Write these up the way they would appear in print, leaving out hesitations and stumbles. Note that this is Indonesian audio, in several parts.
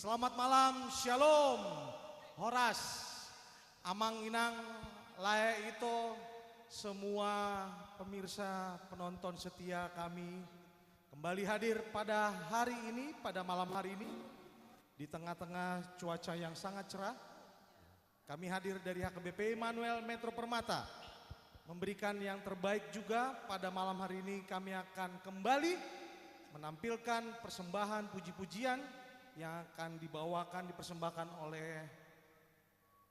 Selamat malam, Shalom, Horas, Amang Inang, Lae Ito, semua pemirsa penonton setia kami kembali hadir pada hari ini, pada malam hari ini, di tengah-tengah cuaca yang sangat cerah. Kami hadir dari HKBP Immanuel Metro Permata, memberikan yang terbaik juga. Pada malam hari ini kami akan kembali menampilkan persembahan puji-pujian yang akan dipersembahkan oleh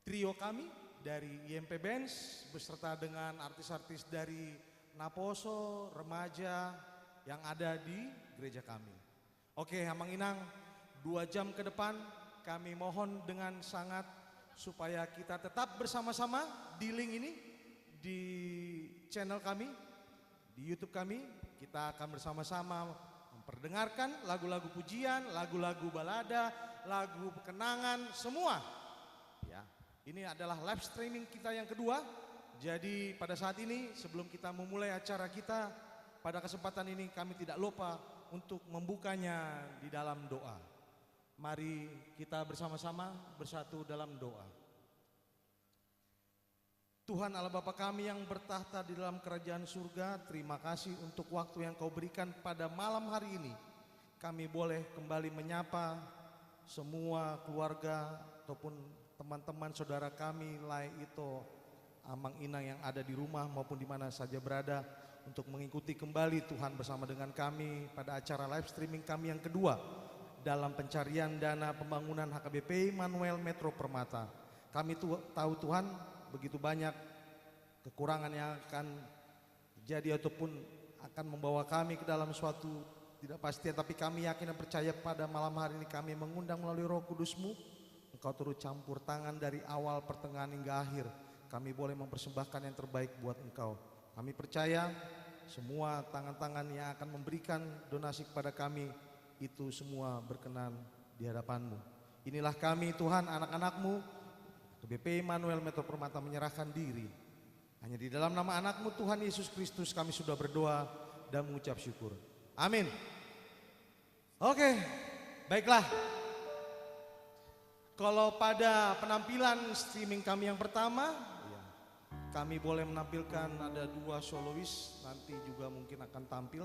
trio kami dari IMP Bands beserta dengan artis-artis dari Naposo, remaja yang ada di gereja kami. Oke, Amang Inang, 2 jam ke depan kami mohon dengan sangat supaya kita tetap bersama-sama di link ini, di channel kami, di YouTube kami. Kita akan bersama-sama memperdengarkan lagu-lagu pujian, lagu-lagu balada, lagu kenangan, semua. Ya, ini adalah live streaming kita yang kedua. Jadi pada saat ini sebelum kita memulai acara kita, pada kesempatan ini kami tidak lupa untuk membukanya di dalam doa. Mari kita bersama-sama bersatu dalam doa. Tuhan Allah Bapa kami yang bertahta di dalam kerajaan surga, terima kasih untuk waktu yang Kau berikan pada malam hari ini. Kami boleh kembali menyapa semua keluarga ataupun teman-teman saudara kami, Lai Ito, Amang Inang yang ada di rumah maupun di mana saja berada, untuk mengikuti kembali Tuhan bersama dengan kami pada acara live streaming kami yang kedua dalam pencarian dana pembangunan HKBP Immanuel Metro Permata. Kami tahu Tuhan, begitu banyak kekurangan yang akan terjadi ataupun akan membawa kami ke dalam suatu tidak pasti, tapi kami yakin dan percaya pada malam hari ini kami mengundang melalui Roh Kudus-Mu, Engkau turut campur tangan dari awal, pertengahan hingga akhir. Kami boleh mempersembahkan yang terbaik buat Engkau. Kami percaya semua tangan-tangan yang akan memberikan donasi kepada kami itu semua berkenan di hadapan-Mu. Inilah kami Tuhan, anak-anak-Mu, HKBP Immanuel Metro Permata menyerahkan diri. Hanya di dalam nama anak-Mu Tuhan Yesus Kristus kami sudah berdoa dan mengucap syukur. Amin. Oke, baiklah. Kalau pada penampilan streaming kami yang pertama, kami boleh menampilkan ada 2 solois, nanti juga mungkin akan tampil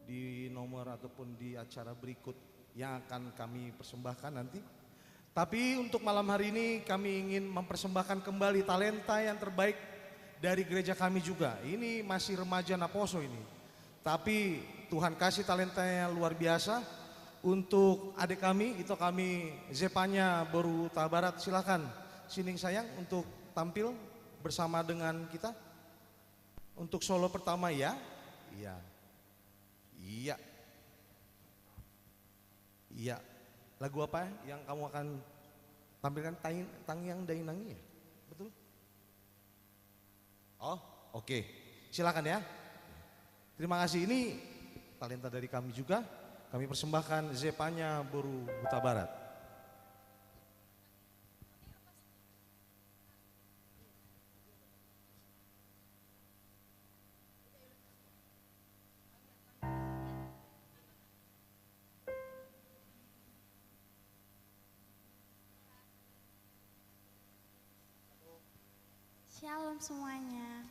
di nomor ataupun di acara berikut yang akan kami persembahkan nanti. Tapi untuk malam hari ini kami ingin mempersembahkan kembali talenta yang terbaik dari gereja kami juga. Ini masih remaja Naposo ini. Tapi Tuhan kasih talenta yang luar biasa. Untuk adik kami, itu kami Zepanya Boru Barat, silakan Sining sayang untuk tampil bersama dengan kita. Untuk solo pertama ya. Iya. Iya. Iya. Lagu apa yang kamu akan tampilkan? Tangyang Dainangi ya? Betul? Oh, oke. Silakan ya. Terima kasih, ini talenta dari kami juga. Kami persembahkan Zepanya Boru Huta Barat. Shalom semuanya.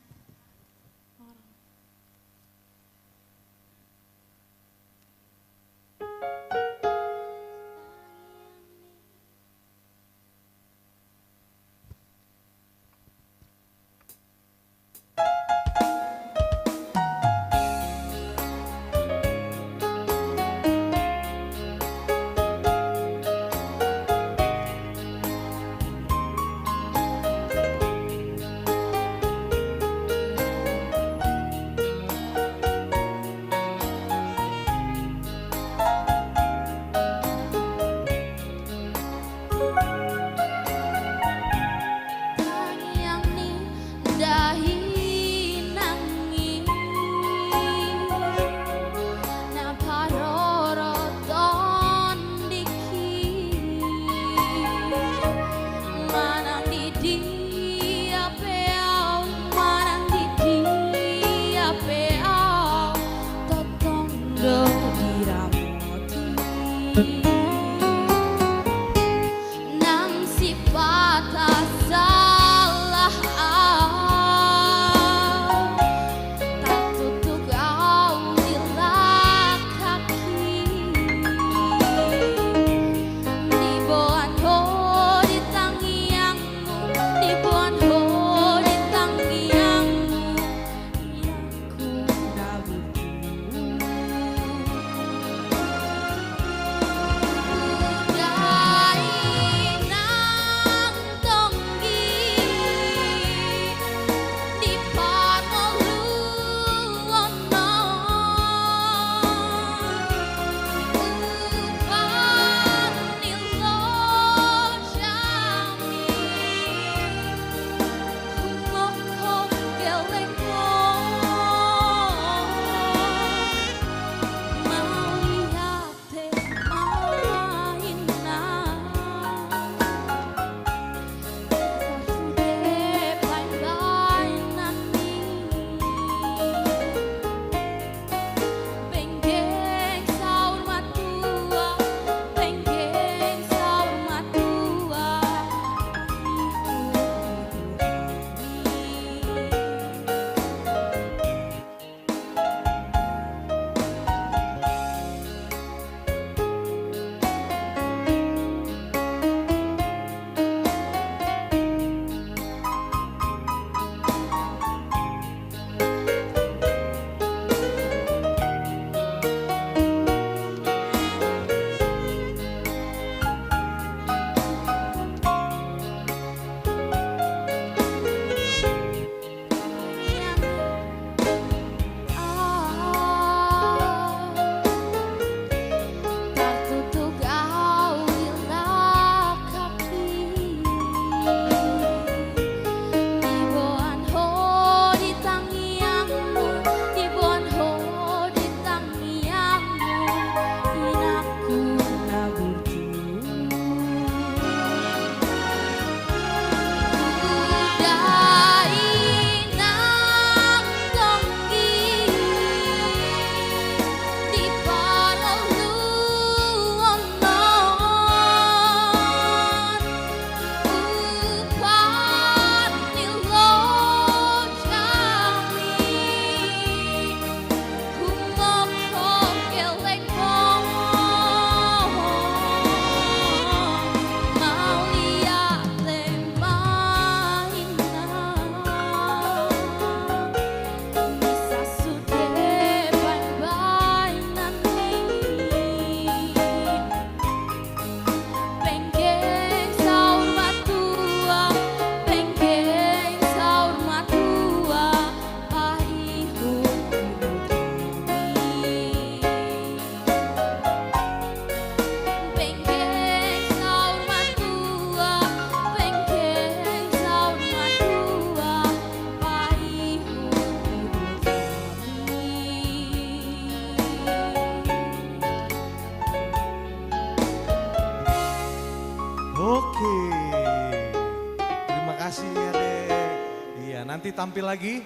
tampil lagi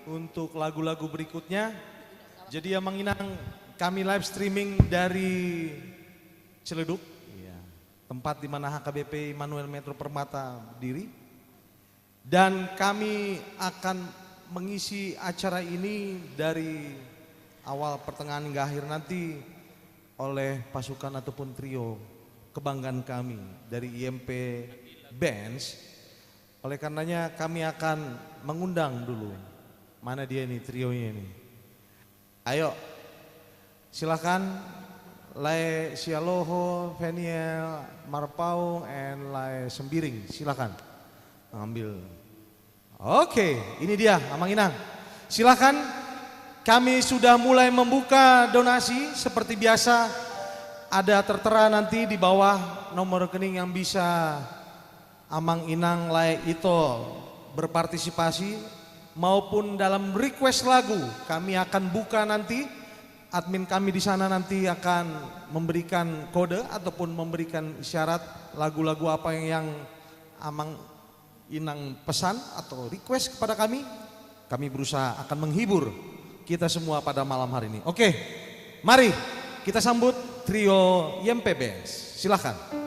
untuk lagu-lagu berikutnya. Jadi yang menginang kami live streaming dari Ciledug, tempat di mana HKBP Immanuel Metro Permata berdiri. Dan kami akan mengisi acara ini dari awal pertengahan hingga akhir nanti oleh pasukan ataupun trio kebanggaan kami dari IMP Bands. Oleh karenanya kami akan mengundang dulu, mana dia ini trionya ini. Ayo silakan Lae Sialoho, Veniel, Marpaung, and Lae Sembiring, silakan ambil. Oke, ini dia Amang Inang. Silakan, kami sudah mulai membuka donasi seperti biasa. Ada tertera nanti di bawah nomor rekening yang bisa Amang Inang Lae Ito berpartisipasi maupun dalam request lagu. Kami akan buka nanti, admin kami di sana nanti akan memberikan kode ataupun memberikan isyarat lagu-lagu apa yang Amang Inang pesan atau request kepada kami. Kami berusaha akan menghibur kita semua pada malam hari ini. Oke, mari kita sambut trio IMP Bands. Silakan.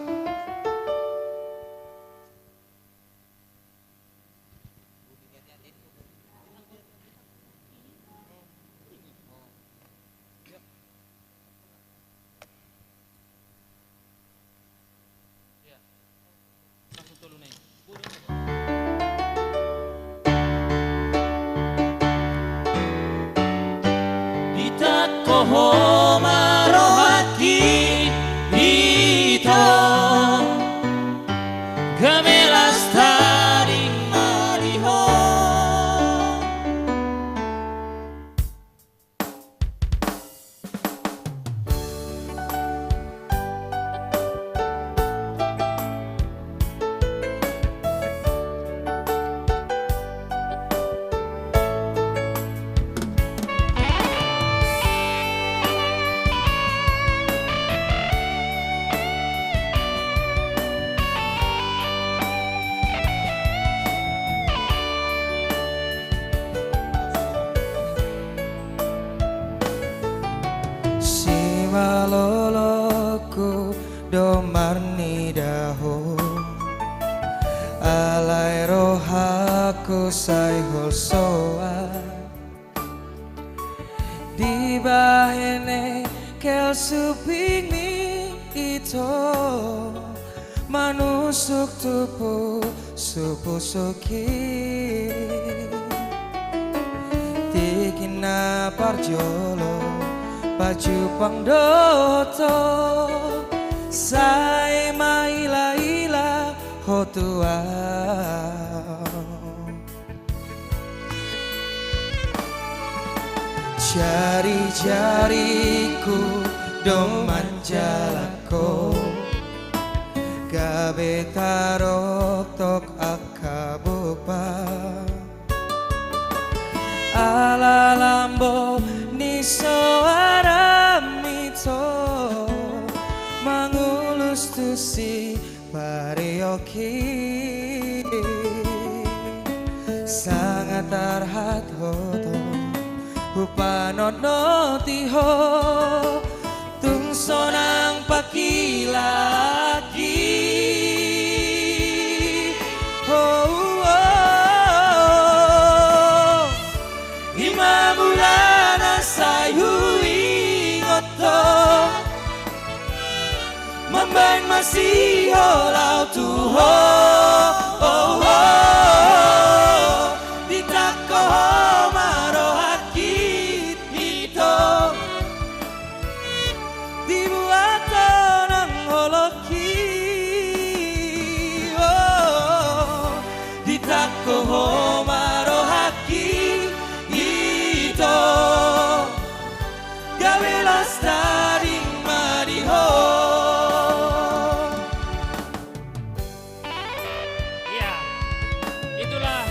Maloloku domarni daho alai rohaku saihol soa di bahene kel supini ito manusuk tupu supu suki tikina parjolo baju pangdoto sai maila-ila hotua jari-jariku doman jalako gabe tarok tok akabupa ala lambo niso aramito mangulus tusi pareoki sangat tarhat hoto upanono tiho tungsonang pakilaki Imamulana sayu ingoto Mamban masih olau tuho Ditako marohakit ito Dibuato ng holoki Ditako marohakit ito Gawe lastaring mariho. Iya, itulah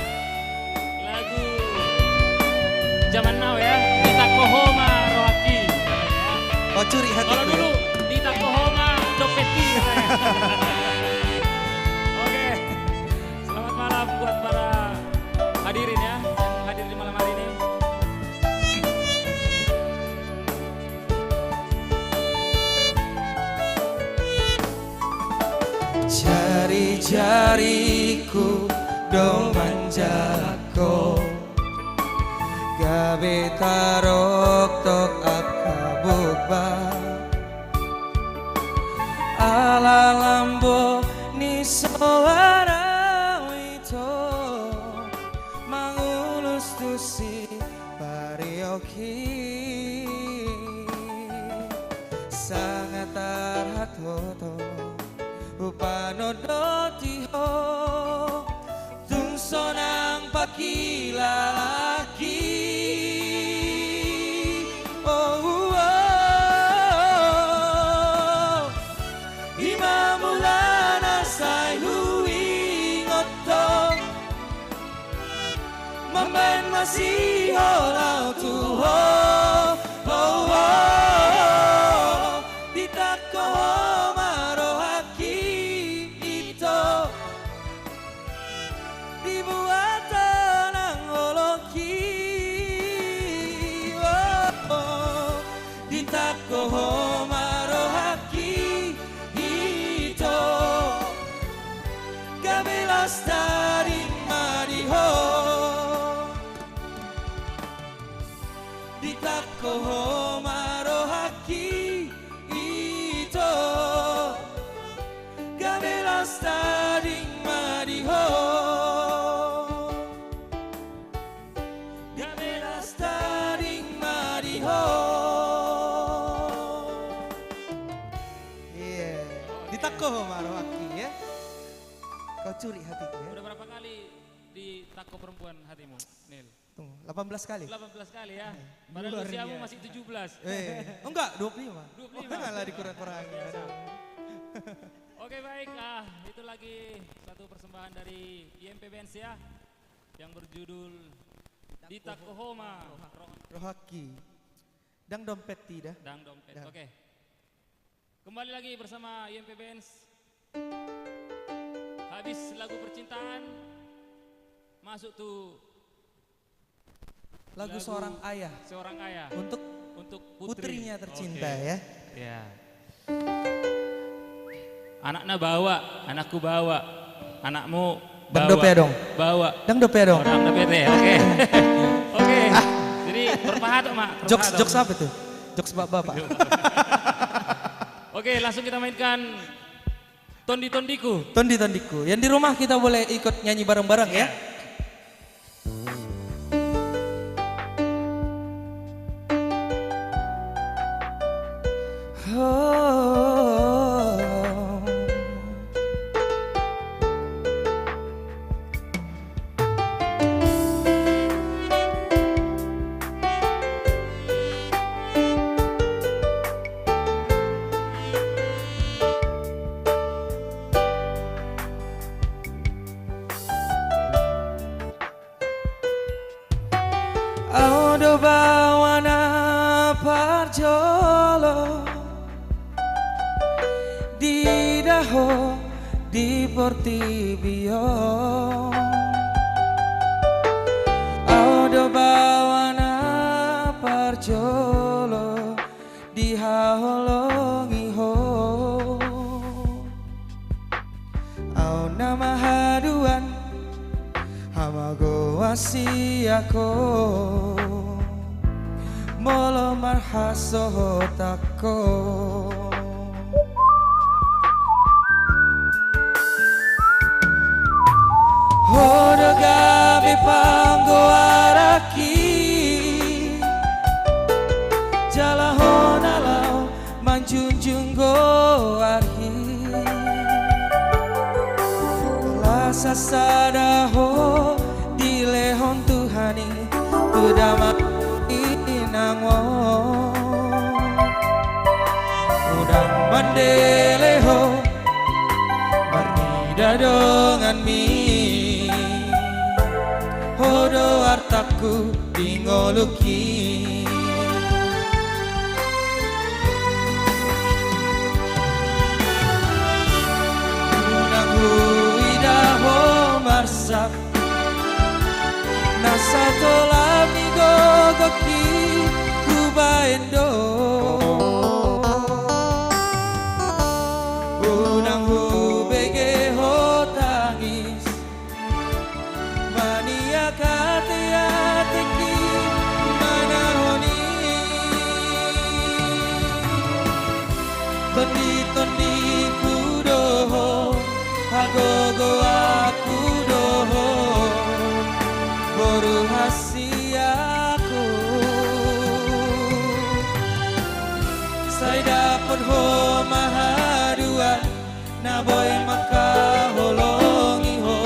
lagu zaman now ya, di Takohoma Rohaki. Oh curi hati. Kalau dulu di Takohoma Dopeti. Oke, selamat malam buat para hadirin ya. jariku do manjako gabe tarok tok akabukba ala lambo ni suara wito mangulus tusi parioki sangat tarhatoto upanodo tiho tungsonang pakilalaki oh, oh. Imamulana say huwing otong mamen masih olau tuho oh, oh. Ditako marohaki ito dibuatan ang oloki oh, oh. Ditako marohaki ito kabilas taring mariho ditako marohaki ito kabilas taring mariho kabilas taring mariho. Iya, ditako marohaki ya. Kau curi hatiku ya. Udah berapa kali ditako perempuan hatimu, Nil? Tunggu, 18 kali. 18 kali ya. Padahal Luar usiamu biasa. masih 17. Enggak, 25. 25. Malah dikurang-kurangin. Biasa. Oke baik, itu lagi satu persembahan dari IMP Bands ya, yang berjudul Ditakohoma Rohaki. Dang dompet tidak? Dang Dompet. Dang. Oke. Kembali lagi bersama IMP Bands. Habis lagu percintaan, masuk tuh Lagu seorang ayah seorang ayah untuk untuk putrinya tercinta Oke. ya. Ya. Anaknya bawa, anakku bawa, anakmu Dang bawa. dope dong. Bawa. Dang dope dong. Orang dope ya, oke. Oke. Jadi berpahat mak. Jokes apa tuh? Jokes bapak. Oke, langsung kita mainkan Tondi-tondiku. Tondi-tondiku. Yang di rumah kita boleh ikut nyanyi bareng-bareng ya. Audo bawana parjolo di daho di Portibio Audo bawana parjolo di haholongiho Au nama haduan hamago wasiako molo marhaso tako hodo gabi panggo araki jalahonalo manjunjung go arhi lasa sadaho di lehon Tuhani tudama inango udang mandeleho bernida dengan mi hodo artaku dingoluki unang huidaho marsak nasato lamigo goki kubaendo unang hubege hot podho mahaduan na boy makaholongi ho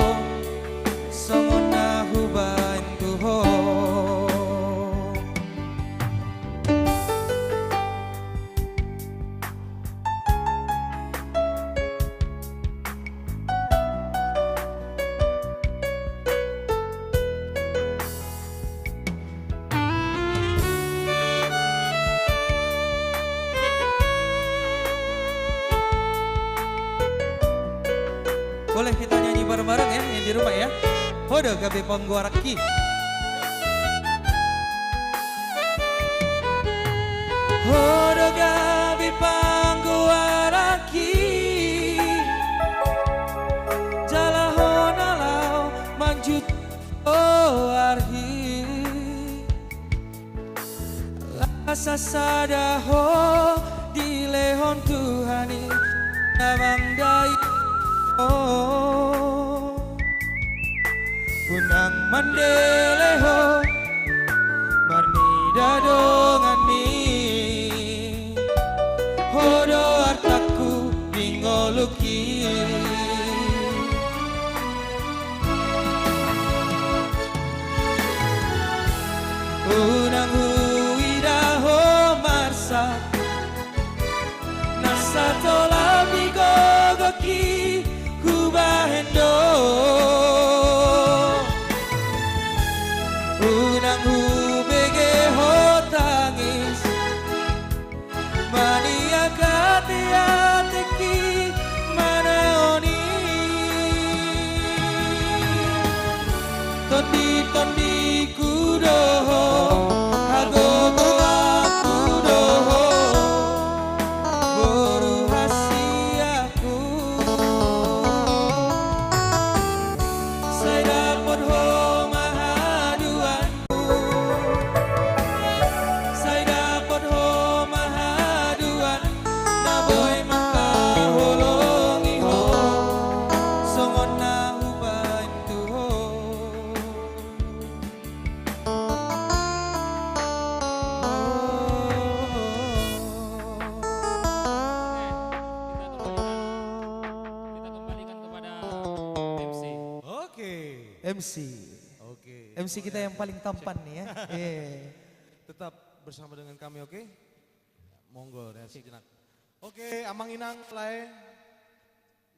songona huban tuho. Boleh kita nyanyi bareng-bareng ya yang di rumah ya. Hodo gabe pangguaraki. Hodo gabe pangguaraki. Jalahonalau manjut oh arhi. Lasa sadaho di lehon Tuhani nabang dai. Unang mandeleho marni dadongani hodo artaku bingoluki unang huidaho marsa nasa tola bigogoki kubahendo unang hubege hotangis mania katiateki manaoni tondi kudoho agogo akudoho boru hasiaku saya dapat ho mahaduanku saya dapat ho mahaduan na boy makaholongi ho songon na hubantu ho. Kita kembalikan kepada MC. Oke. MC Oke. MC kita yang paling tampan nih ya. Tetap bersama dengan kami, oke? Monggo ya sejenak. Oke, Amang Inang Lae,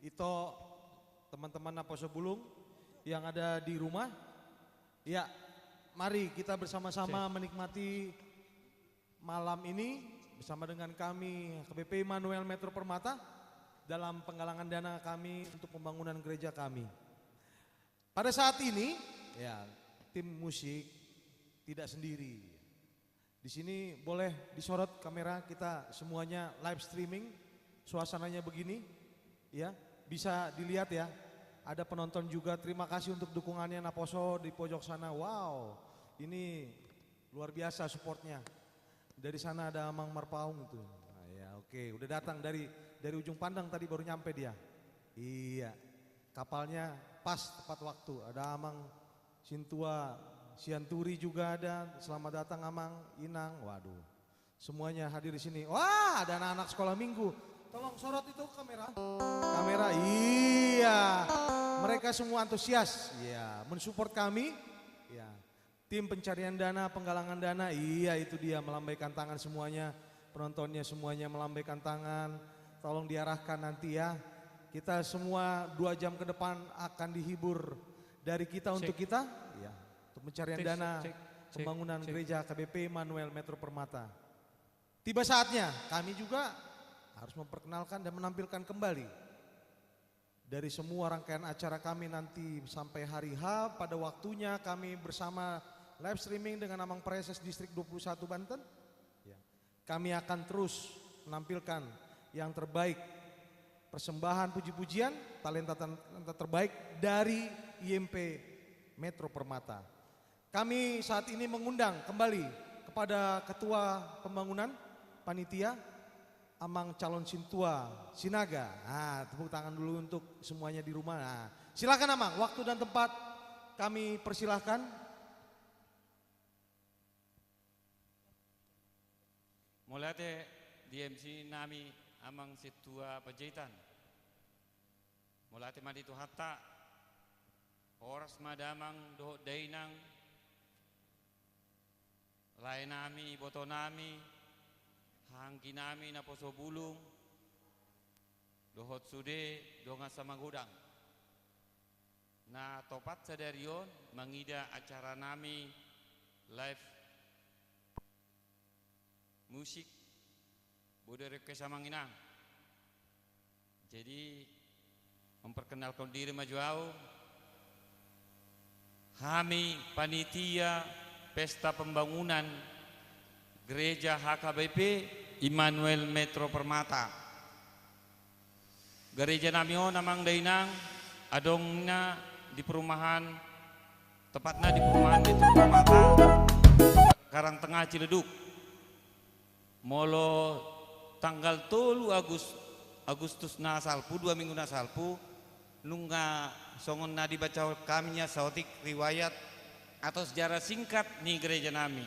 Ito, teman-teman Naposo Bulung yang ada di rumah. Ya, mari kita bersama-sama menikmati malam ini bersama dengan kami KBP Immanuel Metro Permata dalam penggalangan dana kami untuk pembangunan gereja kami. Pada saat ini, ya, tim musik tidak sendiri. Di sini boleh disorot kamera kita semuanya live streaming, suasananya begini, ya bisa dilihat ya. Ada penonton juga, terima kasih untuk dukungannya Naposo di pojok sana. Wow, ini luar biasa supportnya. Dari sana ada Amang Marpaung itu. Nah, ya oke, udah datang dari ujung pandang tadi baru nyampe dia. Iya, kapalnya pas tepat waktu. Ada Amang Sintua Sianturi juga ada, selamat datang Amang Inang, waduh, semuanya hadir di sini. Wah, ada anak-anak sekolah minggu, tolong sorot itu kamera, iya, mereka semua antusias, ya, mensupport kami, ya, tim pencarian dana, penggalangan dana, iya itu dia melambaikan tangan semuanya, penontonnya semuanya melambaikan tangan, tolong diarahkan nanti ya, kita semua 2 jam ke depan akan dihibur dari kita untuk kita, ya. Untuk pencarian dana pembangunan gereja KBP Immanuel Metro Permata. Tiba saatnya kami juga harus memperkenalkan dan menampilkan kembali dari semua rangkaian acara kami nanti sampai hari H pada waktunya kami bersama live streaming dengan Amang Preses Distrik 21 Banten. Ya. Kami akan terus menampilkan yang terbaik, persembahan puji-pujian, talenta terbaik dari IMP Metro Permata. Kami saat ini mengundang kembali kepada Ketua Pembangunan Panitia Amang Calon Sintua Sinaga. Nah, tepuk tangan dulu untuk semuanya di rumah. Nah, silakan Amang, waktu dan tempat kami persilahkan. Mulai DMC nami amang setua Panjaitan. Mulate madi tu hatta oras madamang doh dainang lain nami boto nami hangki nami na poso bulung dohot sude donga sama gudang. Nah topat sadarion mangida acara nami live musik Bude request Amanginang. Jadi memperkenalkan diri maju au. Kami panitia pesta pembangunan Gereja HKBP Immanuel Metro Permata. Gereja namio namang dainang adongna di perumahan tepatnya di perumahan Metro Permata Karangtengah Ciledug. Molo tanggal 3 Agustus na salpu 2 minggu na salpu nungga songon na dibaca kaminya sautik riwayat atau sejarah singkat ni gereja nami.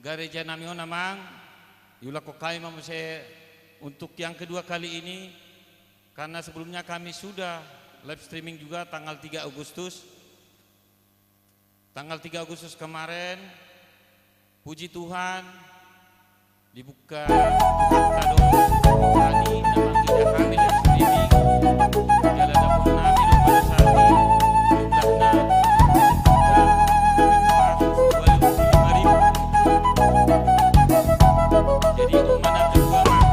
Gereja nami namang yulako kami mamuse untuk yang kedua kali ini karena sebelumnya kami sudah live streaming juga tanggal 3 Agustus. Tanggal 3 Agustus kemarin puji Tuhan dibuka kado tadi namang tidak kami live streaming jalan dapur nami dong pada saat ini jumlahnya jadi umanan juga mak.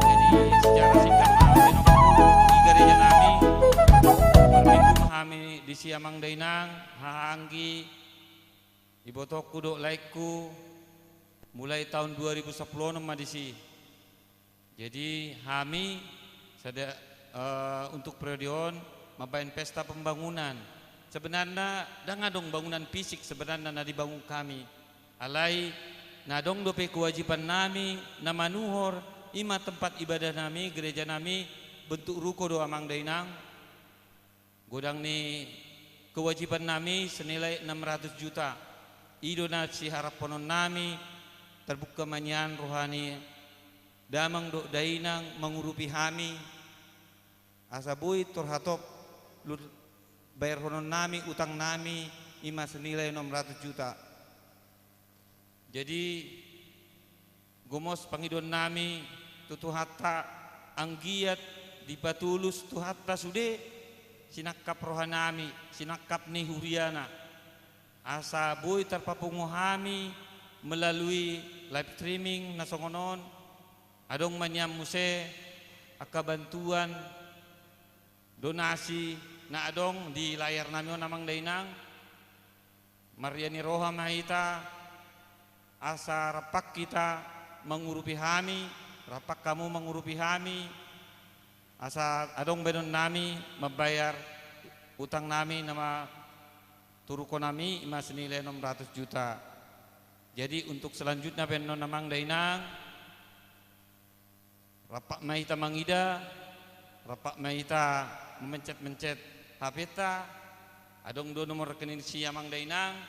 Jadi secara singkat di gereja nami perminggu kami di Siamang Dainang hanggi ibotoku dok laiku mulai tahun 2010 nama disi. Jadi kami untuk periode mabain pesta pembangunan. Sebenarnya dangadong bangunan fisik sebenarnya na dibangun kami. Alai nadong dope kewajiban nami na manuhor ima tempat ibadah nami gereja nami bentuk ruko do Amang Dainang. Godang ni kewajiban nami senilai 600 juta. Idonasi harap ponon nami terbuka manyan rohani damang do dainang mengurupi hami asabui torhatop bayar honon nami utang nami ima senilai 600 juta. Jadi gomos pangidon nami tutu hatta anggiat di patulus tu hatta sude sinakap rohanami sinakap ni huriana asa boy terpapungu hami melalui live streaming nasongonon adong manyam muse akabantuan donasi na adong di layar nami namang dainang Mariani Roha Mahita asa rapak kita mengurupi hami rapak kamu mengurupi hami asa adong benon nami membayar utang nami nama turuko nami ima senilai 600 juta. Jadi untuk selanjutnya benon namang dainang rapak mahita mangida rapak mahita memencet-mencet hapeta adong do nomor rekening si Amang Dainang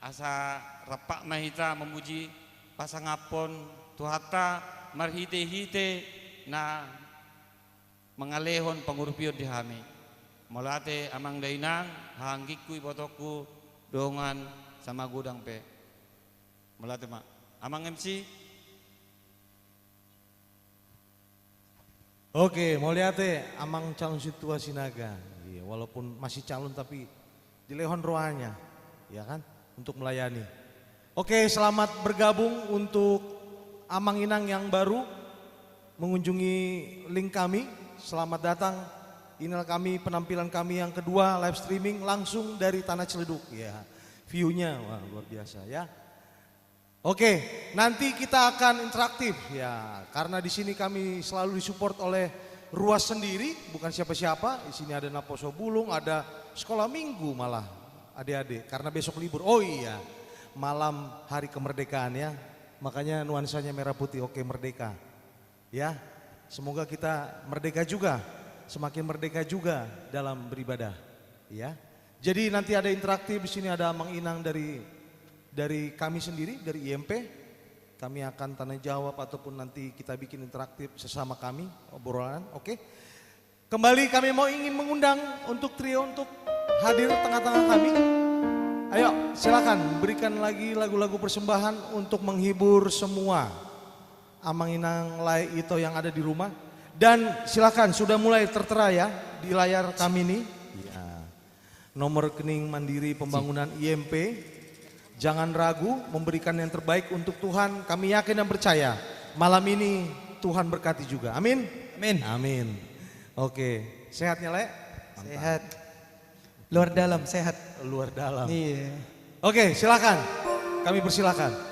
asa rapak mahita memuji pasangapon tuhata marhite-hite na mengalehon pangurupion di hami molate Amang Dainang hanggiku ibotoku dongan sama gudang pe melate mak Amang MC. Oke, mau lihat Amang calon situa Sinaga. Iya, walaupun masih calon tapi dilehon rohanya, ya kan, untuk melayani. Oke, selamat bergabung untuk Amang Inang yang baru mengunjungi link kami. Selamat datang. Inilah kami penampilan kami yang kedua live streaming langsung dari Tanah Ciledug. Ya, view-nya wah luar biasa ya. Oke, nanti kita akan interaktif ya, karena di sini kami selalu disupport oleh Ruas sendiri, bukan siapa-siapa. Di sini ada Naposo Bulung, ada sekolah minggu malah adik-adik, karena besok libur. Oh iya, malam hari kemerdekaan ya, makanya nuansanya merah putih. Oke, merdeka ya. Semoga kita merdeka juga, semakin merdeka juga dalam beribadah ya. Jadi nanti ada interaktif di sini, ada Amang Inang dari kami sendiri, dari IMP. kami akan tanya jawab ataupun nanti kita bikin interaktif sesama kami obrolan, oke? Kembali kami ingin mengundang untuk trio untuk hadir tengah-tengah kami. Ayo silakan berikan lagi lagu-lagu persembahan untuk menghibur semua Amang Inang Lae Ito yang ada di rumah. Dan silakan sudah mulai tertera ya di layar kami ini. Ya. Nomor rekening Mandiri Pembangunan IMP. Jangan ragu memberikan yang terbaik untuk Tuhan. Kami yakin dan percaya malam ini Tuhan berkati juga. Amin. Amin. Amin. Oke, sehatnya Le? Sehat. Luar dalam sehat. Luar dalam. Iya. Oke, silakan. Kami persilakan.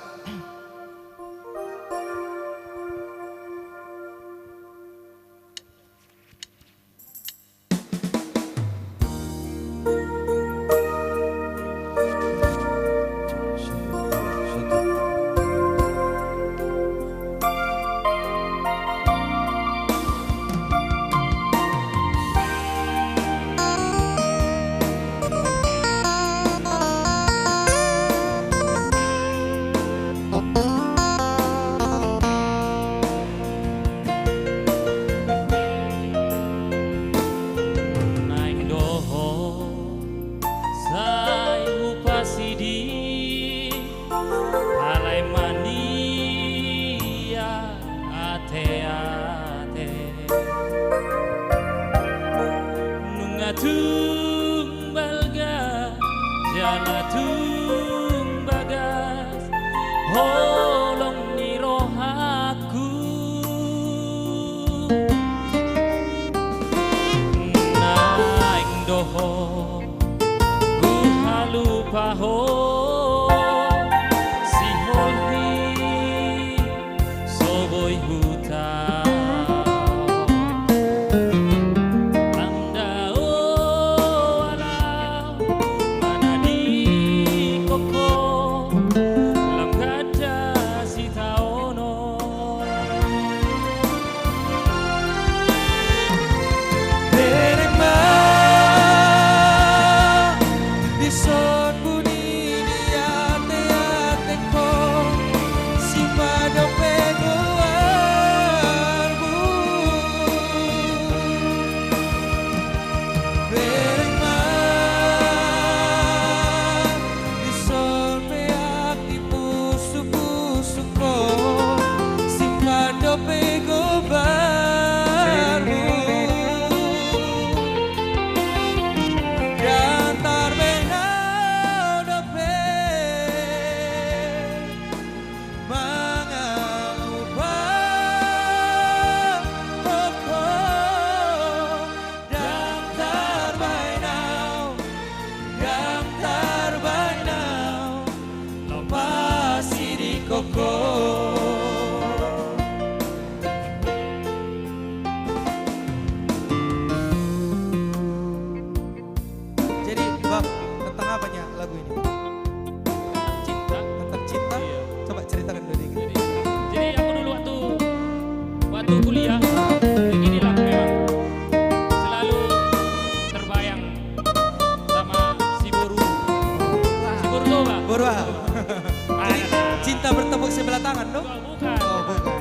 Cinta bertepuk sebelah tangan dong? Bukan. Oh, bukan.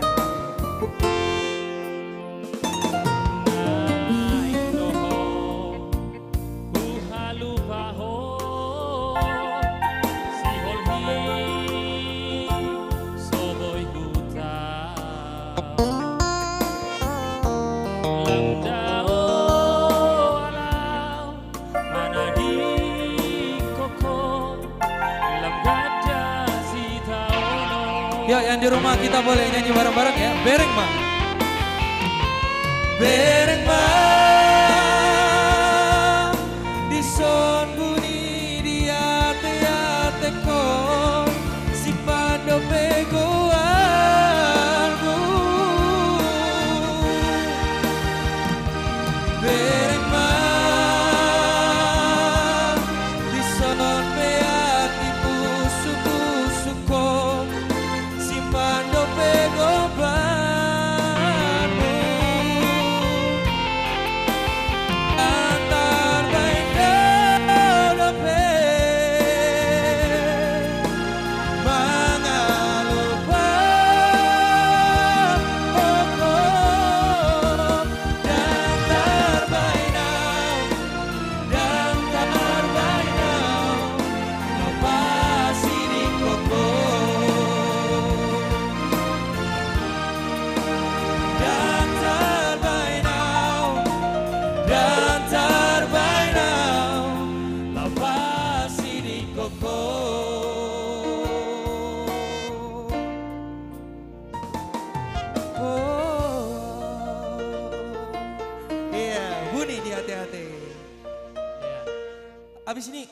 Yuk yang di rumah kita boleh nyanyi bareng-bareng ya. Bereng mah. Bereng mah di son buni di ate ko si pando pegoanku. Bereng mah di son beat di pusu-pusuko Pando pego banmu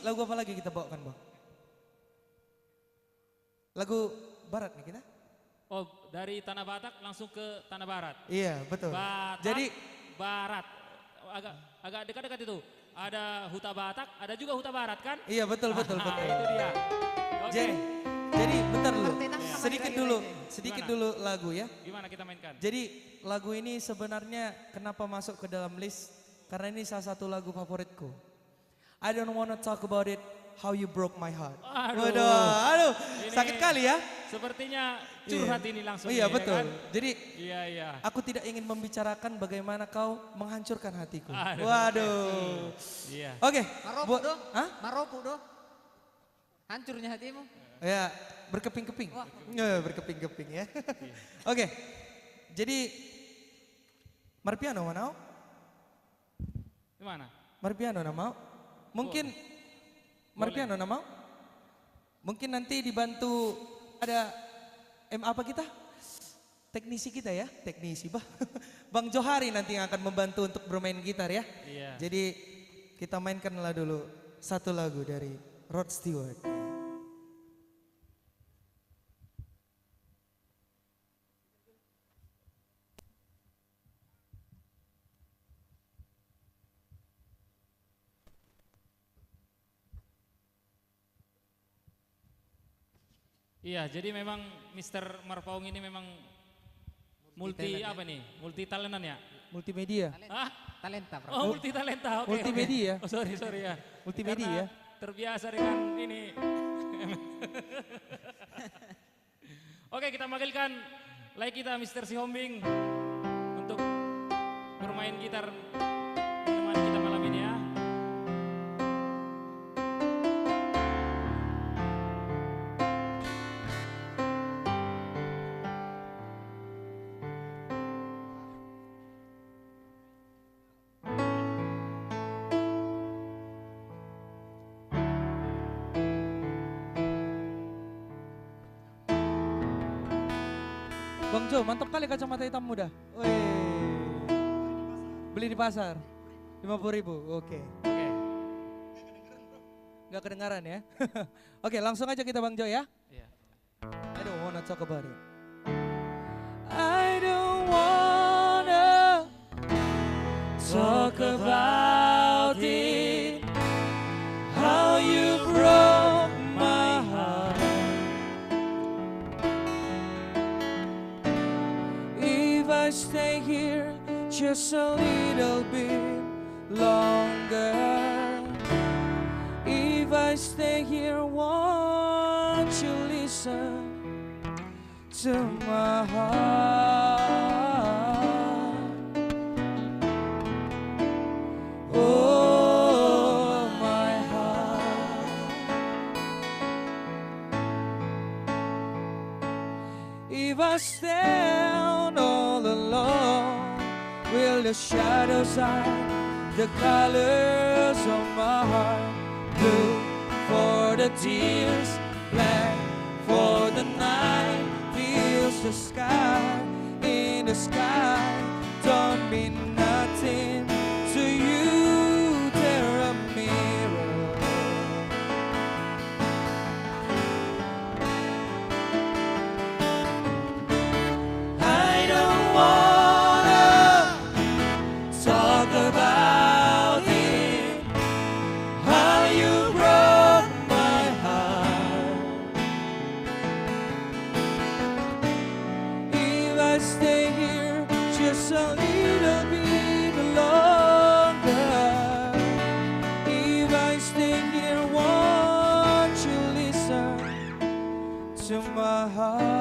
lagu apa lagi kita bawakan Bang? Lagu barat nih kita? Oh, dari Tanah Batak langsung ke Tanah Barat. Iya betul. Batak, Jadi Barat. Agak dekat-dekat itu. Ada Huta Batak, ada juga Huta Barat kan? iya betul betul Nah, betul. itu dia. Oke. Jadi bentar dulu. Martina sama Sedikit lagi dulu, lagi. sedikit Gimana? dulu lagu ya. Gimana kita mainkan? Jadi lagu ini sebenarnya kenapa masuk ke dalam list? Karena ini salah satu lagu favoritku. I don't wanna talk about it, how you broke my heart. Aduh. Aduh, Ini sakit kali ya. Sepertinya curhat ini langsung. Iya ini, ya betul. kan? Jadi Iya. aku tidak ingin membicarakan bagaimana kau menghancurkan hatiku. Aduh. Waduh. Iya. Oke. Maroko doh, Hah? Maroko doh. Hancurnya hatimu. Ya, berkeping-keping. Ya, berkeping-keping ya. Oke. Jadi Marpiano mana? Gimana? Marpiano nama? Mungkin Marpiano nama? Mungkin nanti dibantu ada apa kita? Teknisi kita ya, teknisi bah. Bang Johari nanti yang akan membantu untuk bermain gitar ya. Iya. Jadi kita mainkanlah dulu satu lagu dari Rod Stewart. Iya, jadi memang Mr. Marpaung ini memang multi apa nih? Multi talentan ya? Multimedia. Hah? Talenta, Bro. Oh, multi talenta. Oke. Multimedia. Oh, sorry ya. Multimedia. Karena terbiasa dengan ini. Oke, kita manggilkan like kita Mr. Sihombing untuk bermain gitar menemani kita malam ini ya. Bang Jo, mantap kali kacamata hitam muda. Wih. Beli di pasar. 50.000. Oke. Oke. Gak kedengaran ya. Oke, langsung aja kita Bang Jo ya. Iya. I don't wanna talk about it. I don't wanna talk about it. How you broke my heart. If I stay here just a little bit longer. If I stay here, won't you listen to my heart? Oh, my heart. If I stand all alone, will the shadows hide the colors of my heart? Blue for the tears, black for the night. Feels the sky in the sky don't mean nothing to you. They're a mirror. I don't wanna talk about it. How you broke my heart. If I stay here just a little bit longer. If I stay here, won't you listen to my heart?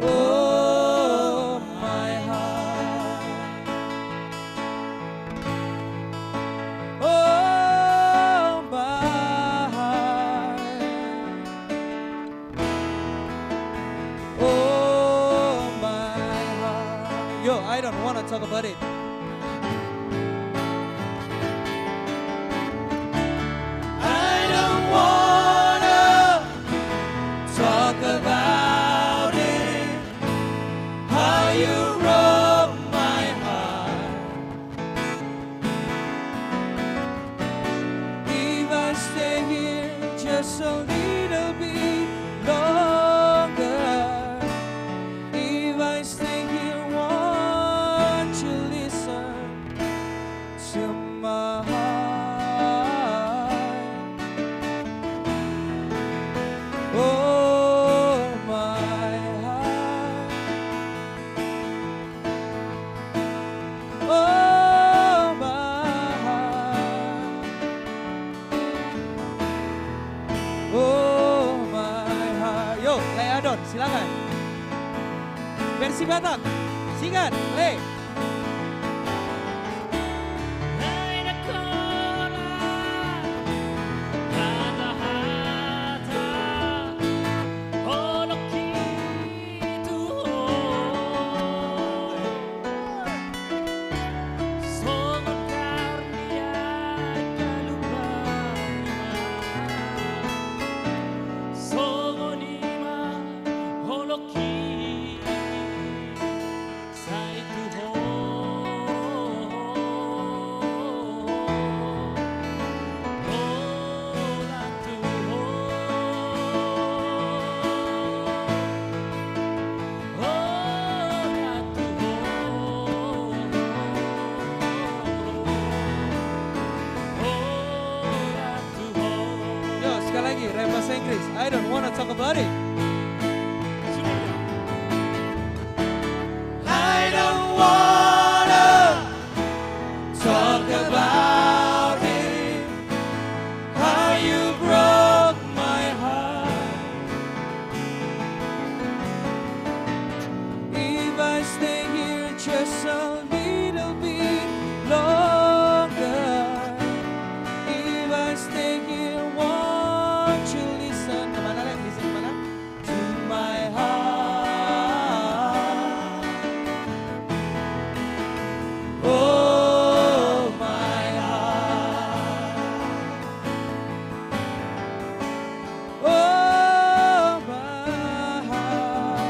Oh, my heart. Oh, my heart. Oh, my heart. Yo, I don't want to talk about it. I don't wanna talk about it. How you broke my heart. just a little bit longer. If I stay here, won't you listen to my heart? Oh, my heart. Oh, my heart. Oh, my heart. Yo, Lea Adon, silakan. Versi Batak, singkat, Le. Yo, sekali lagi, rap bahasa Inggris. I don't wanna talk about it. I don't wanna talk about it. How you broke my heart. If I stay here just a little bit longer. If I stay here, won't you listen? Kemana, Le? Listen kemana? To my heart. Oh, my heart. Oh, my heart.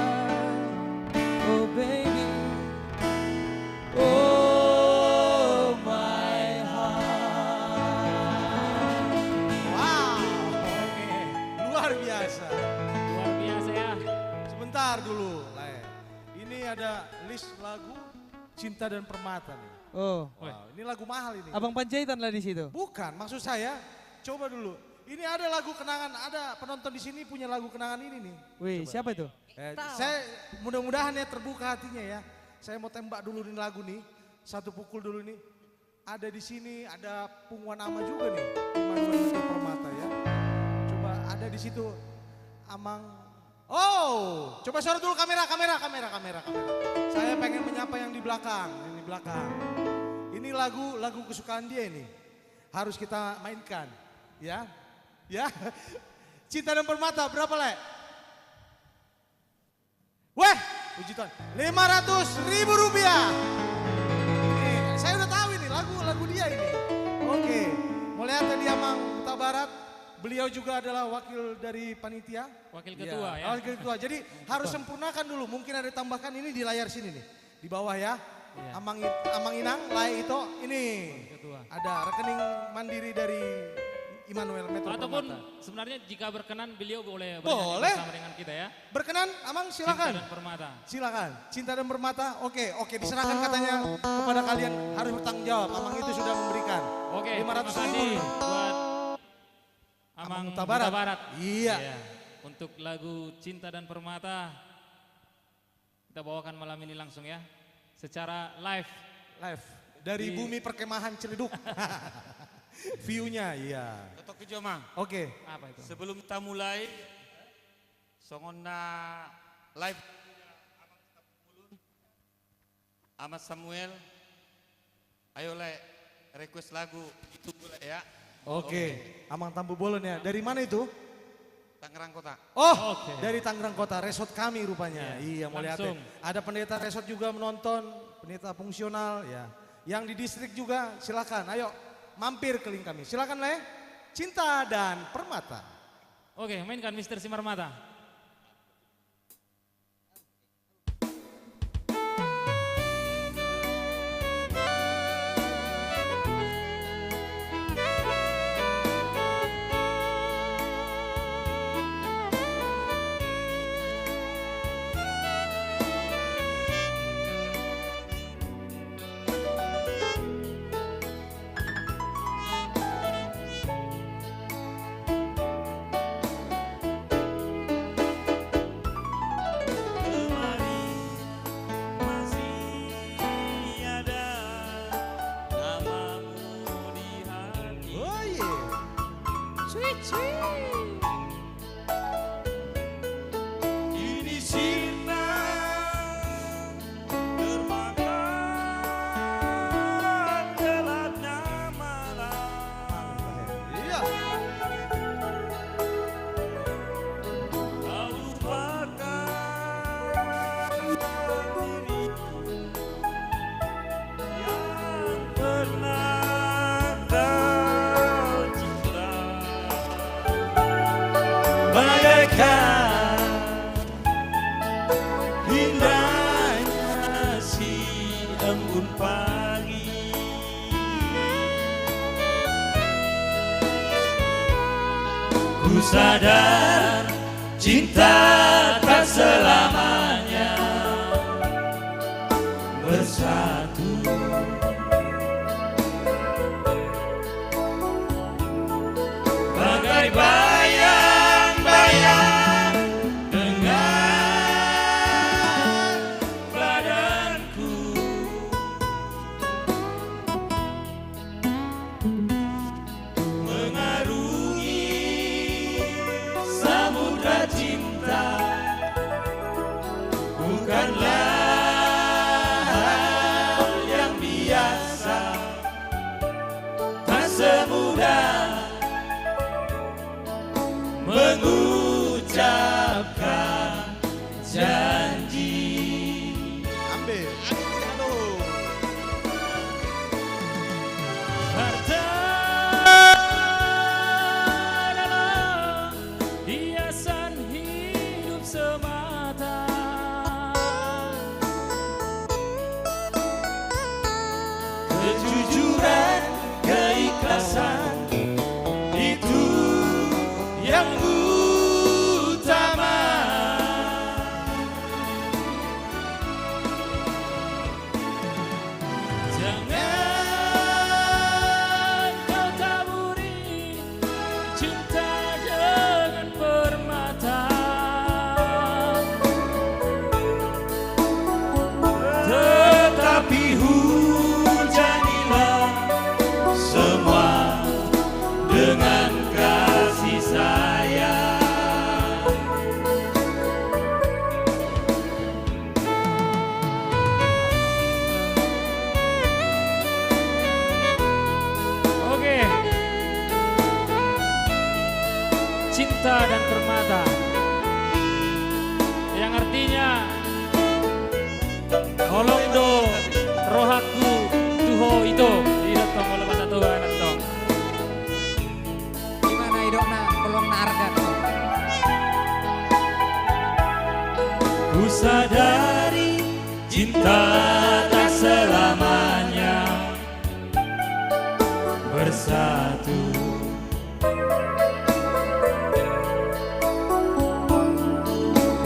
Oh, baby. Oh, my heart. Wow, oke. Luar biasa. Luar biasa ya. Sebentar dulu, Le. Ini ada list lagu Cinta dan Permata nih. Oh, Wow, ini lagu mahal ini. Abang Panjaitan lah di situ. Bukan, maksud saya, coba dulu. Ini ada lagu kenangan, ada penonton di sini punya lagu kenangan ini nih. Wih, siapa itu? Saya mudah-mudahan ya terbuka hatinya ya. Saya mau tembak dulu nih lagu nih, satu pukul dulu nih. Ada di sini, ada Pungwan Ama juga nih, Immanuel Meta Permata ya. Coba ada di situ Amang. Oh, coba suara dulu kamera. Saya pengen menyapa yang di belakang, Ini lagu kesukaan dia ini. Harus kita mainkan, ya. Ya. Cinta dan Permata berapa, Le? Weh, puji Tuhan. 500.000 rupiah. Ini, saya udah tahu ini lagu dia ini. Oke, mau lihat tadi Amang Huta Barat. Beliau juga adalah wakil dari panitia. Wakil ketua ya. Wakil ketua. Jadi harus sempurnakan dulu. Mungkin ada tambahkan ini di layar sini nih. Di bawah ya. Iya. Amang Inang, Lai itu ini. Ketua. Ada rekening mandiri dari Immanuel Meta Ataupun Permata. sebenarnya jika berkenan beliau boleh Boleh. bernyanyi bersama dengan kita ya. Berkenan, Amang Cinta silakan. dan Permata. Silakan. Cinta dan Permata. Oke, diserahkan katanya kepada kalian harus bertanggung jawab. Amang itu sudah memberikan. Oke, 500.000 terima kasih buat Amang Huta Huta Barat. Barat. Iya. Untuk lagu Cinta dan Permata kita bawakan malam ini langsung ya. Secara live. Live dari bumi perkemahan Ciledug. View-nya, iya. Toto kejo mang. Oke. Apa itu? Sebelum kita mulai, songonna live Ahmad Samuel. Ayo Le, request lagu itu boleh ya. Oke. Amang Tambu Bolon ya. Dari mana itu? Tangerang Kota. Oh, Oke. dari Tangerang Kota, resort kami rupanya. Iya, mau lihat ya. langsung. Ada pendeta resort juga menonton, pendeta fungsional ya. Yang di distrik juga silakan. Ayo mampir ke link kami. Silakan Le. Cinta dan Permata. Oke, mainkan Mr. Simarmata. Ini sinar termakan gelapnya malam. Iya. Kau lupakan diriku yang pernah kau cinta. Bagaikan indahnya si embun pagi, ku sadar cinta tak selamanya bersatu. Bagai bayang-bayang dengan badanku, mengarungi samudra cinta, bukanlah hal yang biasa, tak semudah mengucapkan janji. Ambil. Aduh. Harta adalah hiasan hidup semata. Kejujuran, keikhlasan, itu yang utama. Jangan kau taburi cinta dengan permata. Tetapi hujanilah semua dengan kasih sayang. Oke. Cinta dan permata. Yang artinya Holong do rohaku tuho itu idot tong oleh mata Tuhan tong. Gimana hidupna belum narga tuh. Ku sadari cinta tak selamanya bersatu.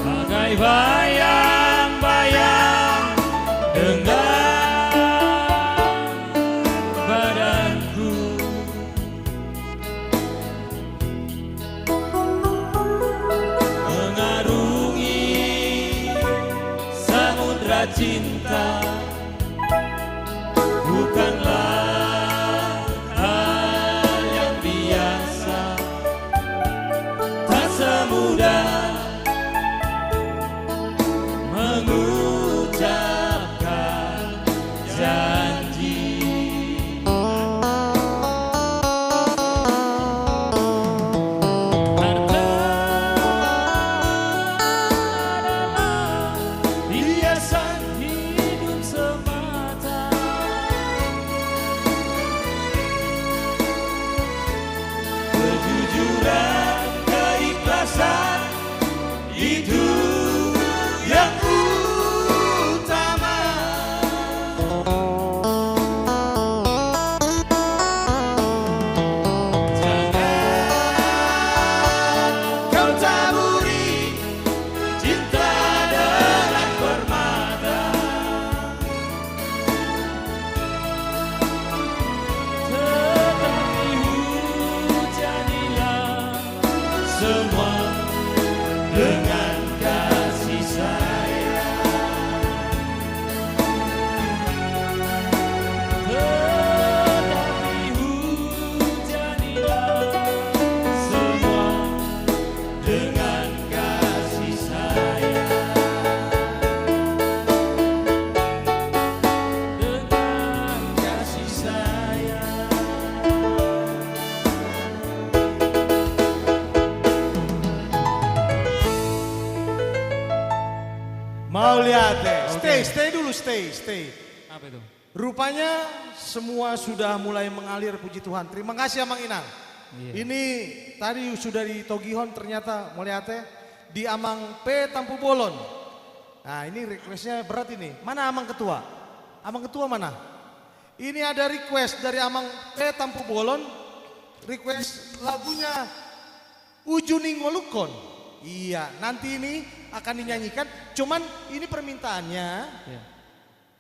Bagai bayang-bayang dengan badanku, mengarungi samudra cinta, bukanlah hal yang biasa, tak semudah mengucapkan janji. Harta adalah Hiasan hidup semata. kejujuran, keikhlasan, itu yang utama. Jangan kau taburi cinta dengan permata. Tetapi hujanilah Semua dengan kasih sayang. tetapi hujanilah Semua Mulyate. Stay dulu, stay. Apa itu? Rupanya semua sudah mulai mengalir, puji Tuhan. Terima kasih Amang Inang. Iya. Ini tadi sudah di Togihon ternyata Mulyate di Amang P Tampu Bolon. Nah ini requestnya berat ini. Mana Amang Ketua? Amang Ketua mana? Ini ada request dari Amang P Tampu Bolon. Request lagunya Ujuni Ngolukon. Iya, nanti ini akan dinyanyikan. Cuman ini permintaannya Iya.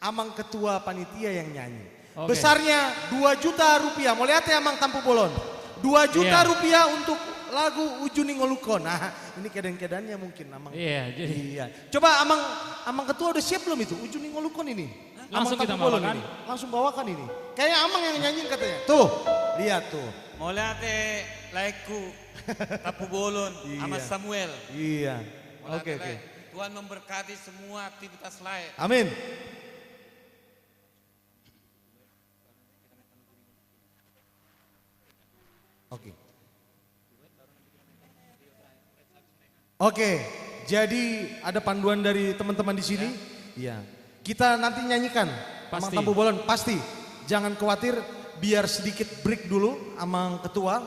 Amang Ketua Panitia yang nyanyi. Oke. Besarnya 2 juta rupiah. Mau lihat ya Amang Tampu Bolon. 2 juta Iya. rupiah untuk lagu Ujuni Ngolukon. Nah ini kedan-kedannya mungkin Amang. Iya, jadi Iya. Coba Amang Ketua udah siap belum itu? Ujuni Ngolukon ini. Langsung Amang kita Tampu Bolon bawakan? ini. Langsung bawakan ini. Kayak Amang yang nyanyiin katanya. Tuh, lihat tuh. Molate laiku Tapu Bolon sama Iya. Samuel. Iya. Molate Oke. laik. Tuhan memberkati semua aktivitas lain. Amin. Oke. Oke, jadi ada panduan dari teman-teman di sini. Iya. Kita nanti nyanyikan Amang Pasti. Tampu Bolon, pasti. Jangan khawatir, biar sedikit break dulu Amang Ketua,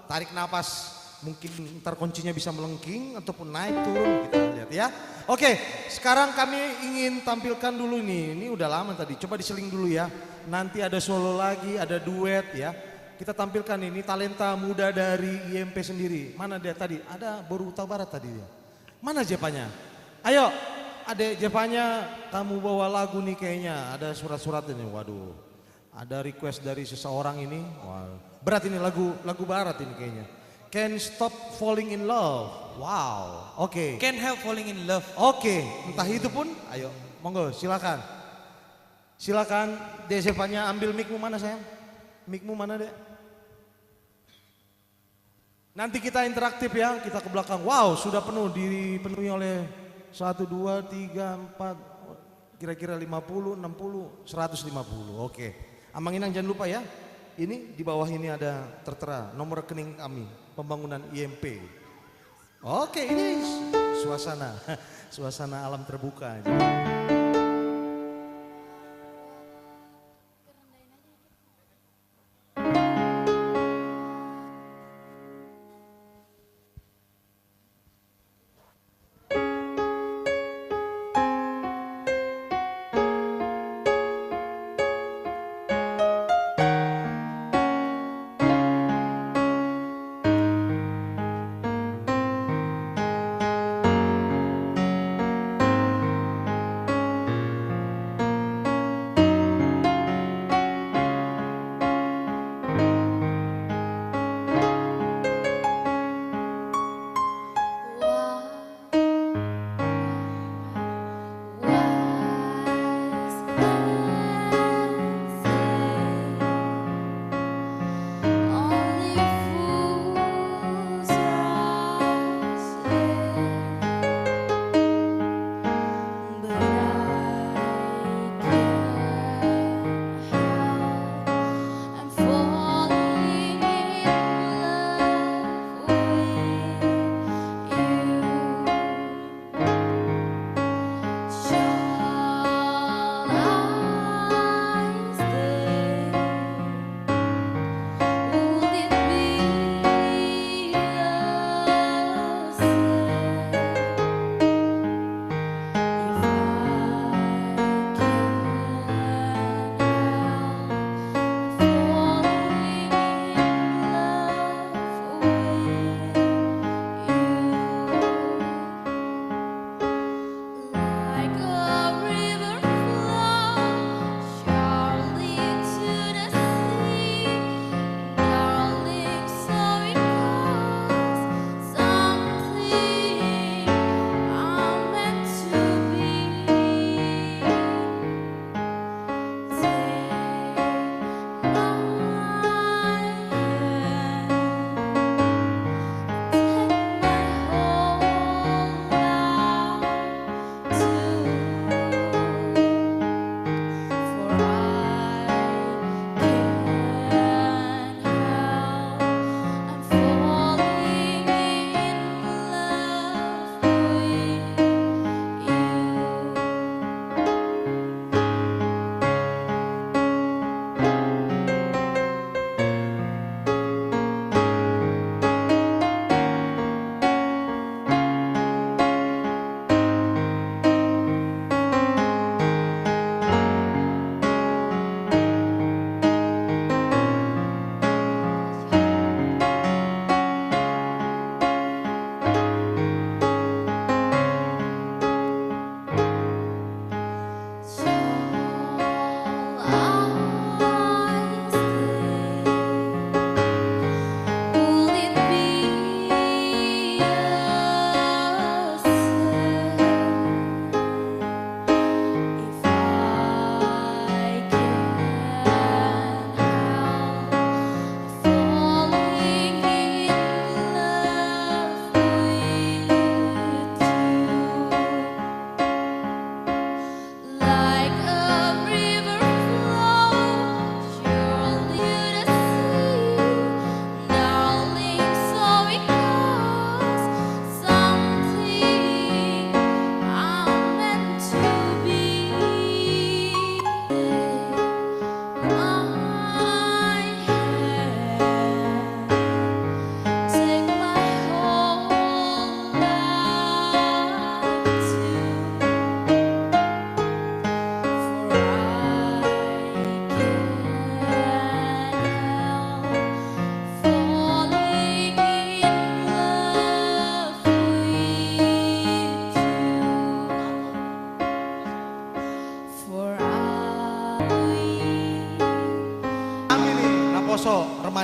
tarik napas. Mungkin ntar kuncinya bisa melengking ataupun naik turun, kita lihat ya. Oke, sekarang kami ingin tampilkan dulu ini udah lama tadi, coba diseling dulu ya. Nanti ada solo lagi, ada duet ya. Kita tampilkan ini talenta muda dari IMP sendiri. Mana dia tadi? Ada Boru Utara Barat tadi dia. Mana Jepanya? Ayo, adek Jepanya kamu bawa lagu nih kayaknya. Ada surat-surat ini, waduh. Ada request dari seseorang ini. Wah, berat ini lagu barat ini kayaknya. Can't Stop Falling in Love. Wow, oke. Can't help falling in love. Oke, entah itu pun, ayo, monggo silakan. Silakan, Dek Jepanya ambil mic-mu mana sayang? Mic-mu mana Dek? Nanti kita interaktif ya, kita ke belakang. Wow, sudah penuh, dipenuhi oleh 1, 2, 3, 4, kira-kira 50, 60, 150. Oke, Amang Inang jangan lupa ya, ini di bawah ini ada tertera nomor rekening kami, pembangunan IMP. Oke, ini suasana alam terbuka.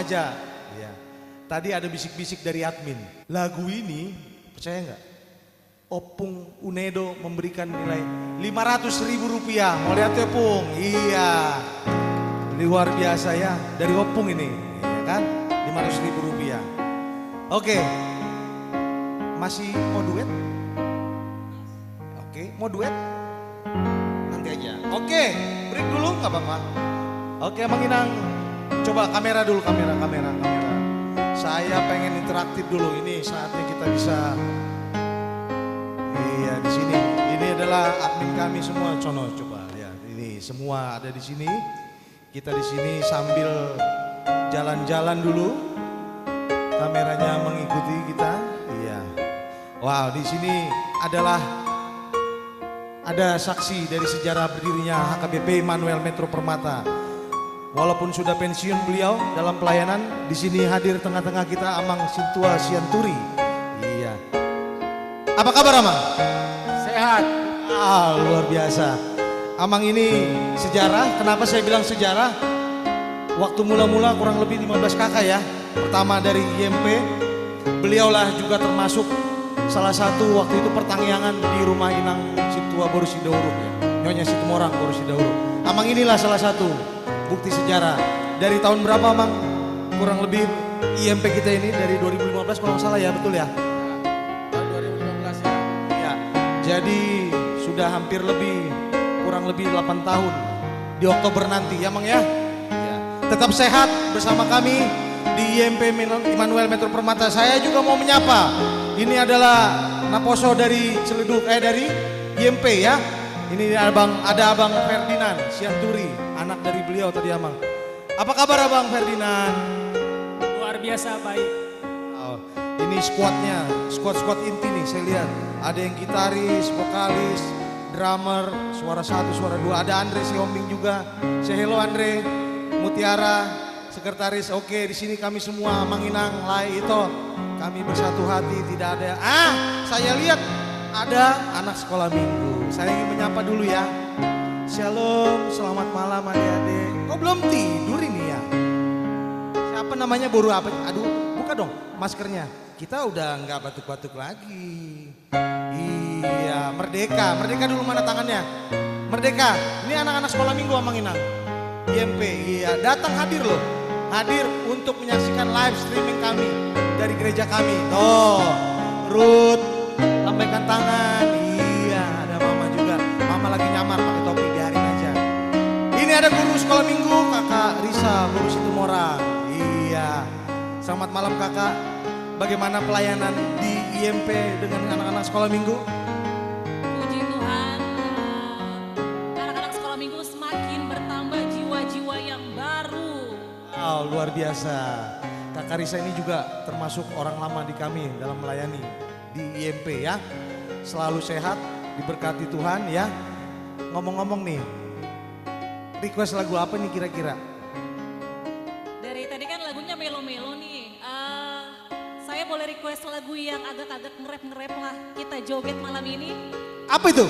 saja. Ya. Tadi ada bisik-bisik dari admin. Lagu ini, percaya nggak? Opung Unedo memberikan nilai 500.000 rupiah. Mau lihat ya Pung? Iya. Luar biasa ya. Dari Opung ini. Iya kan? 500.000 rupiah. Oke. Masih mau duet? Oke. Mau duet? Nanti aja. Oke. Break dulu nggak apa-apa. Oke Mang Inang. Coba kamera dulu, kamera. Saya pengen interaktif dulu. Ini saatnya kita bisa. Iya di sini. Ini adalah admin kami semua. Cono coba lihat. Ini semua ada di sini. Kita di sini sambil jalan-jalan dulu. Kameranya mengikuti kita. Iya. Wow, di sini adalah ada saksi dari sejarah berdirinya HKBP Immanuel Metro Permata. Walaupun sudah pensiun beliau dalam pelayanan, di sini hadir tengah-tengah kita Amang Sintua Sianturi. Iya. Apa kabar Amang? Sehat. Luar biasa. Amang ini sejarah, kenapa saya bilang sejarah? Waktu mula-mula kurang lebih 15 kakak ya. Pertama dari IMP, beliaulah juga termasuk salah satu waktu itu pertangyangan di rumah Inang Sintua Borusidauruk ya. Nyonya Situmorang Borusidauruk. Amang inilah salah satu bukti sejarah. Dari tahun berapa Amang? Kurang lebih IMP kita ini dari 2015 kalau nggak salah ya, betul ya? Tahun 2015 ya. Ya, jadi sudah hampir kurang lebih 8 tahun di Oktober nanti ya Mang ya. Ya. Tetap sehat bersama kami di IMP Immanuel Metro Permata. Saya juga mau menyapa. Ini adalah Naposo dari Ciledug, dari IMP ya. Ini ada Abang Ferdinand Sianturi, anak dari beliau tadi Amang. Apa kabar Abang Ferdinand? Luar biasa baik. Oh, ini squad inti nih saya lihat. Ada yang gitaris, vokalis, drummer, suara 1, suara 2. Ada Andre Siombing juga. Say hello Andre, Mutiara, sekretaris. Oke, di sini kami semua Mang Inang, Lai itu. Kami bersatu hati, tidak ada. Saya lihat ada anak sekolah minggu. Saya ingin menyapa dulu ya. Shalom, selamat malam adik-adik. Kok belum tidur ini ya? Siapa namanya baru apa? Aduh, buka dong maskernya. Kita udah nggak batuk-batuk lagi. Iya, Merdeka. Merdeka dulu mana tangannya? Merdeka. Ini anak-anak sekolah minggu Amang Inang. IMP, iya. Datang hadir loh. Hadir untuk menyaksikan live streaming kami dari gereja kami. Tuh, Ruth, lambaikan tangan. Iya, ada Mama juga. Mama lagi nyamar pakai topi, biarin aja. Ini ada guru sekolah minggu, Kakak Risa, guru Situmorang. Iya. Selamat malam Kakak. Bagaimana pelayanan di IMP dengan anak-anak sekolah minggu? Puji Tuhan, anak-anak sekolah minggu semakin bertambah jiwa-jiwa yang baru. Oh, luar biasa. Kakak Risa ini juga termasuk orang lama di kami dalam melayani di IMP ya. Selalu sehat, diberkati Tuhan ya. Ngomong-ngomong nih, request lagu apa nih kira-kira? Dari tadi kan lagunya melo-melo nih. Saya boleh request lagu yang agak-agak nge-rap lah. Kita joget malam ini. Apa itu?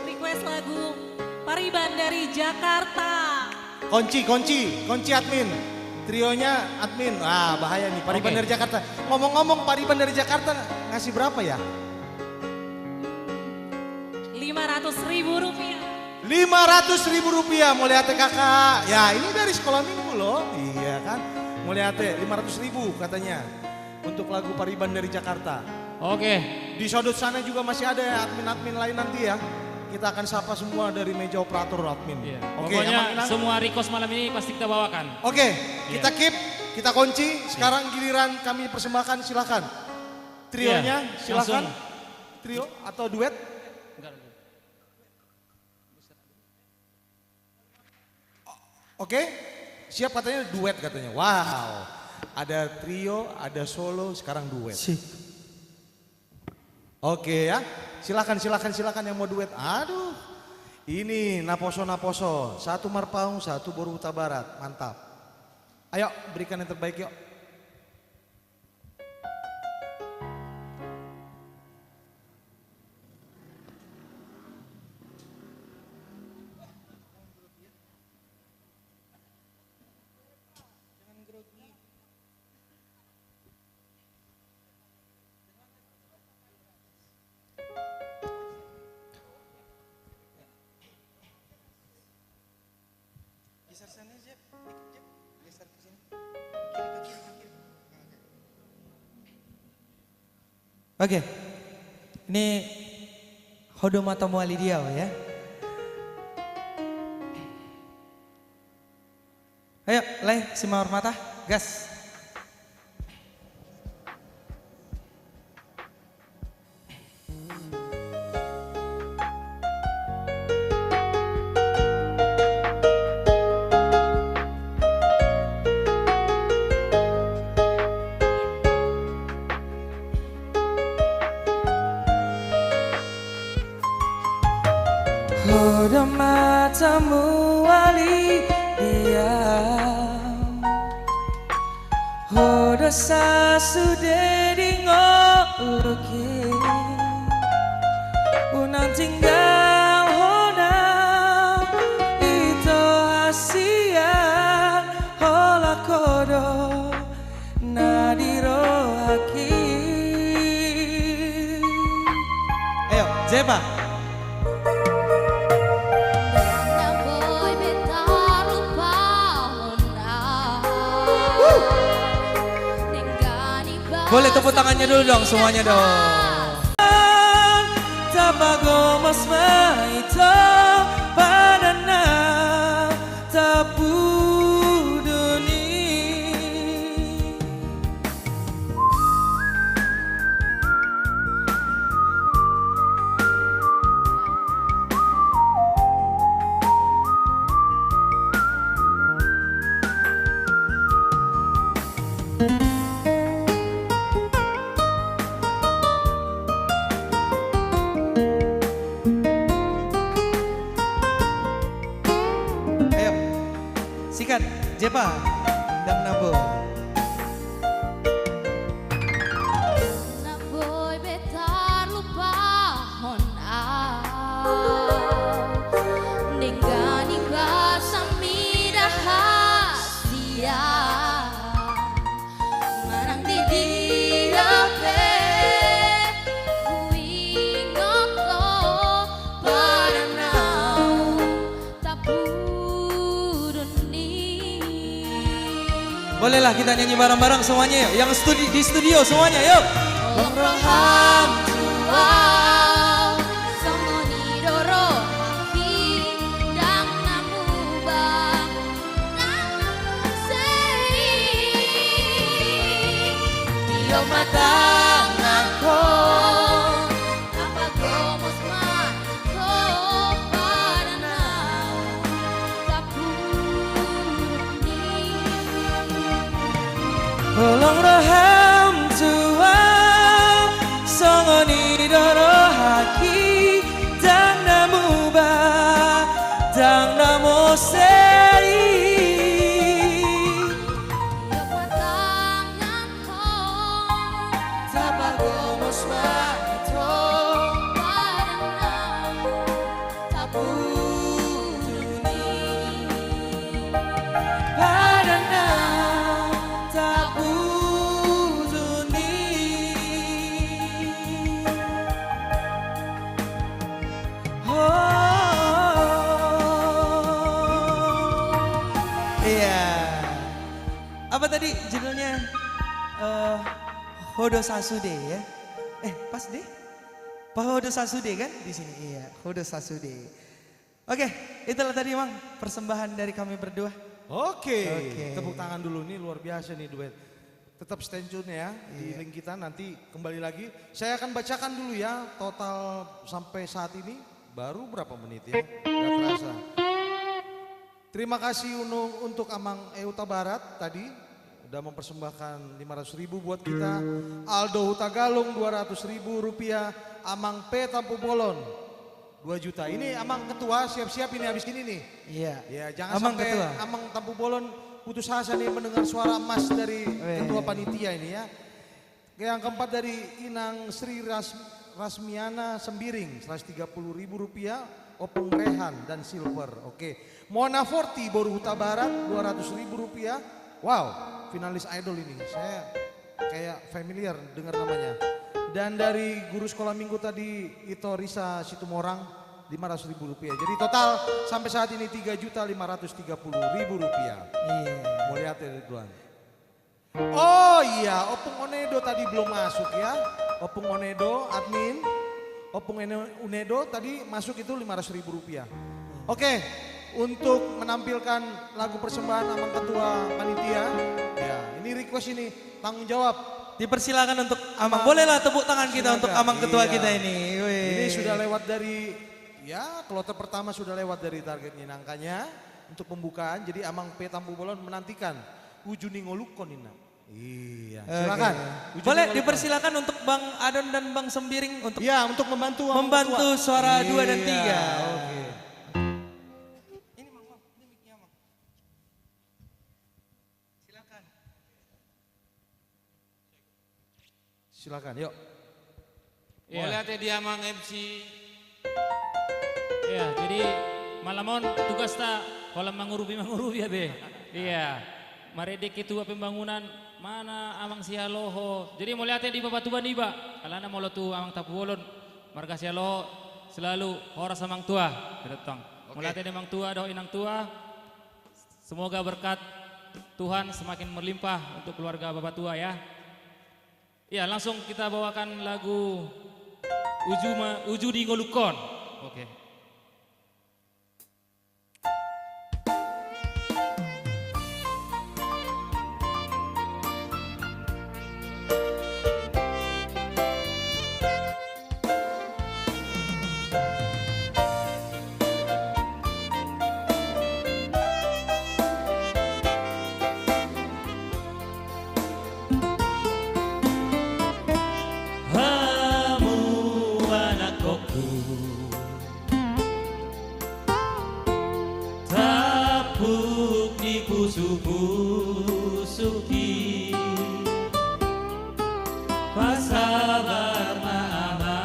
Request lagu Pariban dari Jakarta. Kunci admin. Trionya admin. Bahaya nih, Pariban Oke. dari Jakarta. Ngomong-ngomong Pariban dari Jakarta ngasih berapa ya? 500.000 rupiah. 500.000 rupiah, mau lihat kakak. Ya ini dari sekolah minggu loh. Iya kan, mau lihat 500.000 katanya. Untuk lagu Pariban dari Jakarta. Oke, Di sudut sana juga masih ada ya admin-admin lain nanti ya. Kita akan sapa semua dari meja operator admin. iya. Oke, Pokoknya Amang Inang? semua request malam ini pasti kita bawakan. Oke, kita keep, kita kunci. Sekarang giliran kami persembahkan, silakan. Trionya, Iya, silakan. langsung. Trio atau duet? Oke, siap katanya duet katanya. Wow, ada trio, ada solo, sekarang duet. Oke ya, silakan yang mau duet. Aduh, ini Naposo, satu Marpaung, satu Boruta Barat, mantap. Ayo berikan yang terbaik yuk. Geser sana Jep. Jep. Geser ke sini. Kiri, ke kiri. Oke. Ini Hodo Mata Mualidiau ya. Ayo, Leh, si Mawar Mata, gas. Hodo matamu wali diam, hodo sasude di ngoluki, unang tinggal hoda itu hasian hola kodo nadiro haki. Ayo, Zepa. Boleh tepuk tangannya dulu dong semuanya dong. Tabago mas maito padana tapuduni. Sikat, Jepa, Dang Nabo. Naboy betar lupa hon nenggani basami rahasia marang di diape kuingoko paranau tapuduni. Bolehlah kita nyanyi bareng-bareng semuanya yuk. Yang di studio semuanya yuk. Roham tuau Somoni doro haki Dang namuba Dang namusei Dio matang ako Apagomos mako Paranau Tapuni Holong roham tua songoni doro haki dang namuba dang namosei. Dio matang ako Tapagomos maito Paranau Tapuni padana tapuduni. Iya. Apa tadi judulnya? Hodo Sasude ya. Pas deh. Pak Hodo Sasude kan di sini. Iya, Hodo Sasude. Oke, itulah tadi Mang persembahan dari kami berdua. Oke, Oke. tepuk tangan dulu nih luar biasa nih duet. Tetap stay tune ya di link kita nanti kembali lagi. Saya akan bacakan dulu ya total sampai saat ini baru berapa menit ya, nggak terasa. Terima kasih untuk Amang Euta Barat tadi udah mempersembahkan 500.000 buat kita. Aldo Hutagalung 200.000 rupiah. Amang P Tampu Bolon 2 juta. Ini Amang Ketua siap-siap ini habis ini nih. Iya. Ya jangan Amang sampai Ketua. Amang Tampu Bolon putus asa nih mendengar suara emas dari Ketua Panitia ini ya. Yang keempat dari Inang Sri Rasmiana Sembiring 130.000 rupiah. Opung Rehan dan Silver. Oke. Mona Forti Boru Huta Barat 200.000 rupiah. Wow, finalis idol ini. Saya kayak familiar dengar namanya. Dan dari guru sekolah minggu tadi Ito Risa Situmorang Rp500.000. Jadi total sampai saat ini Rp3.530.000. Iya. Mau lihat ya Ridwan. Oh iya, Opung Onedo tadi belum masuk ya. Opung Onedo, admin. Opung Onedo tadi masuk itu Rp500.000. Oke, untuk menampilkan lagu persembahan Amang Ketua Panitia. Ya, ini request ini, tanggung jawab. Dipersilakan untuk Amang. Bolehlah tepuk tangan kita untuk Amang Ketua Iya. kita ini. Wih. Ini sudah lewat dari, ya kloter pertama sudah lewat dari targetnya. Angkanya untuk pembukaan, jadi Amang P Tampu Bolon menantikan Ujuni Ngolukon ini. Iya, silakan. Oke. Ujuni Boleh Ngolukon. dipersilakan untuk Bang Adon dan Bang Sembiring untuk Ya, untuk membantu Amang membantu Ketua. suara 2 dan 3. Iya. Oke. Silakan, yuk. Iya. Boleh ate dia Mang MC. Iya, jadi malamon tugas tak kolam mangurupi ya be. Iya, marede ketua pembangunan mana Amang Sialoho. Jadi mau lihatnya di Babatuban nih Pak. Kalana mau tu Amang Tapuolon. Marga Sialoho selalu horas Amang tua. Datang. Mau lihatnya di Amang tua, doa inang tua. Semoga berkat Tuhan semakin melimpah untuk keluarga Bapak tua ya. Ya, langsung kita bawakan lagu Uju di Ngolukon. Oke. Tapuk di pusu-pusuki Pasabar mama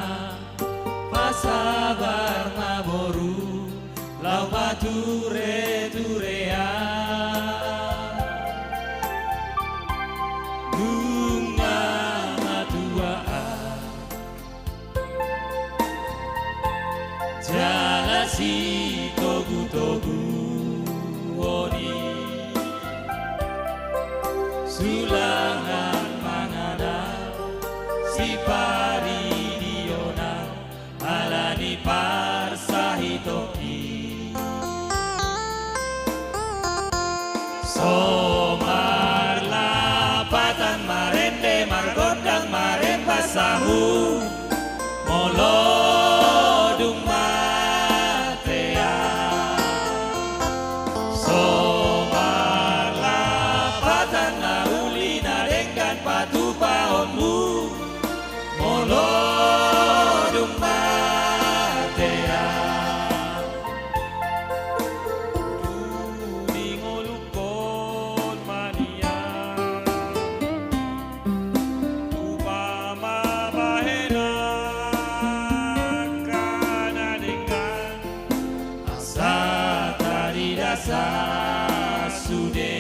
Pasabar maboru Lau pature-turea Bunga matuaan Jalasi togu-togu woni Sulangan mangada si pari diona alani parsahitoki Somar lapatan marende margondang marembasahu molodung matea Somar lapatan nauli narengkan patu paonmu molodung matea Duni ngolukon mania Upama bahena kana dengan asa tadi dasar sude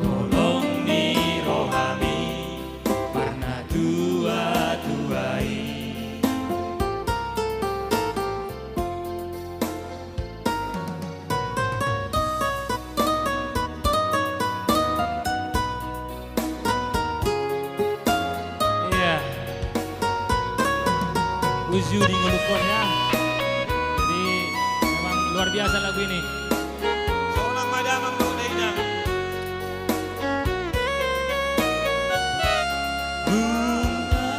tolong ni rohami warna tua-tuai Iya. Uju di Ngolukon ya. Jadi memang luar biasa lagu ini. seorang madamang bodainya bunga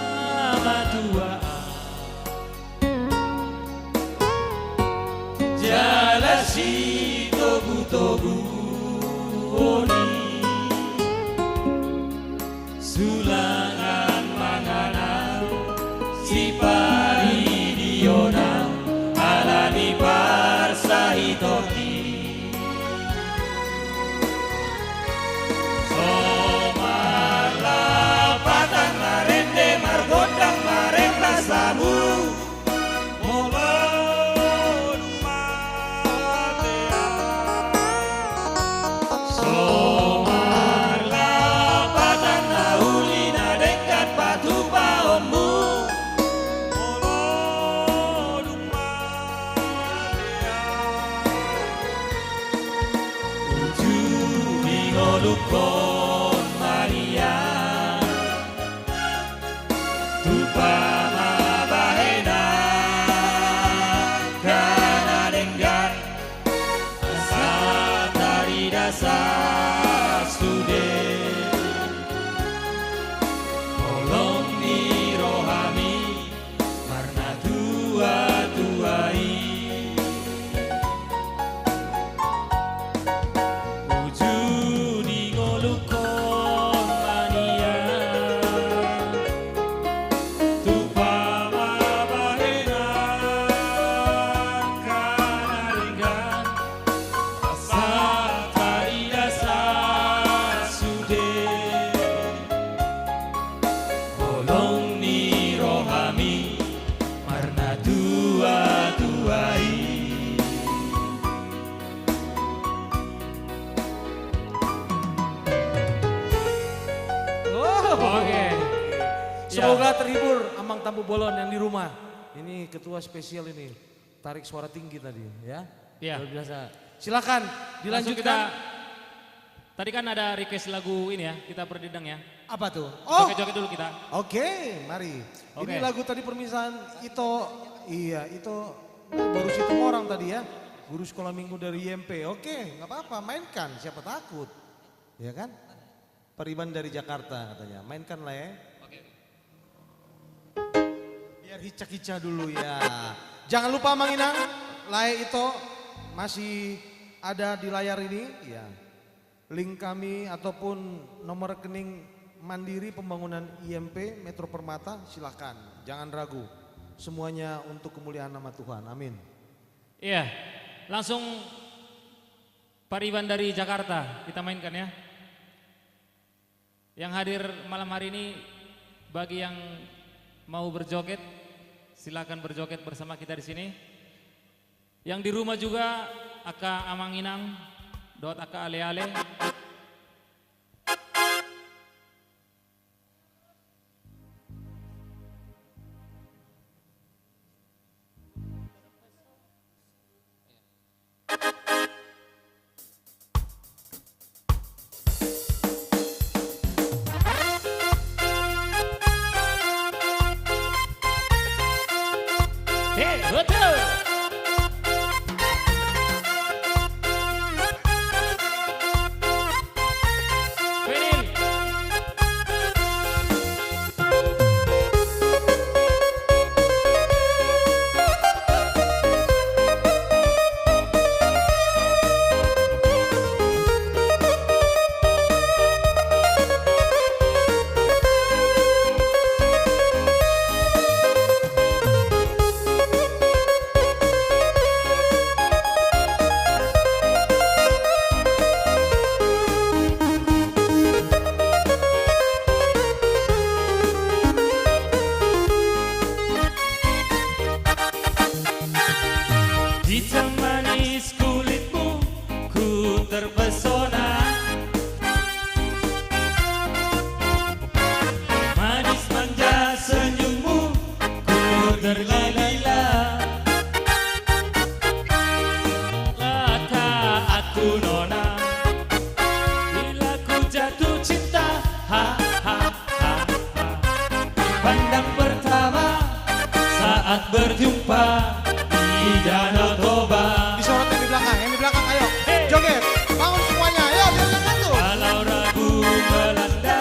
matuaan jalasi togu-togu woni sulangan manganan si pari diona alani parsahitoki Somar lapatan marende margondang marembasamu molodung matea Somar lapatan nauli nadengkan patu paonmu tolong ni rohami marna tua-tuai. Oke. Semoga terhibur Amang Tampu Bolon yang di rumah. Ini ketua spesial ini, tarik suara tinggi tadi ya. Iya. Luar biasa. Silakan Langsung dilanjutkan. tadi kan ada request lagu ini ya, kita berdendang ya. Apa tuh? Oh, Joget-joget dulu kita. oke, mari. Oke. Ini lagu tadi permintaan Ito, iya Ito baru situ orang tadi ya. Guru sekolah minggu dari IMP. Oke, nggak apa-apa, mainkan. Siapa takut, ya kan? Pariban dari Jakarta katanya, mainkan lah ya. Biar hicak-hicak dulu ya. Jangan lupa Mang Inang, Lae Ito masih ada di layar ini. Ya. Link kami ataupun nomor rekening Mandiri Pembangunan IMP Metro Permata, silakan. Jangan ragu. Semuanya untuk kemuliaan nama Tuhan. Amin. Iya, langsung Pariban dari Jakarta kita mainkan ya. Yang hadir malam hari ini bagi yang mau berjoget silakan berjoget bersama kita di sini. Yang di rumah juga Aka Amang Inang, Dot Aka Ale Ale. Betul. Penil. Hitam manis kulitmu, ku terpesona. Manis manja senyummu, ku terlila-lila. Laka aku nona, bila ku jatuh cinta, ha ha ha ha. Pandang pertama saat berjumpa di Danau Toba. Disorot yang di belakang, ayo. Joget, bangun semuanya, ayo biar bantu. Kalau ragu melanda,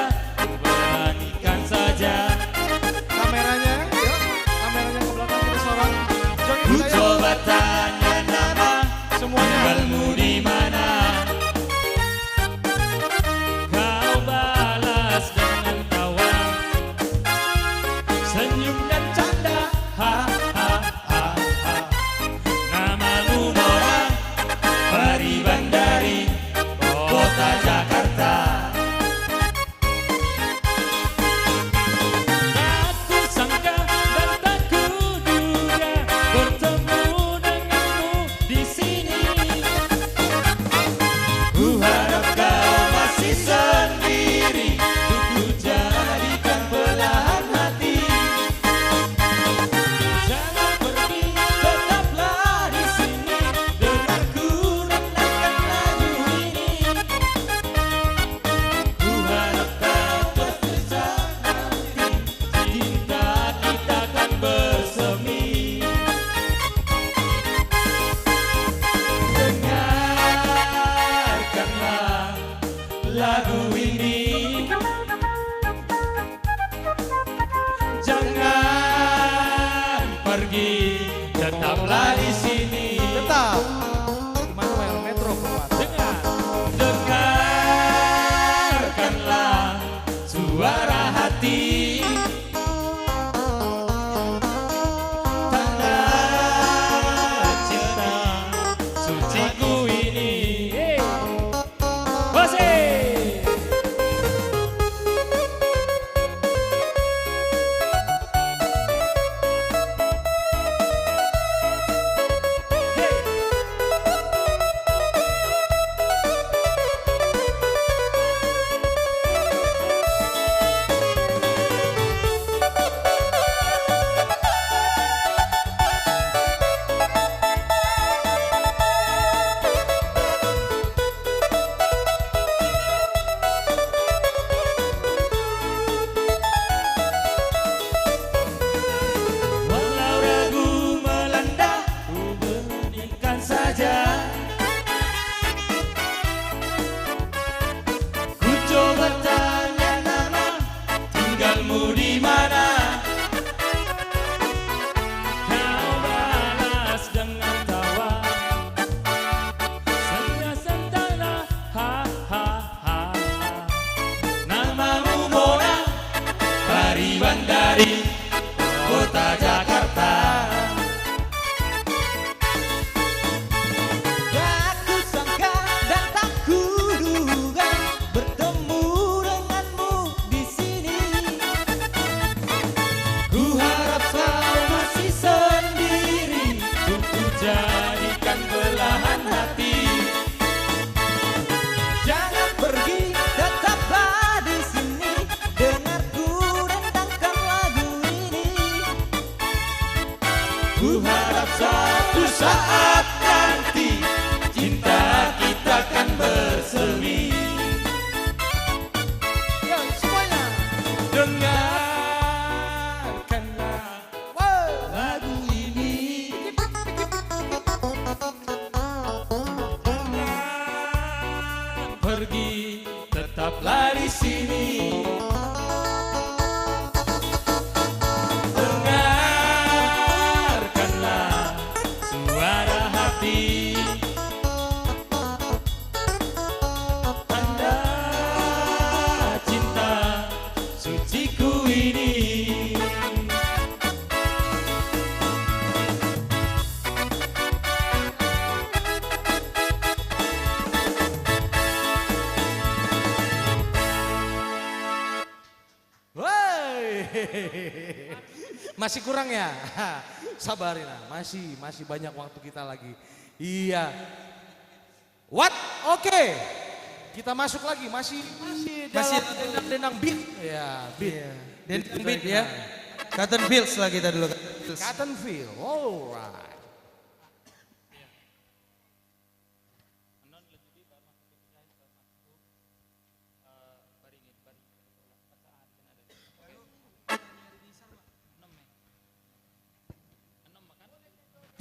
beranikan saja. Kameranya, yuk. Kameranya ke belakang kita sorot. Joget Ku ayo. coba tanya nama, Semuanya. tinggalmu di mana? Kau balas dengan tawa, Senyum dan canda, ha ha ha ha. namamu Nora, Pariban dari kota Jakarta. tak kusangka dan tak kuduga bertemu denganmu di sini. Ku harap kau masih sendiri, untuk ku jadikan belahan hati. Jangan pergi, tetaplah di sini. Dengarku rendangkan lagu ini. Ku harap kau bersisa nanti, cinta kita akan bersemi. Dengarkanlah lagu ini. Jangan pergi, tetaplah di sini. Tetap. Gimana Wel? Metro Permata. Dengarkanlah suara hati. Tanda cinta suciku ini. Bose. dari Bandari kota Jakarta. Tak kusangka dan tak kuduga bertemu denganmu di sini. Ku harap kau masih sendiri, ku jadikan belahan hati. Jangan pergi, tetaplah di sini. Dengarku dendangkan lagu ini. Ku harap suatu saat nanti cinta kita kan bersemi. Ya semuanya. Dengarkanlah lagu ini. Jangan pergi, tetaplah di sini. Dengarkanlah suara hati. Tanda cinta suciku ini. Woi. Masih kurang ya? Sabarin lah, masih banyak waktu kita lagi. Iya. What? Oke. Kita masuk lagi, masih dalam dendang beat. Ya, beat. Dendang beat ya. Cotton Fields lah kita dulu. Cotton Field. Alright.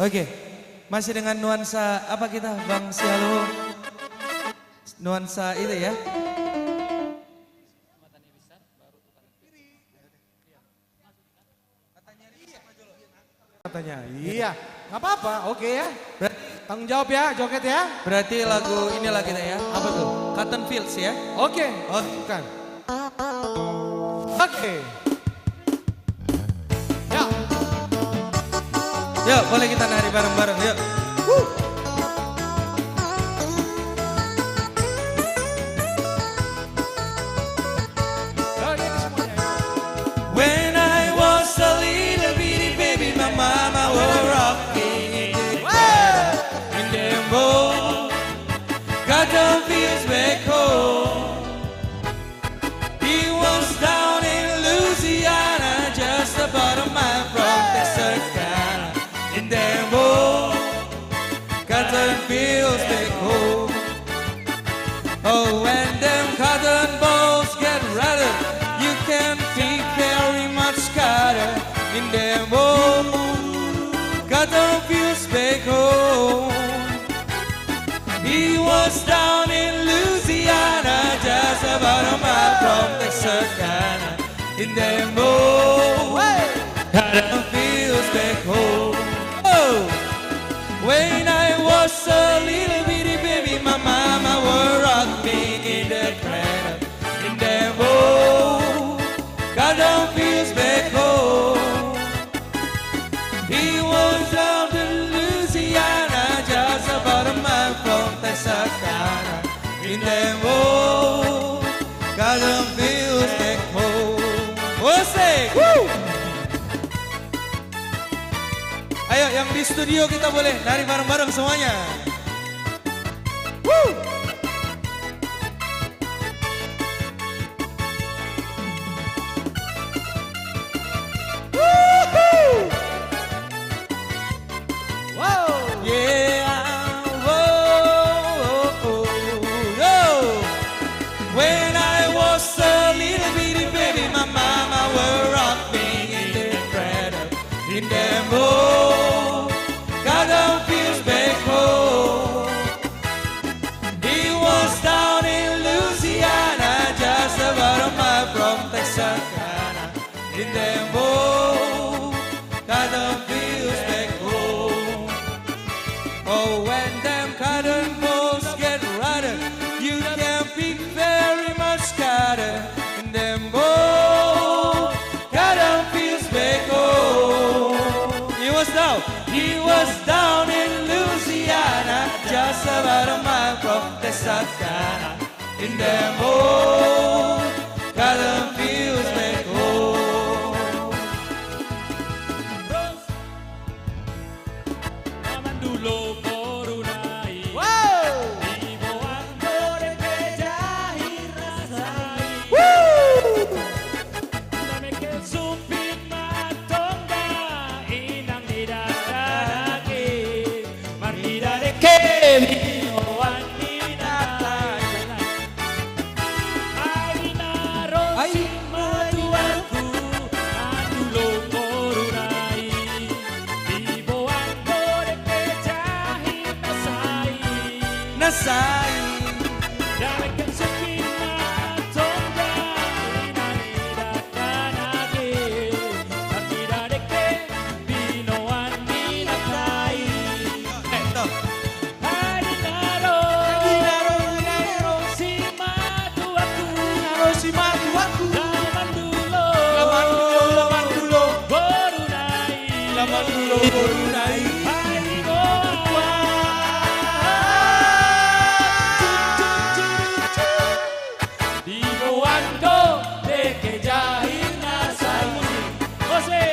Oke, masih dengan nuansa apa kita Bang Sialo? Nuansa itu ya. Katanya, iya. Nggak apa-apa, oke ya. Tanggung jawab ya, joget ya. Berarti lagu inilah kita ya. Apa tuh? Cotton Fields ya. Oke. Oh, bukan. Oke. Ya. Yuk, boleh kita nari bareng-bareng yuk. Oke, semuanya. When I was a little bitty baby, my mama was rocking in the boat. Cotton Fields back home. He was down in Louisiana, just about a mile from Texarkana. In the boat, cotton fields back home. Oh, when them cotton balls get rattled, you can see very much scatter. In the boat, cotton fields back home. He was down in Louisiana, just about a mile from Texarkana. In the boat, cotton fields back home. Oh, when I was a little bitty baby, my mama would rock me in the cradle. In the boat, cotton fields back home. He was down in Louisiana, just about a mile from Texarkana. In the boat, cotton fields back home. What's it? Woo! Ayo yang di studio kita boleh nari bareng-bareng semuanya. Woo! Woohoo! Wow. Yeah, whoa, oh, no. When I was a little bitty baby, my mama would rock me in the cradle. In the boat, cotton fields back home. He was down in Louisiana, just about a mile from Texarkana. In the boat, cotton fields back home. Oh, when them cotton balls get rattled, you can be very much scattered. In them boat, sana. In the home, Kalem feels back home. Zaman dulu korunai. Wow. Iboan goreng kejahir rasai. Nameke supit matongga inang didadarake. Mardidareke binoan dinatai. Ainaro Ay, matuaku mandulo korunai. Iboan goreng kejahir rasai. Nasay. Dalekan supit matongga inang didadarake. Mardidareke binoan dinatai. Harinaro si matuaku Si matuaku. Laman dulu Borunai Laman dulu Borunai. Haringoa Di Boando deke jahir nasai Jose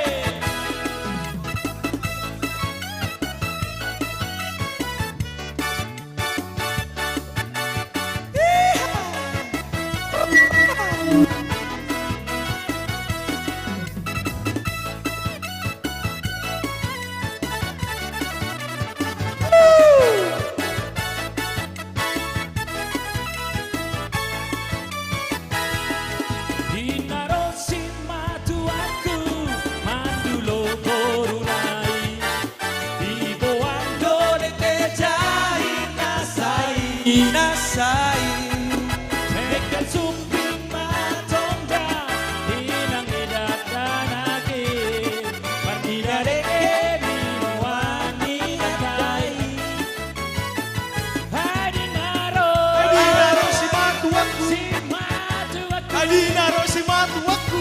Dinaro si matuaku mandulo korunai Di Boando deke jahir nasai Nasay. Mekan suping matongga inang didadanake Mardidareke minuani natai Harinaro Si matuaku. si matuaku Adinaro si matuaku.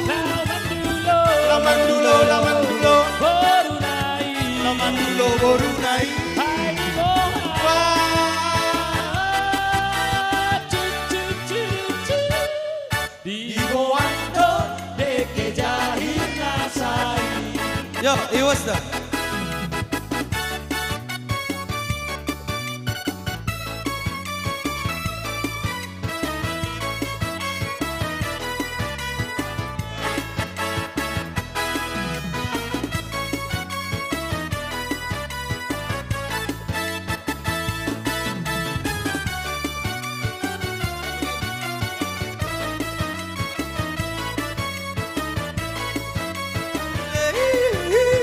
Laman dulu Laman dulu. Borunai Laman dulu Borunai. Haringoa Di Boando deke jahir nasai Yo, iwas dah.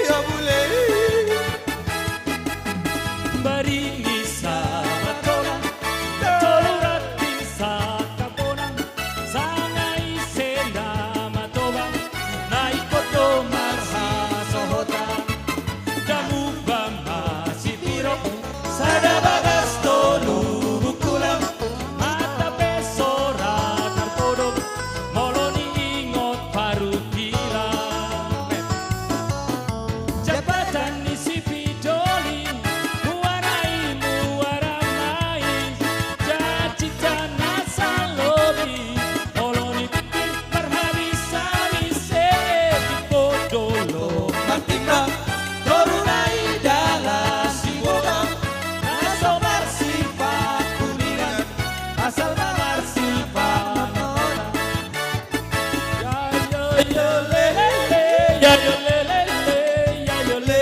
Ya boleh. Baringi sa matola Tolurati sa kapona Sangai senda matoba Naikoto marha sohota Damu bama sipiro Sada bagas tolu bukulam Mata pesora tarpodong Moloni ingot parukila Jabatan isi pidoli Muarai muaramai Cacita nasa lobi Oloni pikir perhabis-habise Dipodolo Matimba. Torunai dalam si bola. Naso marsifat kuningan Asal marsifat nona Ya yo yo le le le Ya yo le le le Ya yo le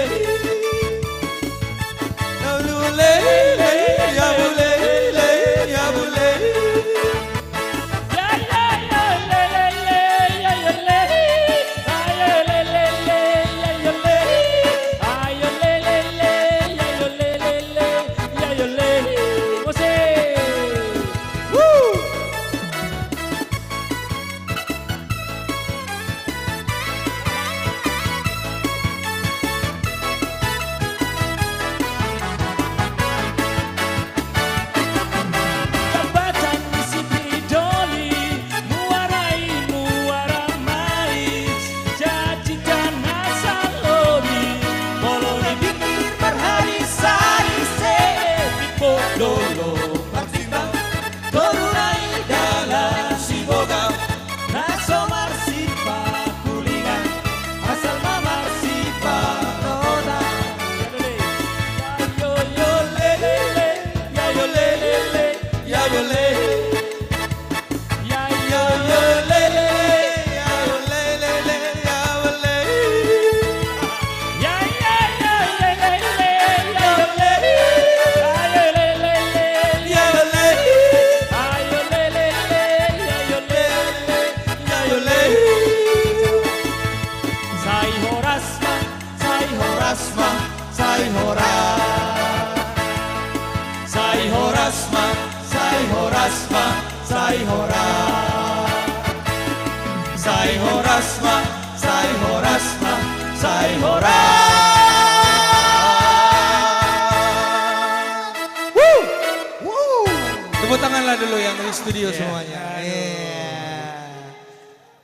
Ya boleh. Ya boleh. Ya boleh. Ya ya yo le le le Ya yo le Ya yo le le le Ya yo le Ay yo le le le Ya yo le le le Ya yo le Jose sai horas. Sai horas ma, sai horas ma, sai horas. Tepuk tanganlah dulu yang di studio semuanya.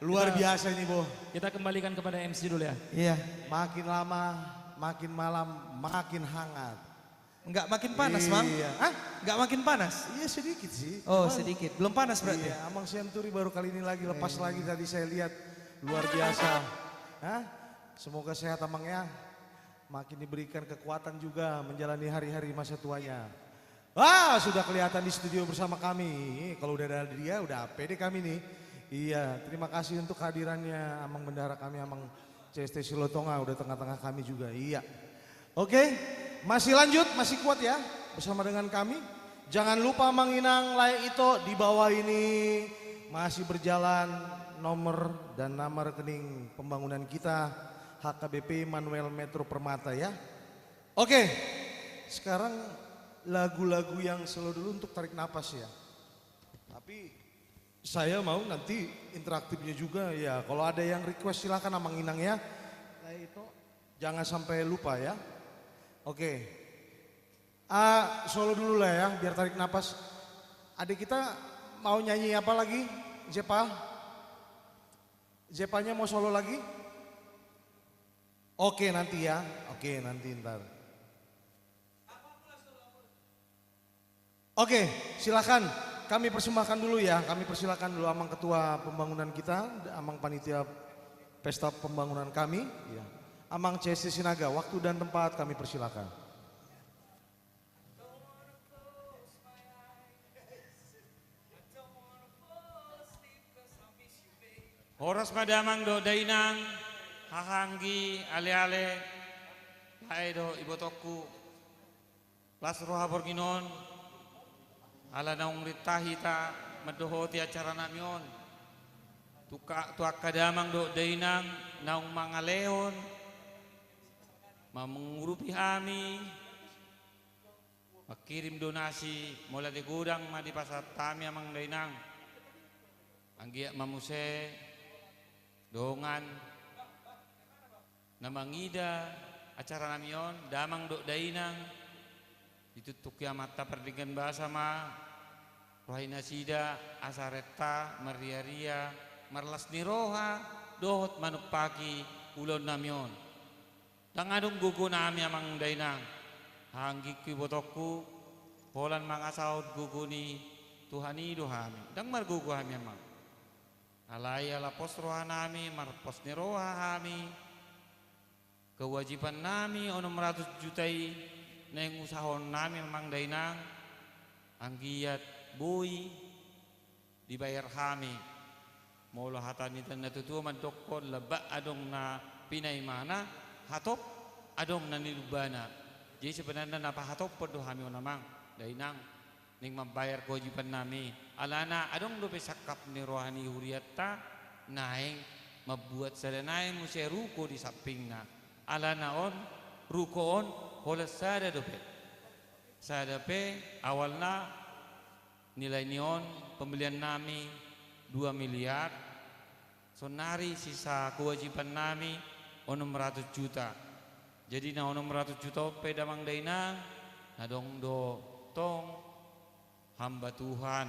Luar biasa ini, Bo. Kita kembalikan kepada MC dulu ya. Iya. Makin lama, makin malam, makin hangat. Enggak makin panas, Mang? Iya. Hah? Enggak makin panas? Iya sedikit sih. Oh, Cuman- sedikit. Belum panas berarti? Iya, Amang Senturi baru kali ini lagi lepas lagi tadi saya lihat. Luar biasa. Hah? Semoga sehat Amang ya. Makin diberikan kekuatan juga menjalani hari-hari masa tuanya. Wah, sudah kelihatan di studio bersama kami. Kalau udah ada dia, udah pede kami nih. Iya, terima kasih untuk kehadirannya Amang Bendara kami, Amang CST Silotonga, udah tengah-tengah kami juga. Iya. Oke, masih lanjut, masih kuat ya bersama dengan kami. Jangan lupa Mang Inang Layak Ito di bawah ini masih berjalan nomor dan nama rekening pembangunan kita HKBP Manuel Metro Permata ya. Oke, sekarang lagu-lagu yang slow dulu untuk tarik napas ya. Tapi saya mau nanti interaktifnya juga ya. Kalau ada yang request silakan Amang Inang ya. Nah itu jangan sampai lupa ya. Oke. Solo dulu lah ya biar tarik napas. Adik kita mau nyanyi apa lagi? Zepa? Zepanya mau solo lagi? Oke nanti ya. Oke nanti ntar. Oke silakan. Kami persembahkan dulu ya, kami persilakan dulu Amang Ketua Pembangunan kita, Amang Panitia Pesta Pembangunan kami, ya. Amang CST Sinaga, waktu dan tempat kami persilakan. Horas madamang do dainang, hahanggi ale-ale, lae do ibotoku, las roha borginon, ala naung ritahita madohoti acara namion, tuak kadamang do dainang, naung mangaleon, mengurupi kami, makirim donasi, mulai di gudang di pasar tami amang dainang, anggiak mamuse, dongan namangida acara namion damang do dainang ditutuk ya mata perdingan bahasa ma rohina sida asareta maria-ria marlas niroha dohot manuk pagi ulon namion dangadong gugu nami amang dainang hanggi kibotoku polan mangasaud gugu ni tuhani dohami dang margugu kami amang alai ala pos roha nami marpos ni roha kami kewajiban nami 600 jutai na yung usahon nami memang dainang anggiat boy dibayar kami molo hatan itan natutuwa mandokon laba adong na pinay mana hatop adong na nilubana jadi sebenarnya napahatop po do kami namang dainang ning membayar kewajiban nami alana adong do pesakap ni rohani huriatta naing mabuat sadanay mo siya ruko di samping na alana on ruko on hola sada do pe sada pe awal na nilai nion pembelian nami 2 miliar so nari sisa kewajiban nami 600 juta jadi na 600 juta pe damang daina nadong do tong hamba Tuhan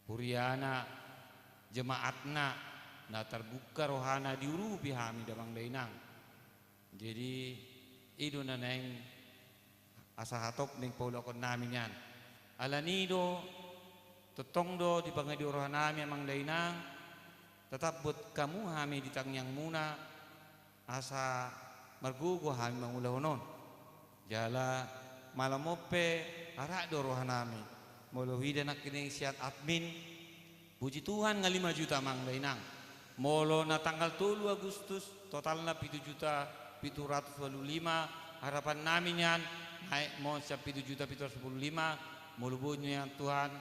Puriana jemaatna na terbuka rohana diurupi kami damang dainang jadi ido na neng asahatop ning paulakon namin yan alanido totong do di bangay di rohana namin amang dainang tetap buat kamu kami ditangyang muna asa margugo kami mangulahonon jala malamope ara do rohanami molo hida nak kining siat admin puji Tuhan nga 5 juta mang dainang molo na tanggal 3 Agustus total na 7 juta 785 harapan namin yan naik mo sa 7 juta 715 mulubod nyo yan Tuhan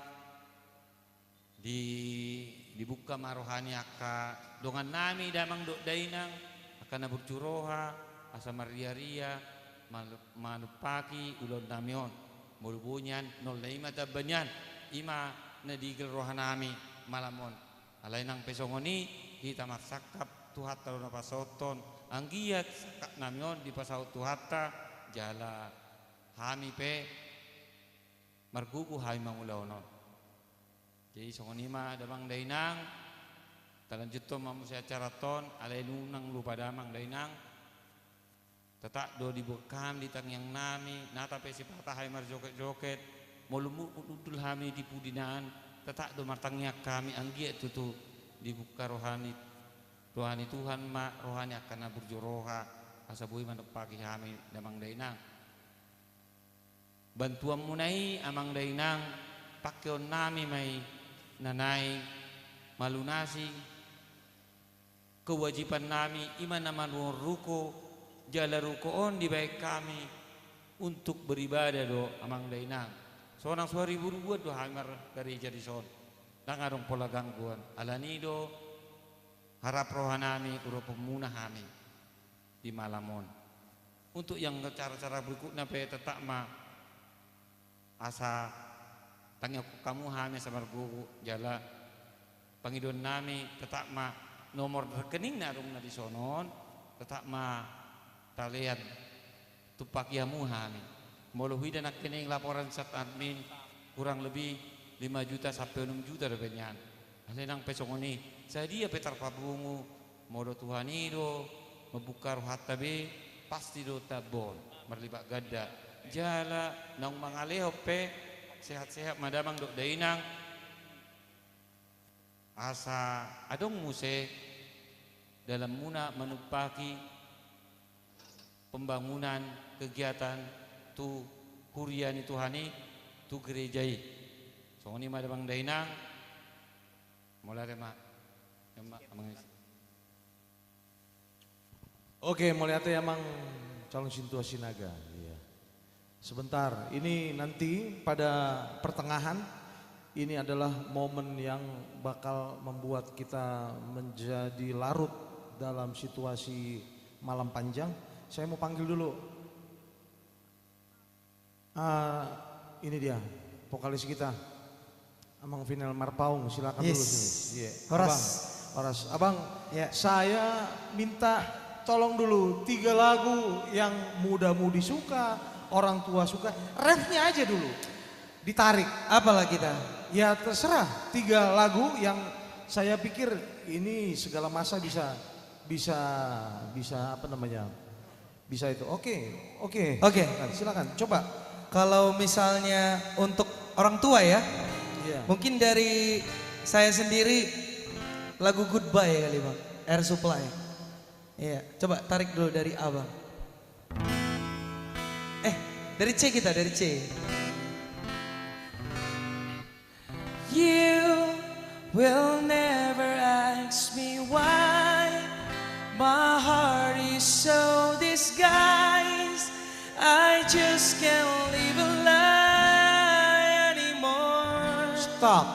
dibuka marohani aka dongan nami damang do dainang akan naburjuroha asa maria-ria manupaki ulon namion mulubunyan 05 tabanyan ima na digel rohanami malamon. Alay nang pesongoni kita maksakap tuhata na pasoton. Ang giat sakak namion di pasaut tuhata jala hami pe margugu hai mangulaw non. Jadi songoni ma damang dainang talanjut to mamu saya acara ton alay nunang lupa damang dainang tatak do dibukam di tang yang nami nata pe si patah hai mar joket-joket molumu udul hami di pudinaan tatak do martangnya kami anggi tutu dibuka rohani Tuhan ma rohani akan berjoroha asabui manuk pagi hami damang dainang bantuan munai amang dainang pakyon nami mai nanai malunasi kewajiban nami iman naman ruko jala rukoon di baik kami untuk beribadah do amang dainang seorang suari buru buat do hamar dari jadi son dangarong pola gangguan alani do harap rohanami uro pemuna hami di malamon untuk yang cara-cara berikutnya pe tetap ma asa tanya kamu hami samar gugu jala pangidon nami tetap ma nomor rekening narung na di sonon tetap ma talian tupakiamu hami moluhi dan kening laporan sat admin kurang lebih 5 juta sampai 6 juta rebenyan alenang pesongoni saya dia petar pabungu modo tuhanido membuka rohata be pasti do tabon merlibat gada jala nang mangaleho pe sehat-sehat madamang dok dainang asa adong muse dalam muna menupaki pembangunan kegiatan tu huriani tuhani tu gerejai songoni madamang dainang mulai mak Oke, melihatnya emang calon situasi naga. Iya. Sebentar, ini nanti pada pertengahan ini adalah momen yang bakal membuat kita menjadi larut dalam situasi malam panjang. Saya mau panggil dulu. Ini dia, vokalis kita, Amang Vinel Marpaung. Silakan dulu sini. Yeah. Horas, abang, saya minta tolong dulu 3 lagu yang muda-mudi suka, orang tua suka, refnya aja dulu ditarik. Apalah kita? Ya terserah 3 lagu yang saya pikir ini segala masa bisa apa namanya? Bisa itu. Oke. Silakan coba. Kalau misalnya untuk orang tua ya, mungkin dari saya sendiri lagu Goodbye kali bang, Air Supply. Iya, coba tarik dulu dari abang. Dari C kita, dari C. You will never ask me why my heart is so disguised. I just can't live a lie anymore. Stop.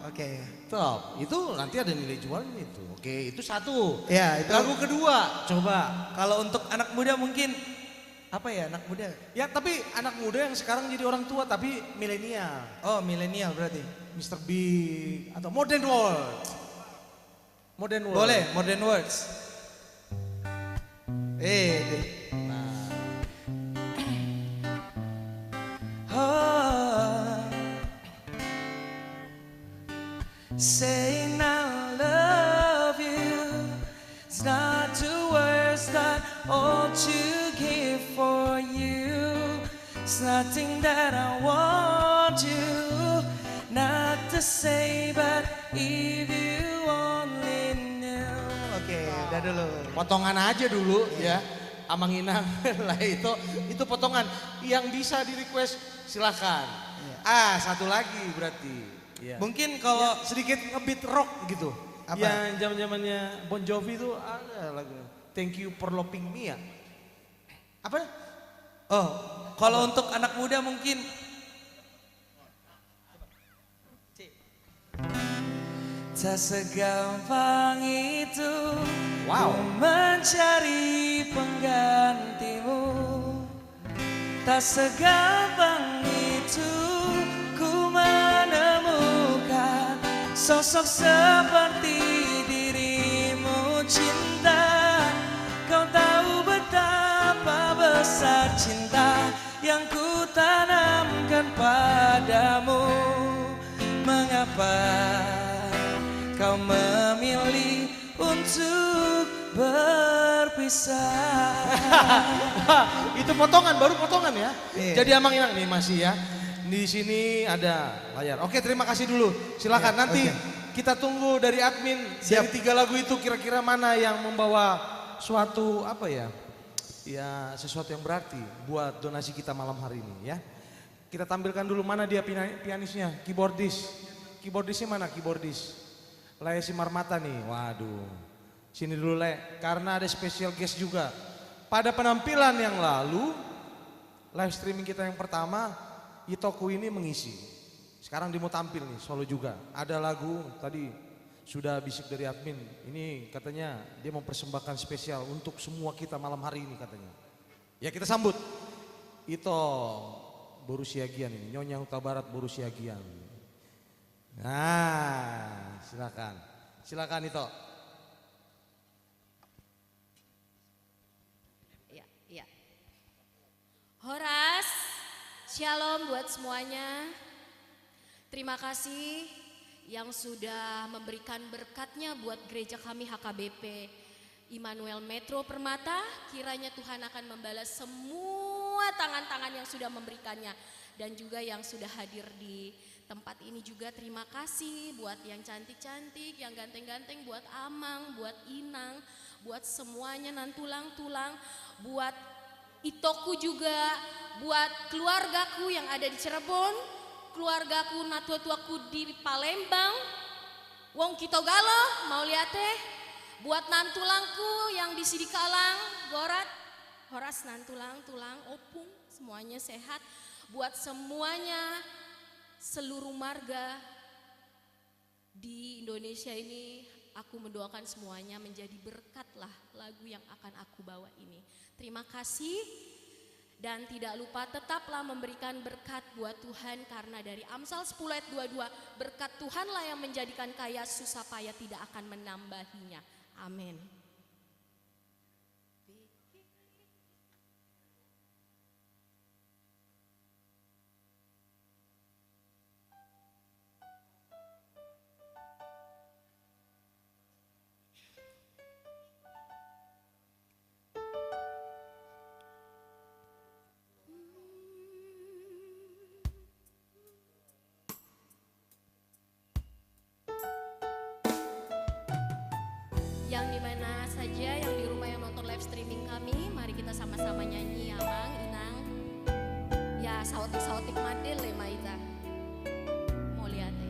Oke. Stop. Itu nanti ada nilai jualnya itu. Oke, itu satu. Ya, itu. Lagu kedua, coba. Kalau untuk anak muda mungkin apa ya anak muda? Ya tapi anak muda yang sekarang jadi orang tua tapi milenial. Oh milenial berarti. Mr. Big atau Modern World. Modern World. Boleh, Modern Words. Saying I love you, it's not the words that all to give for you. It's nothing that I want you not to say, but if you only knew. Oke, udah dulu. Potongan aja dulu ya. Amang Inang lah itu potongan yang bisa di request silakan. Satu lagi berarti. Ya. Mungkin kalau sedikit ngebeat rock gitu. Apa? Yang zaman-zamannya Bon Jovi itu ada lagu Thank You for Loving Me ya. Apa? Oh, kalau untuk anak muda mungkin tak segampang itu mencari penggantimu. Tak segampang itu ku sosok seperti dirimu cinta. Kau tahu betapa besar cinta yang ku tanamkan padamu. Mengapa kau memilih untuk berpisah? Itu potongan, baru potongan ya. Iya. Jadi Amang Inang nih masih ya. Di sini ada layar. Oke, terima kasih dulu. Silakan Iya, nanti oke. kita tunggu dari admin dari 3 lagu itu kira-kira mana yang membawa suatu apa ya? Ya, sesuatu yang berarti buat donasi kita malam hari ini ya. Kita tampilkan dulu mana dia pianisnya, keyboardis. Keyboardisnya mana keyboardis? Le Simarmata nih. Waduh. Sini dulu Le, karena ada special guest juga. Pada penampilan yang lalu, live streaming kita yang pertama, Itoku ini mengisi. Sekarang dia mau tampil nih, solo juga. Ada lagu, tadi sudah bisik dari admin. Ini katanya dia mau persembahkan spesial untuk semua kita malam hari ini katanya. Ya kita sambut. Ito Borusiagian ini, Nyonya Huta Barat Borusiagian. Nah, silakan. Silakan Ito. Ya, ya. Horas, shalom buat semuanya. Terima kasih yang sudah memberikan berkatnya buat gereja kami HKBP Immanuel Metro Permata. Kiranya Tuhan akan membalas semua tangan-tangan yang sudah memberikannya. Dan juga yang sudah hadir di tempat ini juga terima kasih buat yang cantik-cantik, yang ganteng-ganteng, buat Amang, buat Inang, buat semuanya nan tulang-tulang, buat Itoku juga, buat keluargaku yang ada di Cirebon, keluargaku natua-tuaku di Palembang, wong Kitogalo mau lihat teh, buat nantulangku yang di Sidikalang, Gorat, Horas nantulang, tulang, opung, semuanya sehat, buat semuanya seluruh marga di Indonesia ini, aku mendoakan semuanya menjadi berkatlah lagu yang akan aku bawa ini. Terima kasih. Dan tidak lupa tetaplah memberikan berkat buat Tuhan karena dari Amsal 10 ayat 22 berkat Tuhanlah yang menjadikan kaya susah payah tidak akan menambahinya. Amin. Yang dimana saja yang di rumah yang nonton live streaming kami, mari kita sama-sama nyanyi Amang, Inang. Ya sautik-sautik madel le Maita. Mau lihat ya.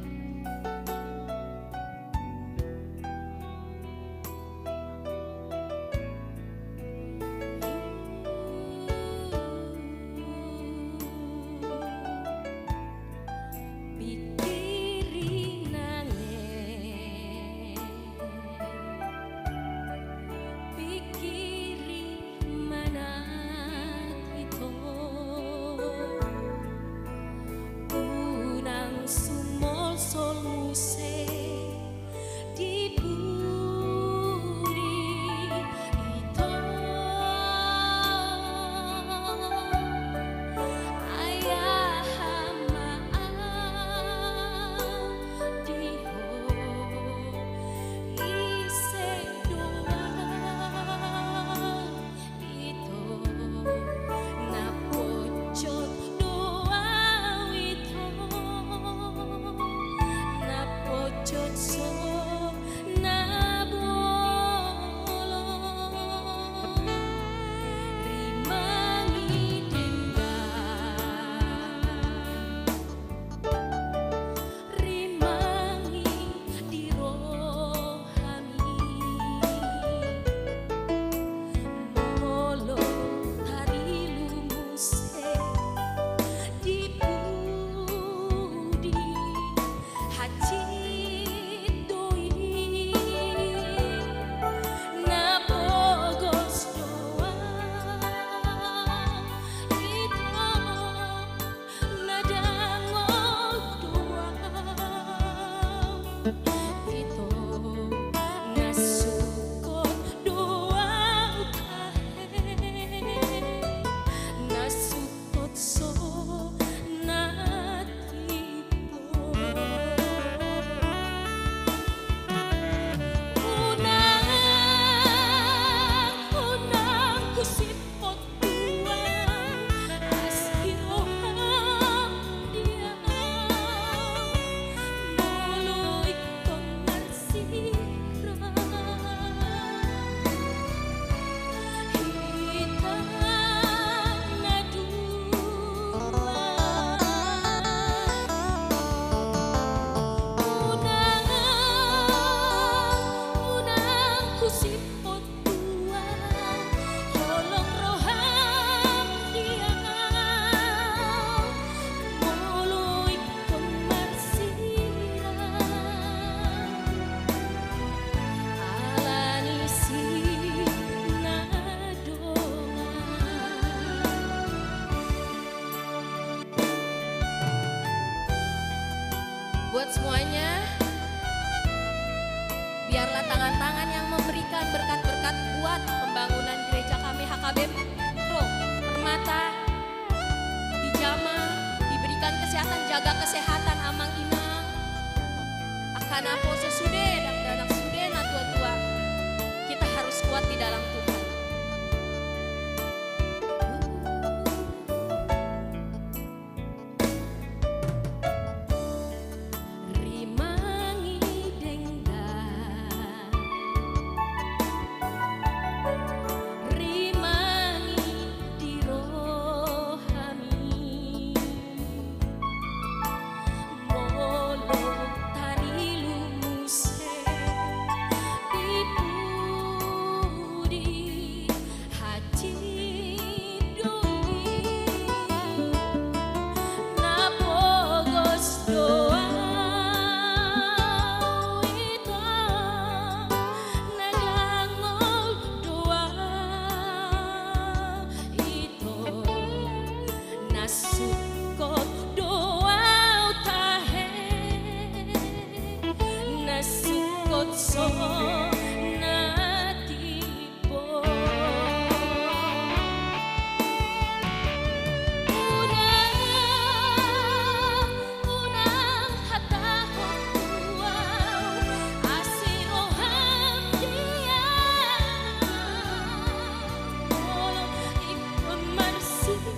Pikirin nangis, pikiri mana itu buat semuanya. Biarlah tangan-tangan yang memberikan berkat-berkat buat pembangunan gereja kami HKBP Metro Permata dijamah, diberikan kesehatan, jaga kesehatan amang inang. Akan apa sesude dan anak sude na tua-tua. Kita harus kuat di dalam Tuhan. Rimangi dengdang, rimangi di rohani, molo tari lumuse di budi hati doi napogos doa ita nagangol doa ito nasukot doa tahe nasukot so natipo unang hatahon tuaw asiroham dia molo ikon marsira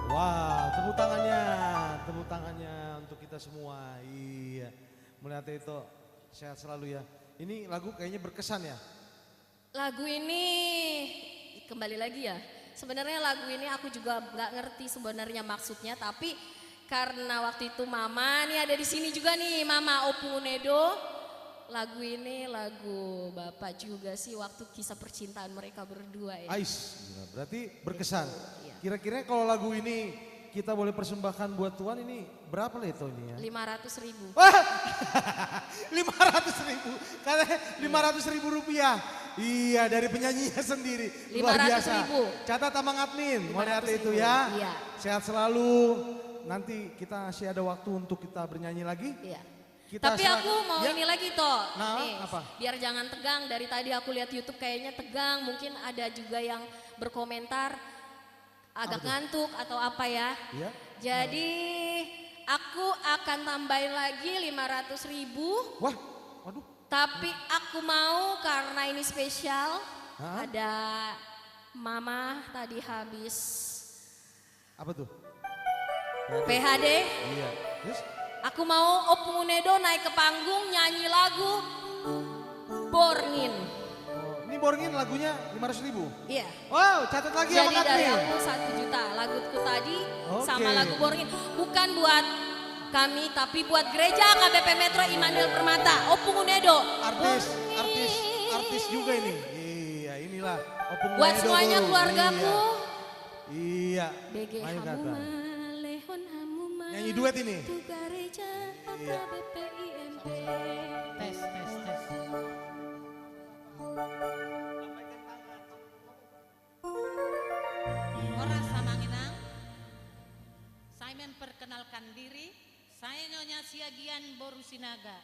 Wah, tepuk tangannya untuk kita semua. Iya, melihat itu sehat selalu ya. Ini lagu kayaknya berkesan ya. Lagu ini kembali lagi ya. Sebenarnya lagu ini aku juga nggak ngerti sebenarnya maksudnya, tapi karena waktu itu Mama nih ada di sini juga nih, Mama Opung Unedo. Lagu ini lagu Bapak juga sih waktu kisah percintaan mereka berdua ya. Ais, gila, berarti berkesan. Iya. Kira-kira kalau lagu ini kita boleh persembahkan buat Tuhan ini berapa lah itu ini ya? 500.000. Wah, 500.000, katanya 500.000 rupiah. Iya, dari penyanyinya sendiri, luar biasa. 500.000. Catat Amang Admin, mau lihat 500.000, itu ya. iya. Sehat selalu. Nanti kita masih ada waktu untuk kita bernyanyi lagi. Iya. Kita Tapi serah- aku mau Ya. ini lagi toh. Nah, Nih, apa? biar jangan tegang. Dari tadi aku lihat YouTube kayaknya tegang. Mungkin ada juga yang berkomentar agak ngantuk atau apa ya. Iya. Jadi aku akan tambahin lagi 500.000. Wah, waduh. Tapi aku mau karena ini spesial. Hah? Ada Mama tadi habis Apa tuh? PHD. Iya. Terus? Aku mau Opung Unedo naik ke panggung nyanyi lagu Borngin. Oh, ini Borngin lagunya 500.000. Iya. Wow, catat lagi Jadi Amang dari Admin. aku 1 juta. Laguku tadi Oke. sama lagu Borngin. Bukan buat kami tapi buat gereja KBP Metro Immanuel Permata. Opung Unedo. Artis juga ini. Iya, inilah Opung Buat Unedo, semuanya Bu. keluargaku. Iya. BG Ayo, kata. Hamuma, Lehon Hamuma. Nyanyi duet ini. Tu gereja Iya. KBP IMP. Tes. Horas Samanginang, saya memperkenalkan diri, saya Nyonya Siagian Borusinaga.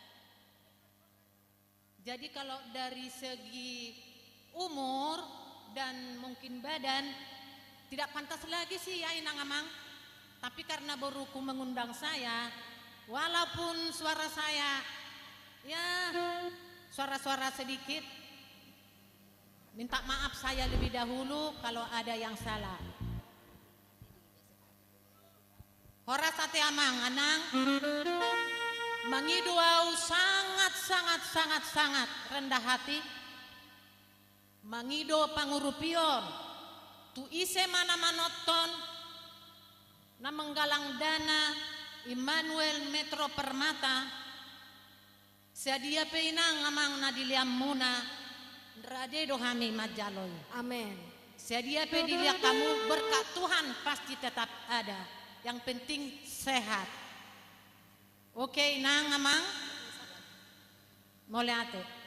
Jadi kalau dari segi umur dan mungkin badan, tidak pantas lagi sih ya Inang Amang. Tapi karena boruku mengundang saya, walaupun suara saya Ya, suara-suara sedikit. Minta maaf saya lebih dahulu kalau ada yang salah. Horas ate amang anang mangiduau sangat rendah hati. Mangido pangurupion tu ise mana manoton na menggalang dana Immanuel Metro Permata sedia peinang amang nadiliam muna rade dohami majaloy. Amin. Sedia pe dilihat kamu berkat Tuhan pasti tetap ada. Yang penting sehat. Oke, nang amang. Mulai ate.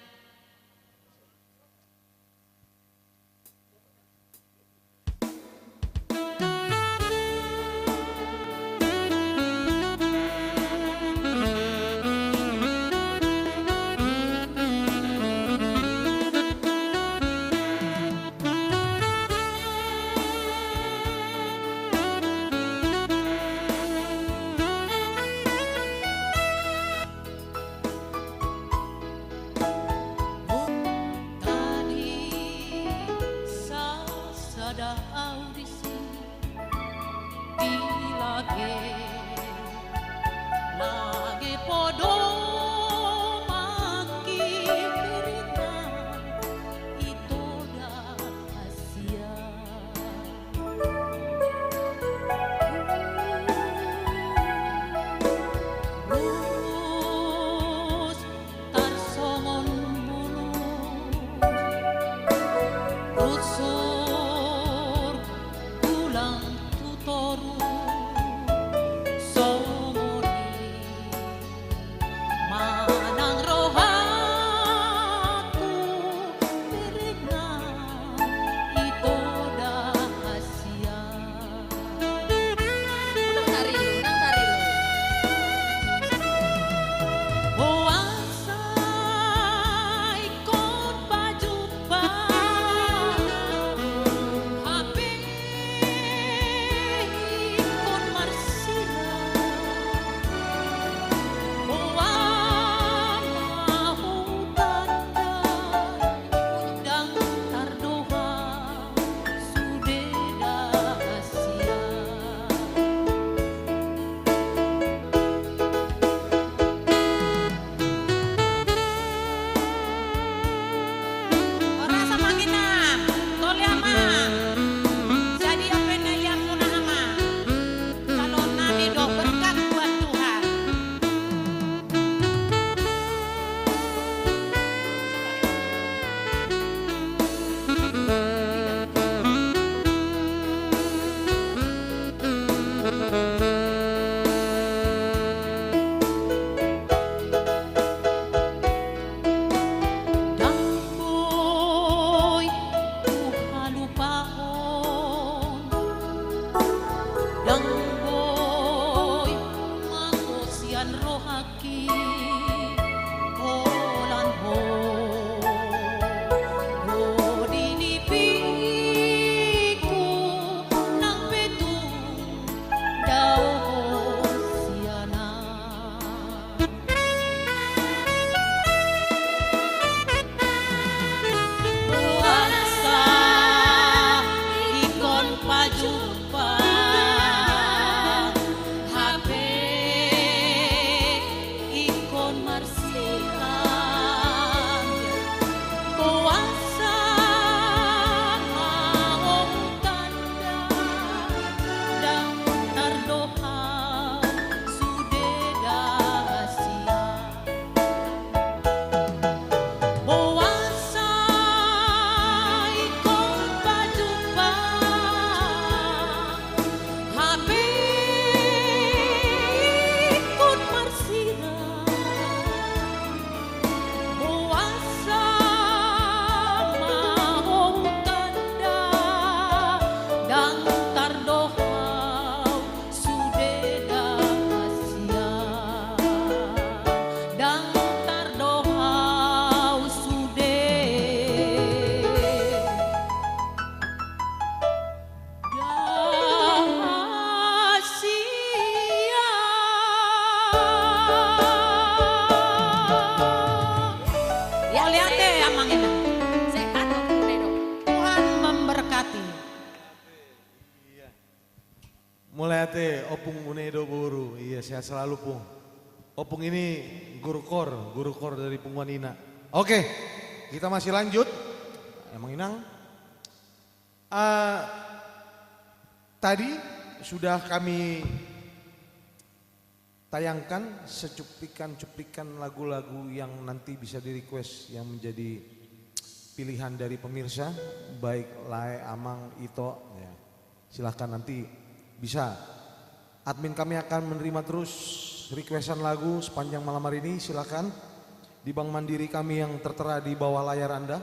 Mulai teh Opung Unedo Buru. Iya, sehat selalu Pung. Opung ini guru kor dari Pungwanina. Oke, kita masih lanjut. Emang Inang. Tadi sudah kami tayangkan secuplikan-cuplikan lagu-lagu yang nanti bisa di request yang menjadi pilihan dari pemirsa, baik Lae, Amang, Ito. Ya. Silahkan nanti bisa. Admin kami akan menerima terus requestan lagu sepanjang malam hari ini. Silahkan di Bank Mandiri kami yang tertera di bawah layar Anda.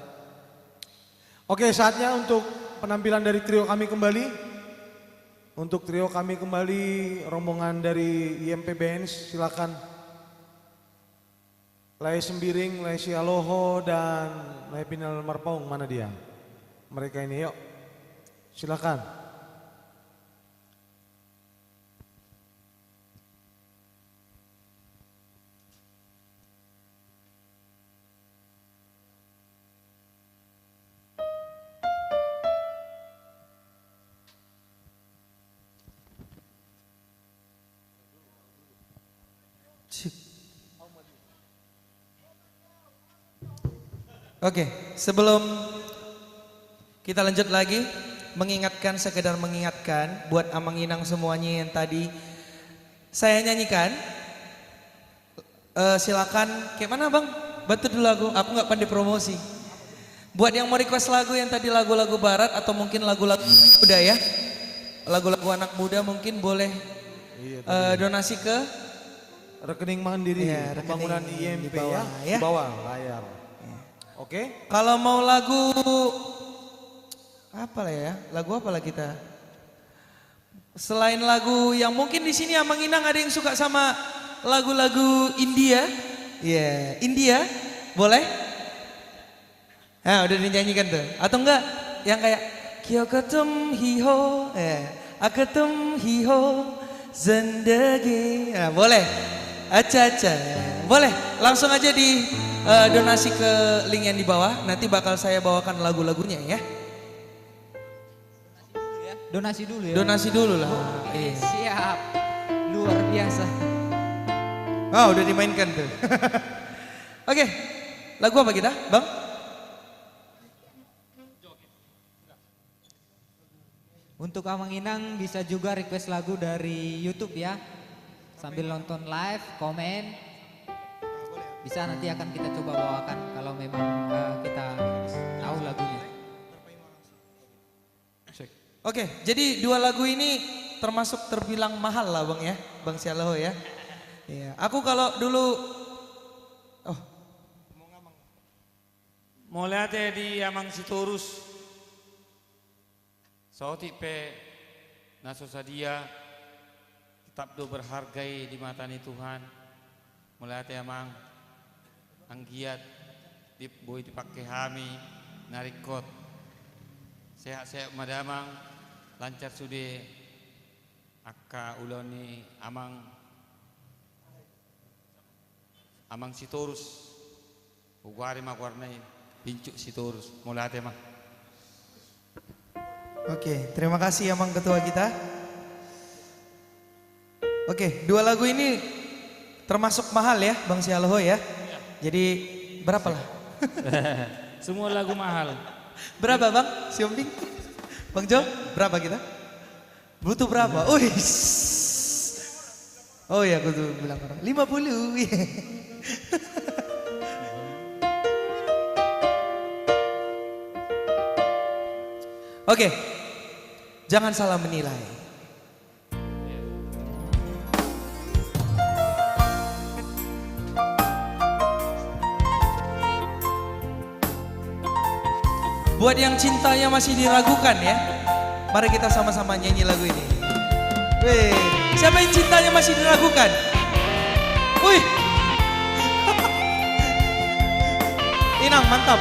Oke, saatnya untuk penampilan dari trio kami kembali. Untuk trio kami kembali, rombongan dari IMP Bands, silakan. Lai Sembiring, Lai Sialoho, dan Lai Pinal Marpaung, mana dia? Mereka ini, yuk. Silakan. Oke, sebelum kita lanjut lagi, sekedar mengingatkan buat Amang Inang semuanya yang tadi saya nyanyikan. Silakan, kayak mana Bang? Bantu dulu aku nggak pandai promosi. Buat yang mau request lagu yang tadi lagu-lagu barat atau mungkin lagu-lagu muda ya, lagu-lagu anak muda mungkin boleh donasi ke rekening Mandiri, ya, pembangunan IMP di bawah, ya, di bawah layar. Oke. Kalau mau lagu apa lah ya? Lagu apa lah kita? Selain lagu yang mungkin di sini Amang Inang ada yang suka sama lagu-lagu India? Iya, India, boleh? Nah, udah dinyanyikan tuh. Atau enggak yang kayak Kyo ketum hiho, aketum hiho, zendegi. Nah, boleh. Aca-aca. Boleh, langsung aja di donasi ke link yang di bawah. Nanti bakal saya bawakan lagu-lagunya ya. Donasi dulu ya. Donasi dulu lah. Siap. Luar biasa. Oh, udah dimainkan tuh. Oke, lagu apa kita, Bang? Untuk Amang Inang bisa juga request lagu dari YouTube ya. Sambil nonton live, komen. Bisa nanti akan kita coba bawakan kalau memang kita tahu lagunya. Oke, jadi dua lagu ini termasuk terbilang mahal lah Bang ya, Bang Sialoho ya. Iya, aku kalau dulu mau lihat ya di Amang Sitorus. Sauti pe naso sadia tetap do berhargai di mata ni Tuhan. Mulai ya Amang anggiat di boy dipakai hami narikot sehat-sehat madamang lancar sude akka uloni amang Sitorus ugwari mak warnai pincuk Sitorus mulai mah. Oke, terima kasih Amang Ketua kita. Oke, dua lagu ini termasuk mahal ya Bang Sialoho ya. Jadi berapa lah? Semua lagu mahal. Berapa Bang? Siombing? Bang Jo, berapa kita? Butuh berapa? Oh ya, aku tuh bilang orang 50. Oke, jangan salah menilai. Buat yang cintanya masih diragukan ya, mari kita sama-sama nyanyi lagu ini. Wih, siapa yang cintanya masih diragukan? Wih, Inang mantap.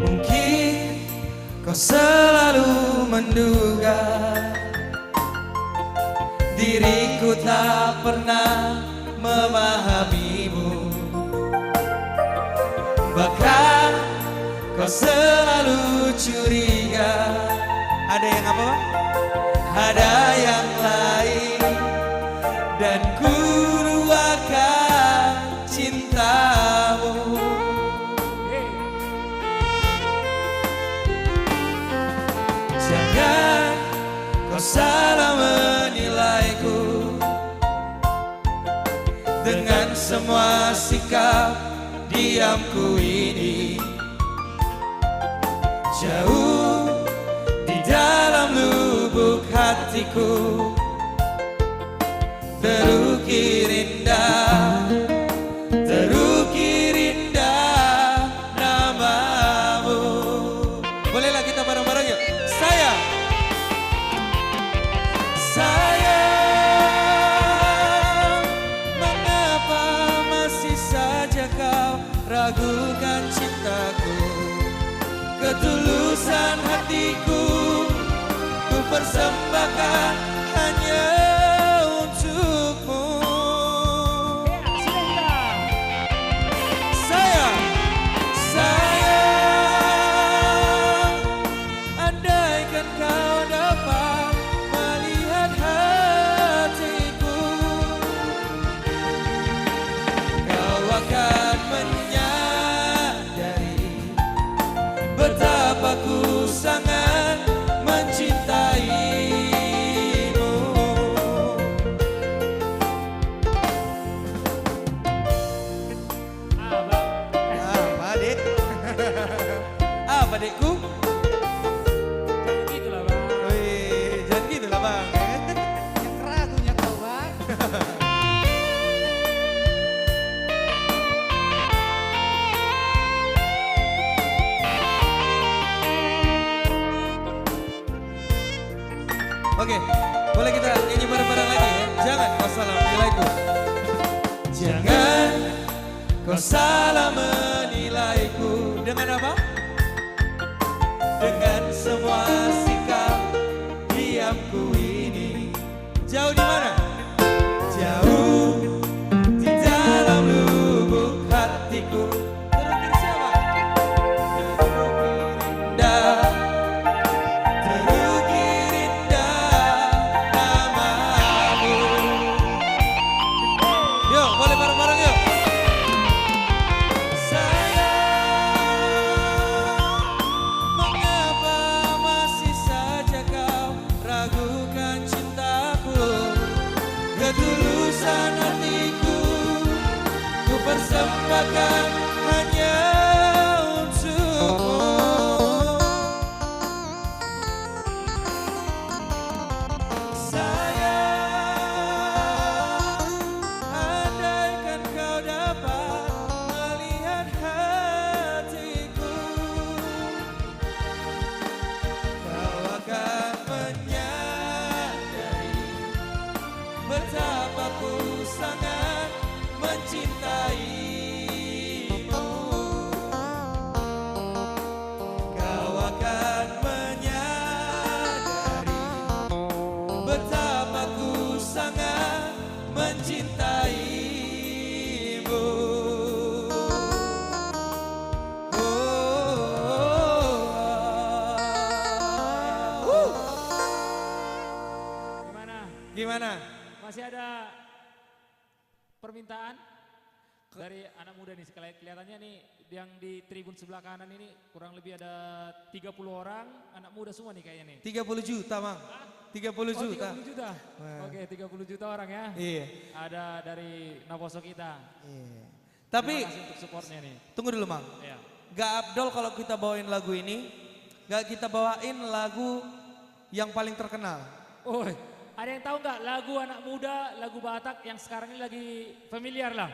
Mungkin kau selalu menduga diriku tak pernah memahamimu. bahkan kau selalu curiga. Ada yang apa, Bang? Ada yang lain dan ku duakan cintamu. Jangan kau salah menilaiku dengan semua sikap diamku ini. Jauh di dalam lubuk hatiku terukir indah, terukir indah namamu. Bolehlah kita bareng-bareng yuk. Sayang, mengapa masih saja kau ragukan cintaku? Ketulusan hatiku ku persembahkan hanya untukmu. Sayang, sayang, andaikan kau dapat melihat hatiku, kau akan menyadari betapa ku sangat mencintaimu. Apa dek? Apa dekku? Jangan gitu lah Bang. Wih, jangan gitu lah Bang. Yang ragunya kau, Bang. Oke, boleh kita nyanyi bareng-bareng lagi ya? Jangan kau salah menilaiku. Jangan kau salah menilaiku. Dengan apa? Dengan semua sikap diamku ini. Jauh di mana? Jauh di dalam lubuk hatiku. Terukir siapa? Terukir indah, terukir indah namamu. Yuk, boleh bareng-bareng yuk. Sayang, mengapa masih saja kau ragukan cintaku? Ketulusan hatiku ku persembahkan hanya untukmu. Sayang, andaikan kau dapat melihat hatiku, kau akan menyadari betapa ku sangat mencintaimu. Kau akan menyadari betapa ku sangat mencintaimu. Gimana? Gimana? Masih ada permintaan dari anak muda nih, kelihatannya nih yang di tribun sebelah kanan ini kurang lebih ada 30 orang anak muda semua nih kayaknya nih. 30 juta, Mang. 30 Oh, juta. 30 juta. Wah. Oke, 30 juta orang ya. Iya. Ada dari Navoso kita. Iya. Tapi Terima kasih untuk supportnya nih. tunggu dulu, Mang. Iya. Gak abdol kalau kita bawain lagu ini, gak kita bawain lagu yang paling terkenal. Oh, ada yang tahu nggak lagu anak muda, lagu Batak yang sekarang ini lagi familiar lah,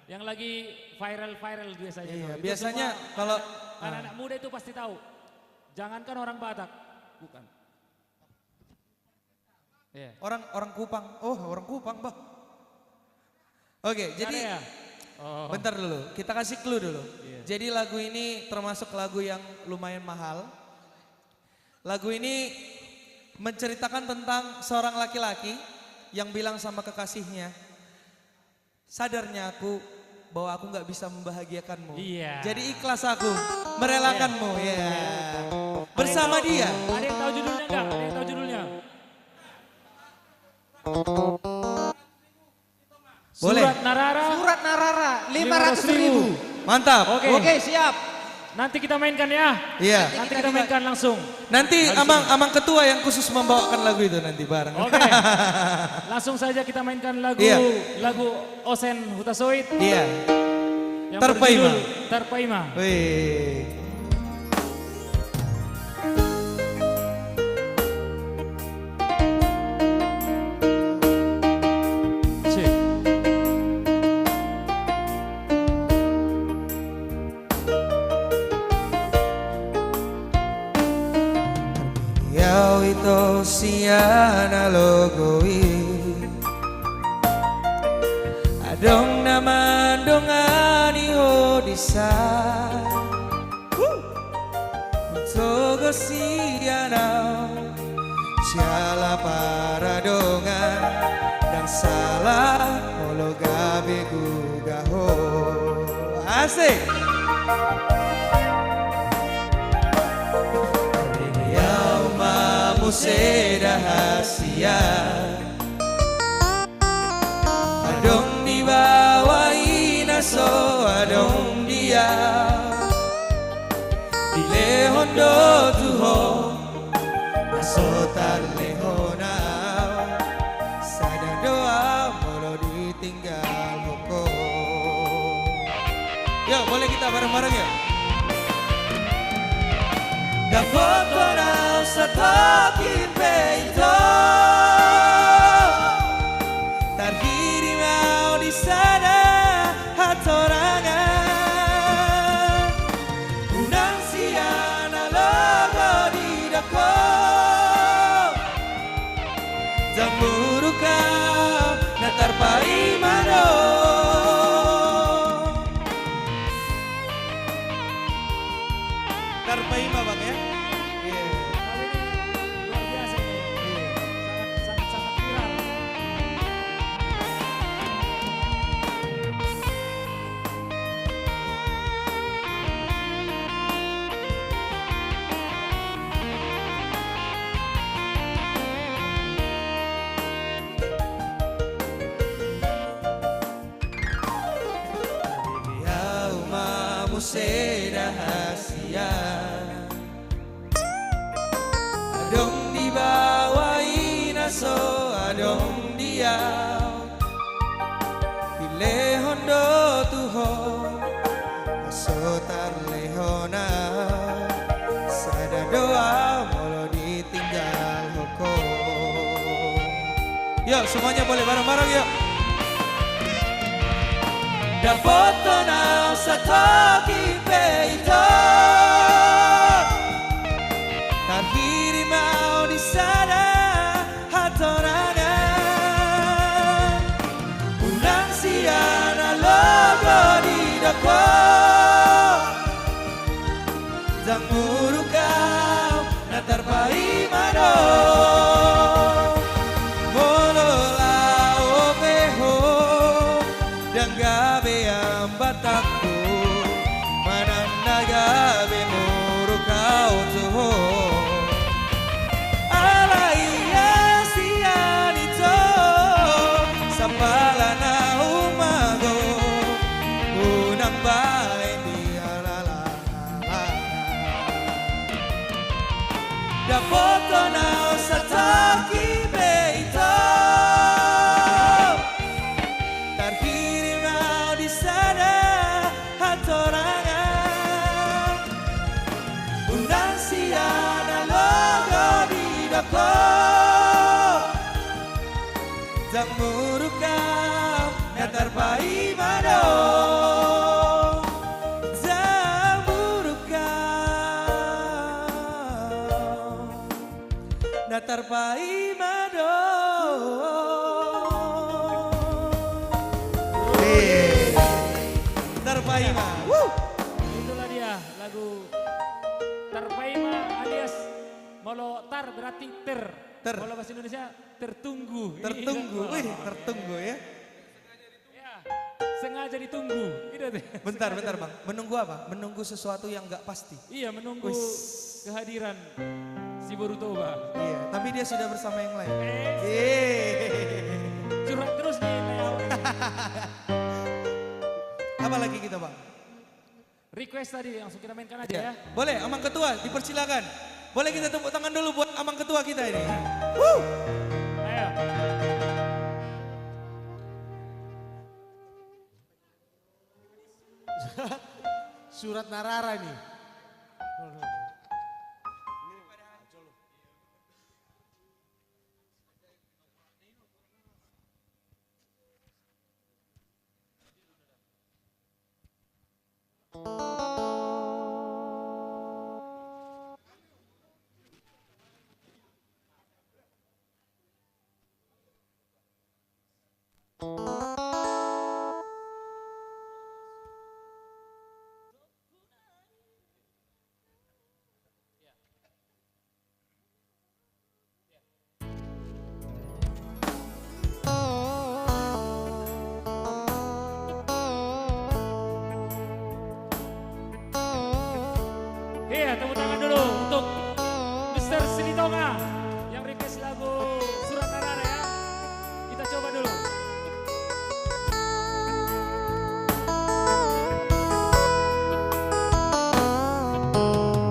yang lagi viral biasanya. Iya, Itu biasanya semua kalau anak-anak muda itu pasti tahu. Jangankan orang Batak, bukan. Iya. orang Kupang, orang Kupang, Bah. Oke, Nggak jadi ada ya? Oh. bentar dulu, kita kasih clue dulu. Iya. Jadi lagu ini termasuk lagu yang lumayan mahal. Lagu ini menceritakan tentang seorang laki-laki yang bilang sama kekasihnya, sadarnya aku bahwa aku nggak bisa membahagiakanmu. Iya. Jadi ikhlas aku merelakanmu. Ya. Bersama dia. Ada yang tahu judulnya enggak? Ada yang tahu judulnya? Boleh. Surat Narara. Surat Narara 500.000. Mantap. Oke. Oke, siap. Nanti kita mainkan ya. Iya. Nanti kita mainkan langsung. Nanti amang ketua yang khusus membawakan lagu itu nanti bareng. Oke. Langsung saja kita mainkan lagu Iya. lagu Osen Hutasoit. Iya. Yang Terpaima. berjudul Terpaima. Wih. Yau ito siya nalogoi Adong naman dongani ho disa Togo siya na Siala para dongan Dan salah Olo gabi gugaho Asik Museda hasia Adong di bawah inaso adong dia Di lehon do tuho Asotan lehona Sada doa molo ditinggal hoko Yuk boleh kita bareng-bareng ya Da foto na sa toking peito Tarhiri mau di sana hatorangan Unang siya na logo di dako Jamuru ka na tarpai mano Tarpaima bang ya? Iya. Kali ini luar biasa ini. Sangat viral. Yau mamu seda hasia Adong di bawah inaso adong dia Pilehon do tuho Asotar lehona Sada doa molo ditinggal hoko Yuk semuanya boleh bareng-bareng yuk Da foto na sa toking peito Tarhiri mau di sana hatorangan Unang siya na logo di dako Jamuru kau na tarpai mano Molo lao peho Dan gabe ang batakku Mananagabe muru kau tuho Alaiya siya nito Sa pala na umago Unang bahay di alala Da foto na sa toking peito Tarhiri mau di sana hatorangan Undang siya na logo di dako Jamuru kau na tarpai mano Jamuru kau na tarpai mano Terpaima. Itulah dia lagu Terpaima alias Molo tar berarti ter. Kalau bahasa Indonesia tertunggu. Tertunggu, Iya. wih tertunggu ya. Ya. sengaja ditunggu. Gitu deh. Bentar bang, menunggu apa? Menunggu sesuatu yang nggak pasti. Iya, menunggu kehadiran si Borutoba. Iya, tapi dia sudah bersama yang lain. Curhat terus nih. Apa lagi kita bang? Request tadi langsung kita mainkan aja ya. Boleh, Amang Ketua, dipersilakan. Boleh kita tepuk tangan dulu buat Amang Ketua kita ini. Ayo. Surat Narara ini. Iya, tepuk tangan dulu untuk Mr. Silitonga yang request lagu Surat Narara ya. Kita coba dulu.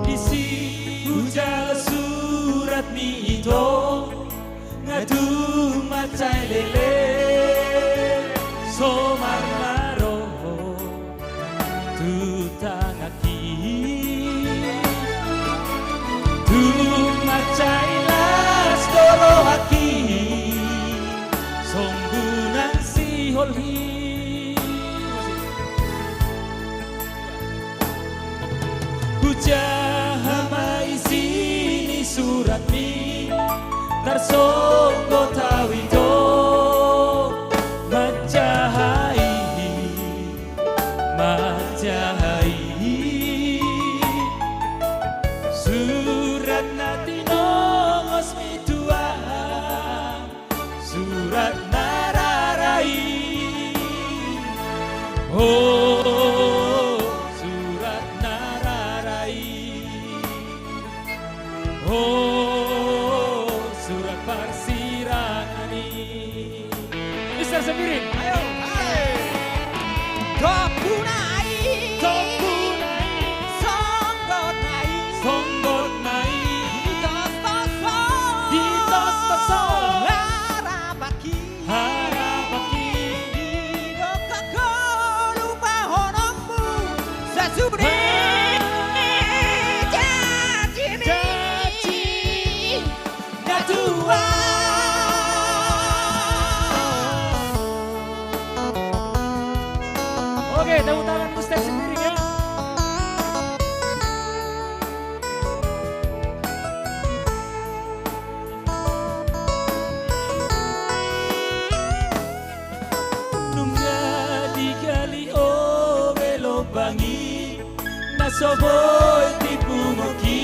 Isi hujal surat mi ito ngadu macai lele somarnaro tutangaki Macailas doro haki Songgunan si holhi Hujah sini surat mi Tarsonggo tawito Majahai Majahai Surat natinongos mitua Surat nararai Oh surat nararai Oh surat parsirangani Mr. Sembiring, ayo Topunai Topunai Songgot nai Songgot nai Ditos-toso Harapaki Harapaki Dokako lupa honomu Sesubri Jajimi Datua Oke, tepuk tangan Mustaq sendiri ya. Nungga digali o belobangi nasoboy tipu moki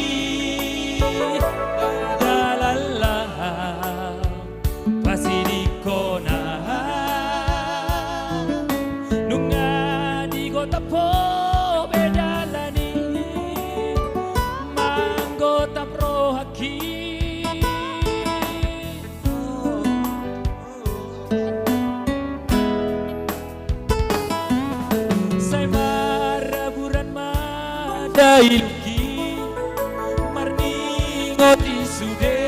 dalala pasidikona nunga di kota po bedalani manggota pro haki saya maraburan madailuki marni ngoti sude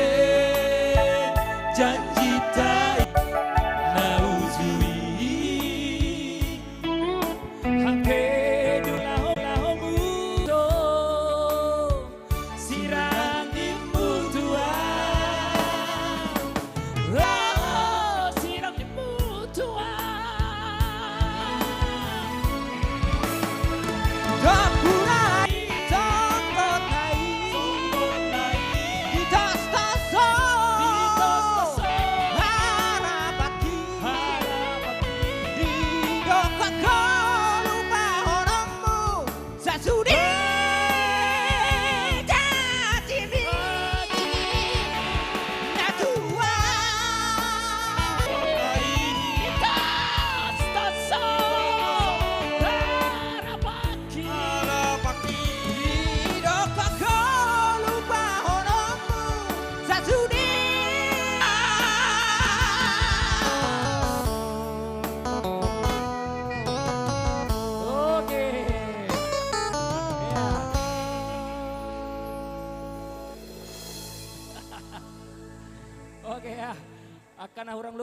janji tai nauzui Hangke dulaho mudo sirang dimutua Oh sirang dimutua Topunai Tonggot nai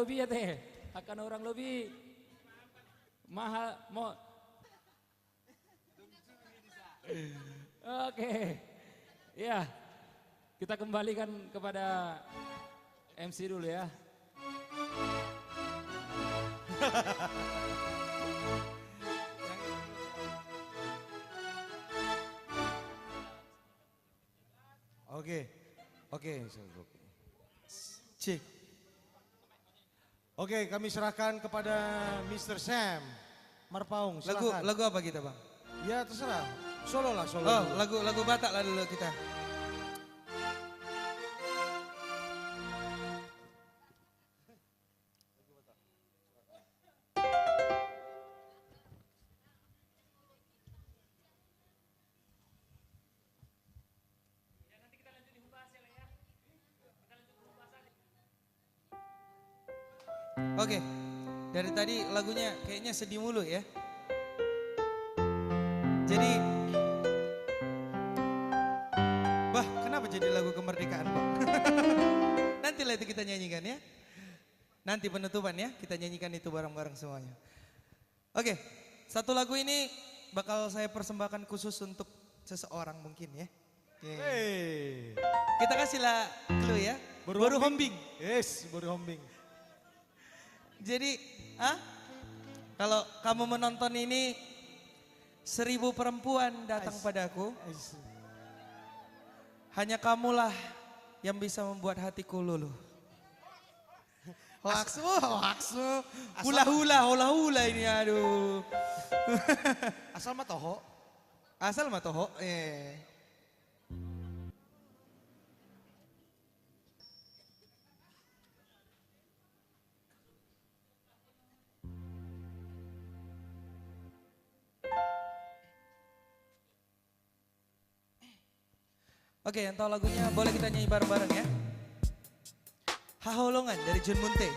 lebih ya teh. Akan orang lebih. Mahal mau. Oke. Ya. Kita kembalikan kepada MC dulu ya. Oke, cek. Oke, kami serahkan kepada Mr. Sam Marpaung. Silakan. Lagu apa kita bang? Ya terserah. Solo lah, solo. Oh, dulu. lagu Batak lah dulu kita. Oke, dari tadi lagunya kayaknya sedih mulu ya. Jadi, kenapa jadi lagu kemerdekaan Bang? Nantilah itu kita nyanyikan ya. Nanti penutupan ya, kita nyanyikan itu bareng-bareng semuanya. Oke, satu lagu ini bakal saya persembahkan khusus untuk seseorang mungkin ya. Hey. Kita kasihlah clue ya. Baru hombing. Yes, baru hombing. Jadi, kalau kamu menonton ini 1000 perempuan datang padaku. Hanya kamulah yang bisa membuat hatiku luluh. Hoax, hula-hula ini aduh. Asal matoho. Asal matoho, Oke, yang tahu lagunya boleh kita nyanyi bareng-bareng ya. Haholongan dari Jun Munte.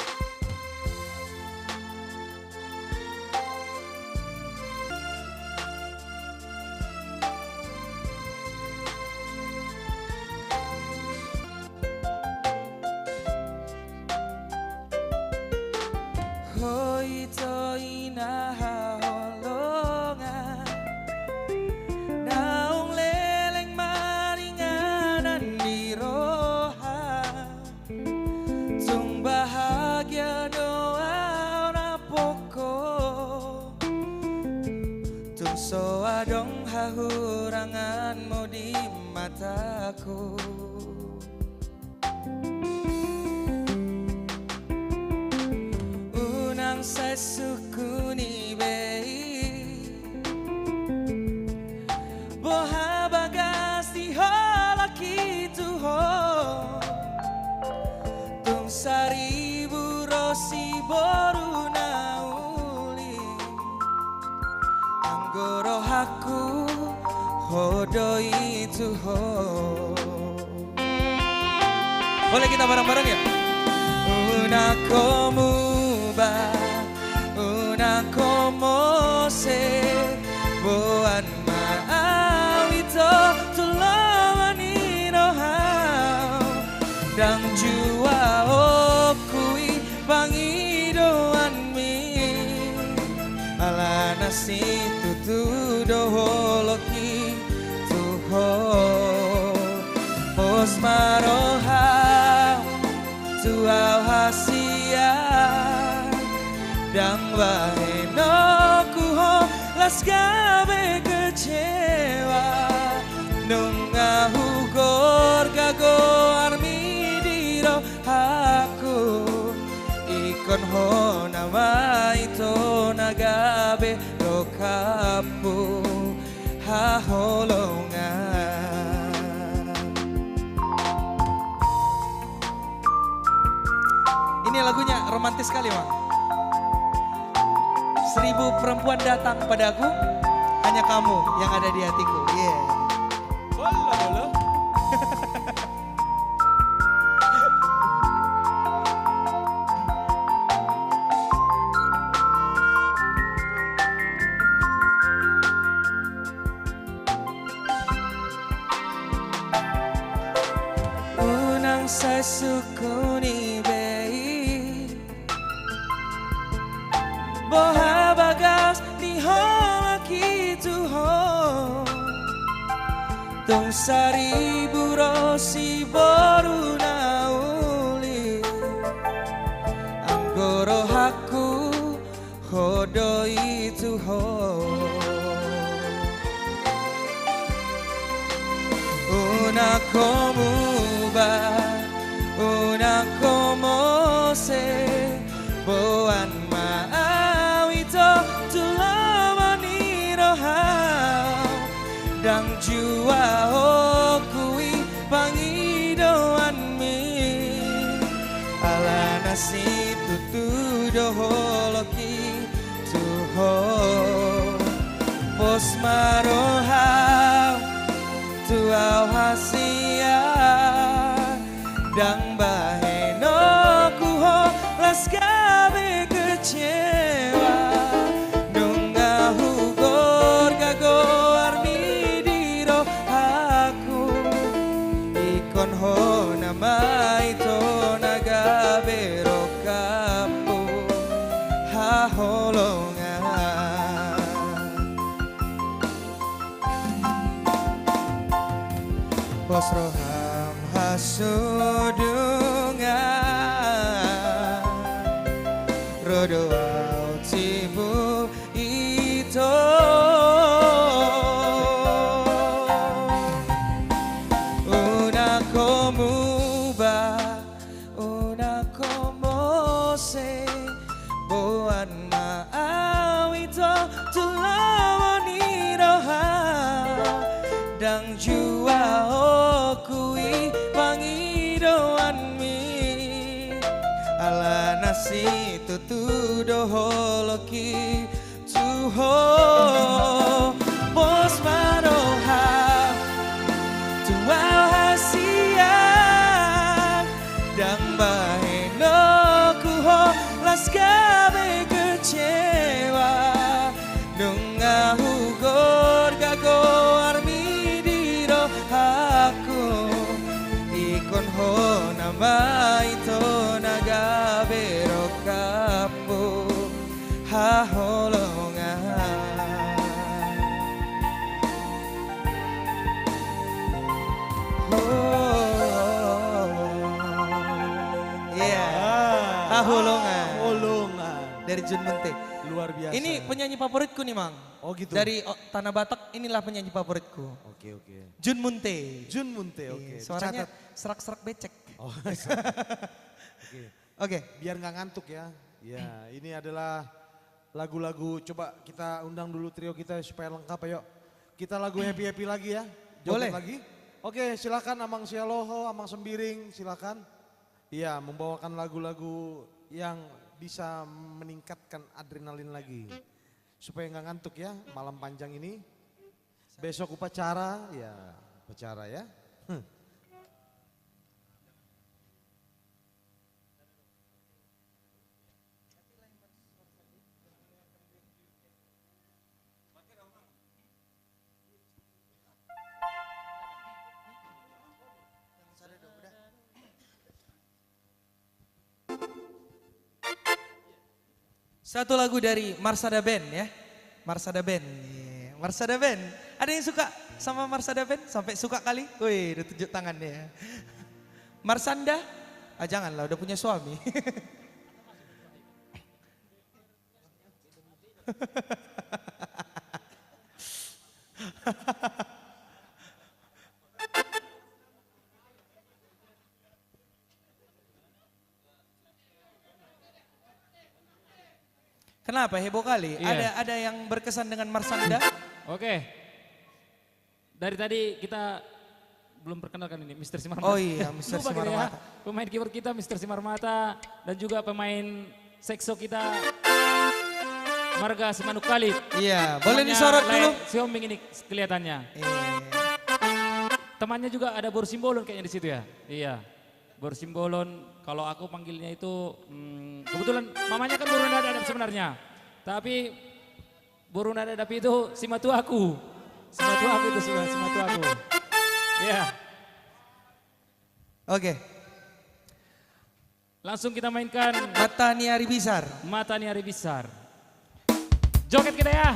Hoi toi na haholongan, naung leleng maringanan di roha, tung bahagia doa ora poko, tung soa dong hahuranganmu di mataku. Saya sukuni bei boha bagas di hala kitu ho tung 1000 rosi boru nauli anggoro haku hodo itu ho. Boleh kita bareng-bareng ya? Una komuba, una como se boan maalito tulawani no hao dang jua okui pangidoan mi alana si tutu doholoki tuho osmaroha tuau hasia dan waheno kuho las gabe kecewa nunga hugor gago armi diro aku ikon ho nama itu nagabe rokapu haholongan. Ini lagunya romantis sekali, Bang. 1000 perempuan datang padaku, hanya kamu yang ada di hatiku. Yeah. Bolo. Unang sa sukuni bei Tong seribu rosi baru nauli Anggoro haku hodo itu ho Una como ba Una como se Boan maawito tulamani rohau Dang jua hokui pangidoan mi Ala nasi tutu doholoki tuho Pos marohau tuau hasia Dang baheno kuho las gabe kecewa Nunga hugor gago armi diro aku Ikon ho nama ito nagabe rokapu haholongan Pos roham hasudungan Rodo autimu ito Una como ba Una como se Boan maawito tulawani roha Dang jua okui pangidoan mi Ala nasi tutu doholoki tuho Bos maroha tuau hasia Dang baheno kuho las gabe kecewa Nunga hugor gago armi diro aku Ikon ho nama ito nagabe rokapu haholongan Iya, haholongan dari Jun Munte. Luar biasa. Ini penyanyi favoritku nih, Mang. Oh gitu. Dari Tanah Batak, inilah penyanyi favoritku. Oke oke. Jun Munte. Jun Munte, oke. Iya, suaranya Dicatat. serak-serak becek. Oh, oke. Oke. Biar nggak ngantuk ya. Ya, ini adalah lagu-lagu. Coba kita undang dulu trio kita supaya lengkap, ayo. Kita lagu happy-happy lagi ya. Joget Boleh. lagi. Oke, silakan Amang Sialoho, Amang Sembiring, silakan. Iya, membawakan lagu-lagu yang bisa meningkatkan adrenalin lagi. Supaya nggak ngantuk ya, malam panjang ini. Besok upacara, ya upacara ya. Satu lagu dari Marsada Band ya. Marsada Band. Iya, Marsada Band. Ada yang suka sama Marsada Band? Sampai suka kali? Wih, udah tunjuk tangannya. Marsanda? Ah janganlah, udah punya suami. Kenapa heboh kali? Iya. Ada yang berkesan dengan Marsanda? Oke. Dari tadi kita belum perkenalkan ini Mr. Simarmata. Oh iya, Mr. Lupa kita Simarmata. Ya. Pemain keyboard kita Mr. Simarmata dan juga pemain sekso kita Marga Semanuk Kali. Iya, boleh Temannya disorot dulu. Si Ombing ini kelihatannya. Iya. Temannya juga ada Bor Simbolon kayaknya di situ ya. Iya. Bor Simbolon, kalau aku panggilnya itu kebetulan mamanya kan Boruna Dadap sebenarnya. Tapi Boruna Dadap itu si matu aku. Si matu aku itu si matu aku. Iya. Oke, Langsung kita mainkan Mata Niari Bisar. Mata Niari Besar. Joget kita ya.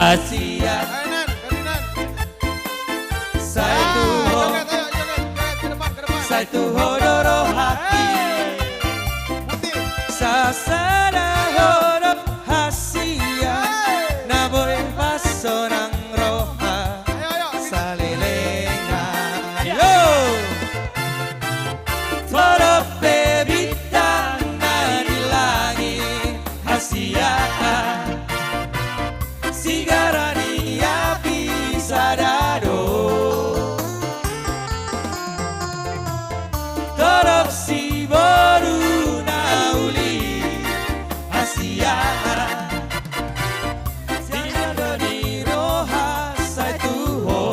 Asia Nan, Nan. Satu Joget, ayo joget. Joget, ke depan, ke depan. Satu hodoro hati Putih. Sasana hodo hasia Naboy pasonang roha Ayo. Salilenga Yo Torope bintang na di langit Hasia Sigarani api sadado Torok si boru nauli Asia Sigarani roha saituho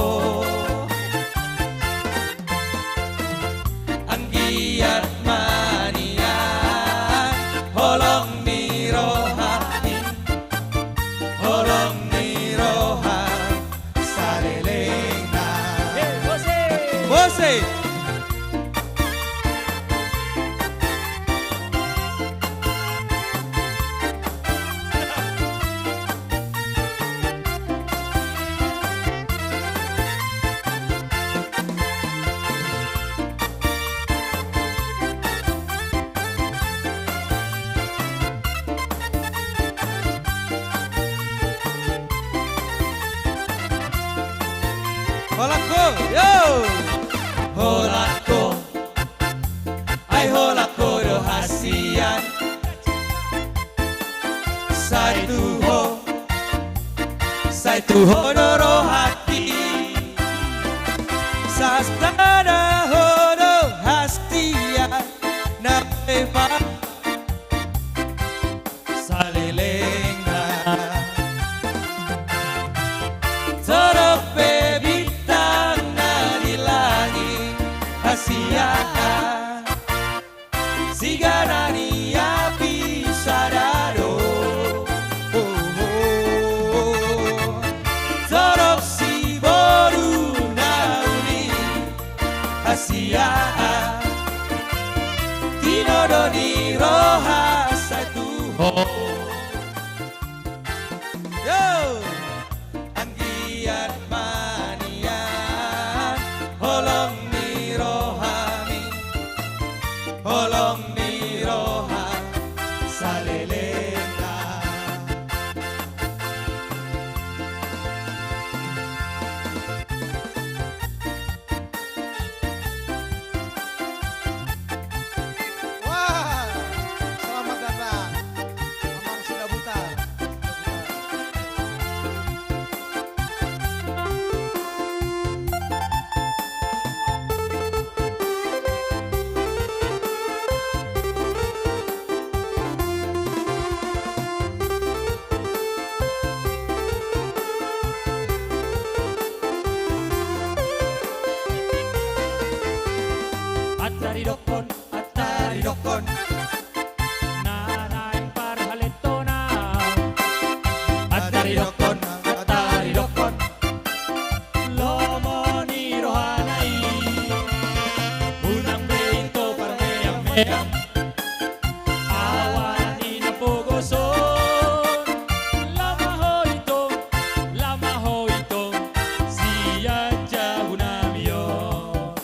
Anggiat manian Holong ni rohani Holong ni roha Salilenga Bose Holako, yo! Holako, ay holako do hasian Saituho doro hati Sasana hodo hastia Napepa Salilenga Torope bintang na di langit Asia Sigarani api sadado Torok si boru nauni Asia Tinodoni roha satu Yo! Anggiat manian Holong ni rohani Holong ni roha Salilenga Wah, selamat datang. Amang sudah buta. Atari dokon Nanaing parhaletona Atari dokon Lomoni rohanai Unang beito parmeyang-meyang Awani na pogoson Lama ho ito Siya jahunamiyon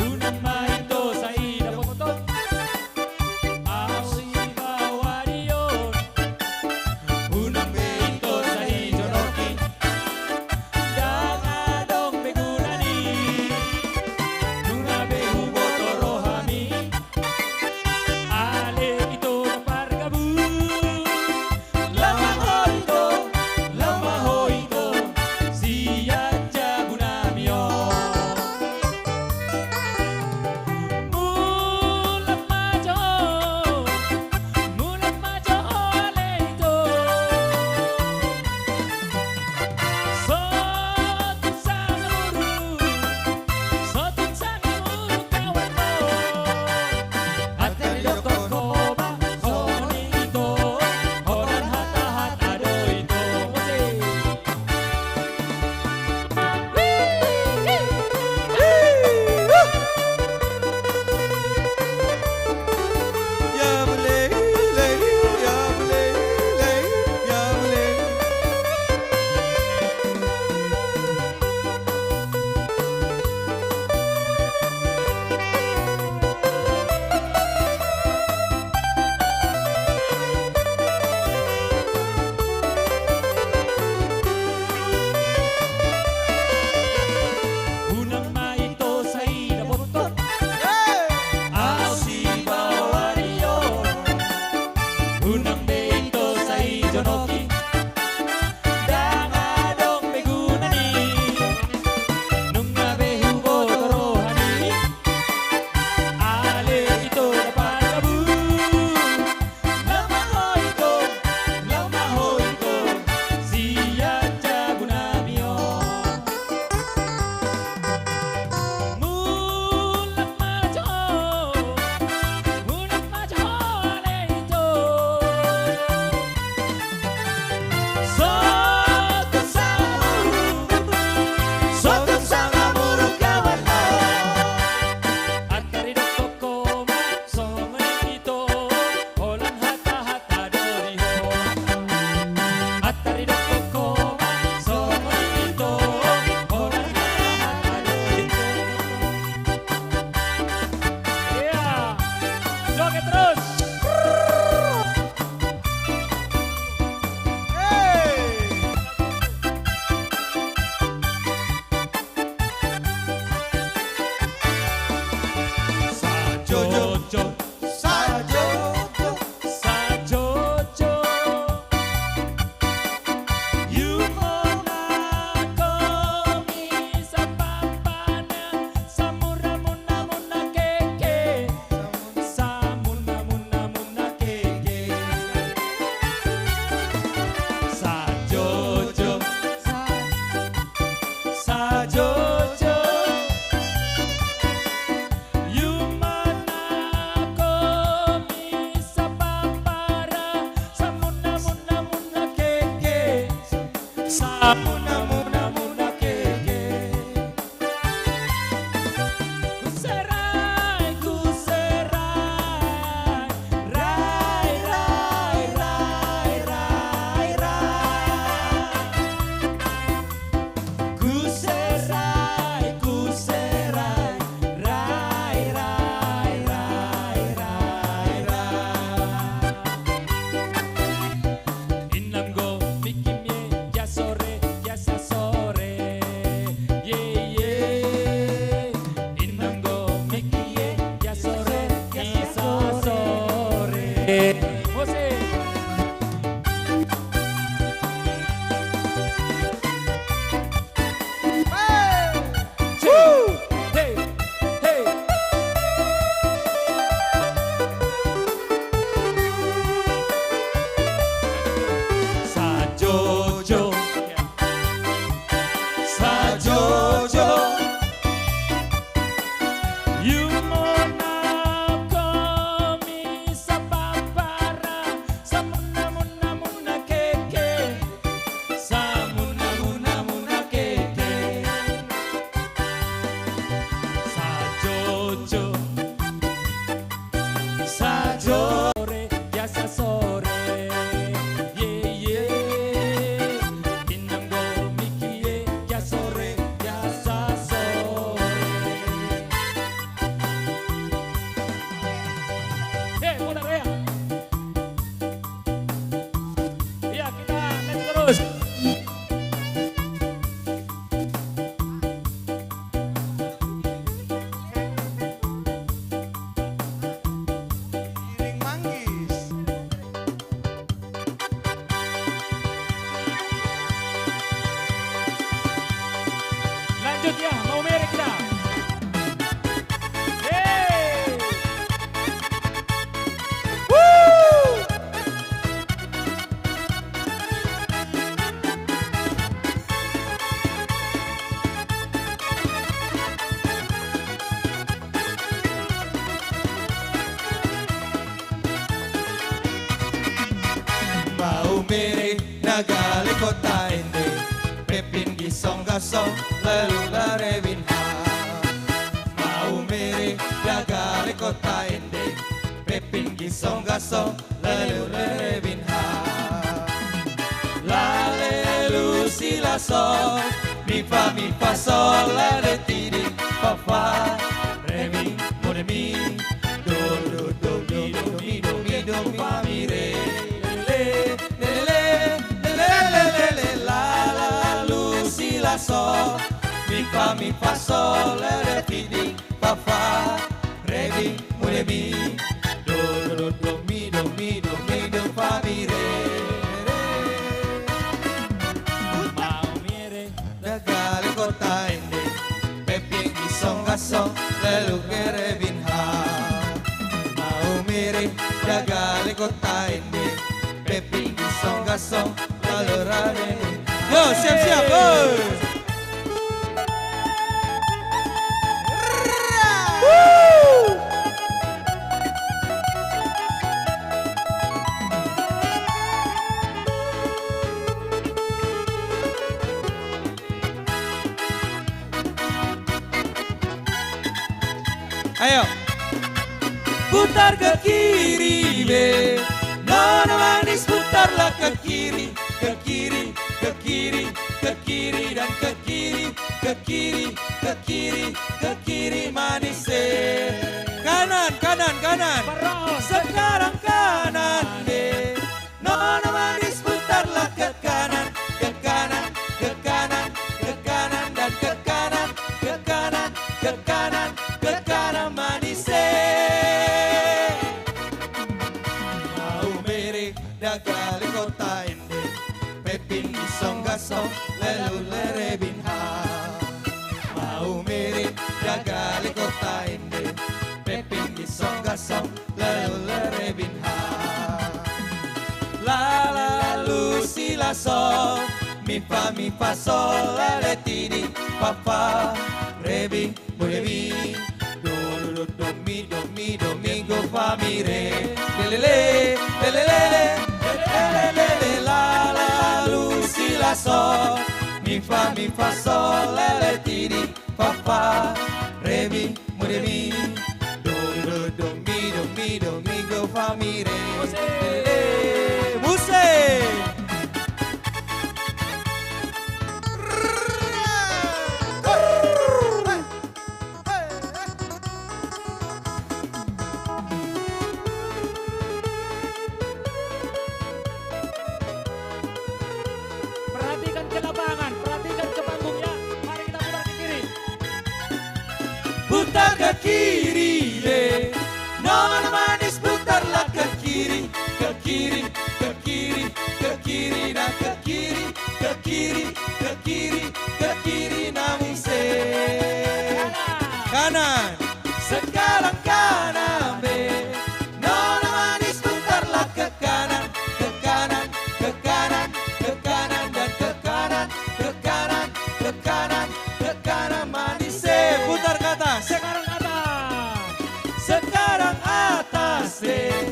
Unang maito sa inapoton Awi bawariyon Unang beito sa hijoroki Dangadong begunani Nuna behubor Muna muna muna keke. Ku serai, rai rai rai rai rai. Ku serai, rai rai rai rai rai. Inam go mikimye ya sore ya sa sore. Yeah yeah. Inam go mikiye ya sore ya sa sore. Jose. Hey, hey. Sajojo, Sajojo, you mona komi sapapara, samuna muna muna keke, samuna muna muna keke, Sajojo, Sajore, biasa sore. Yeah, yeah. Inang go mikiye, ya sore, biasa sore. Mudah ya. Iya, kita lanjut terus. Iring manggis. Lanjut ya, mau merek kita. Hey. Mau mere nagale kota ende, pepin gisong gasong lalu lare binha. Mau mere nagale kota ende, pepin gisong gasong lalu lare binha. La lu si la sol, mi fa sol la re ti di fa fa re mi do do do mi do mi do mi do fa mi re le le le le le le le la la lu si la sol, mi fa sol la re ti di fa fa re mi do do do mi do mi do mi do fa mi re. Mau mere nagale kota ende, peping gisong gasong lalu kere binha. Mau mere nagale kota ende, peping gisong gasong lalu rade. Yo siap-siap, ayo putar ke kiri be, nona manis putarlah ke kiri, ke kiri, ke kiri, ke kiri dan ke kiri, ke kiri, ke kiri, ke kiri manis kanan, kanan, kanan, sekarang kanan be, nona manis putarlah ke kanan, ke kanan, ke kanan, ke kanan dan ke kanan, ke kanan, ke kanan, ke kanan manis. Mau mere dagali kota ende, pepin gisong gasong lalu lere binha. Mau mere dagali kota ende, pepin gisong gasong lalu lere binha. La la lu si la sol, mi fa sol la re ti di fa fa re bi do do do mi do mi do mi go fa mi re le le le le le le le le le la la lu si la fa sol, mi fa sol, le le ti di fa fa, re mi do do mi go fa mi re. Musik. Perhatikan ke lapangan, perhatikan ke panggungnya. Mari kita putar ke kiri. Putar ke kiri deh, nona manis putarlah ke kiri, ke kiri, ke kiri, ke kiri, nah ke kiri, ke kiri, ke kiri, ke kiri, namun kanan, sekarang kanan be, nona manis putarlah ke kanan, ke kanan, ke kanan, ke kanan dan ke kanan, ke kanan, ke kanan, ke kanan manis putar ke atas. Sekarang atas. Sekarang atas deh,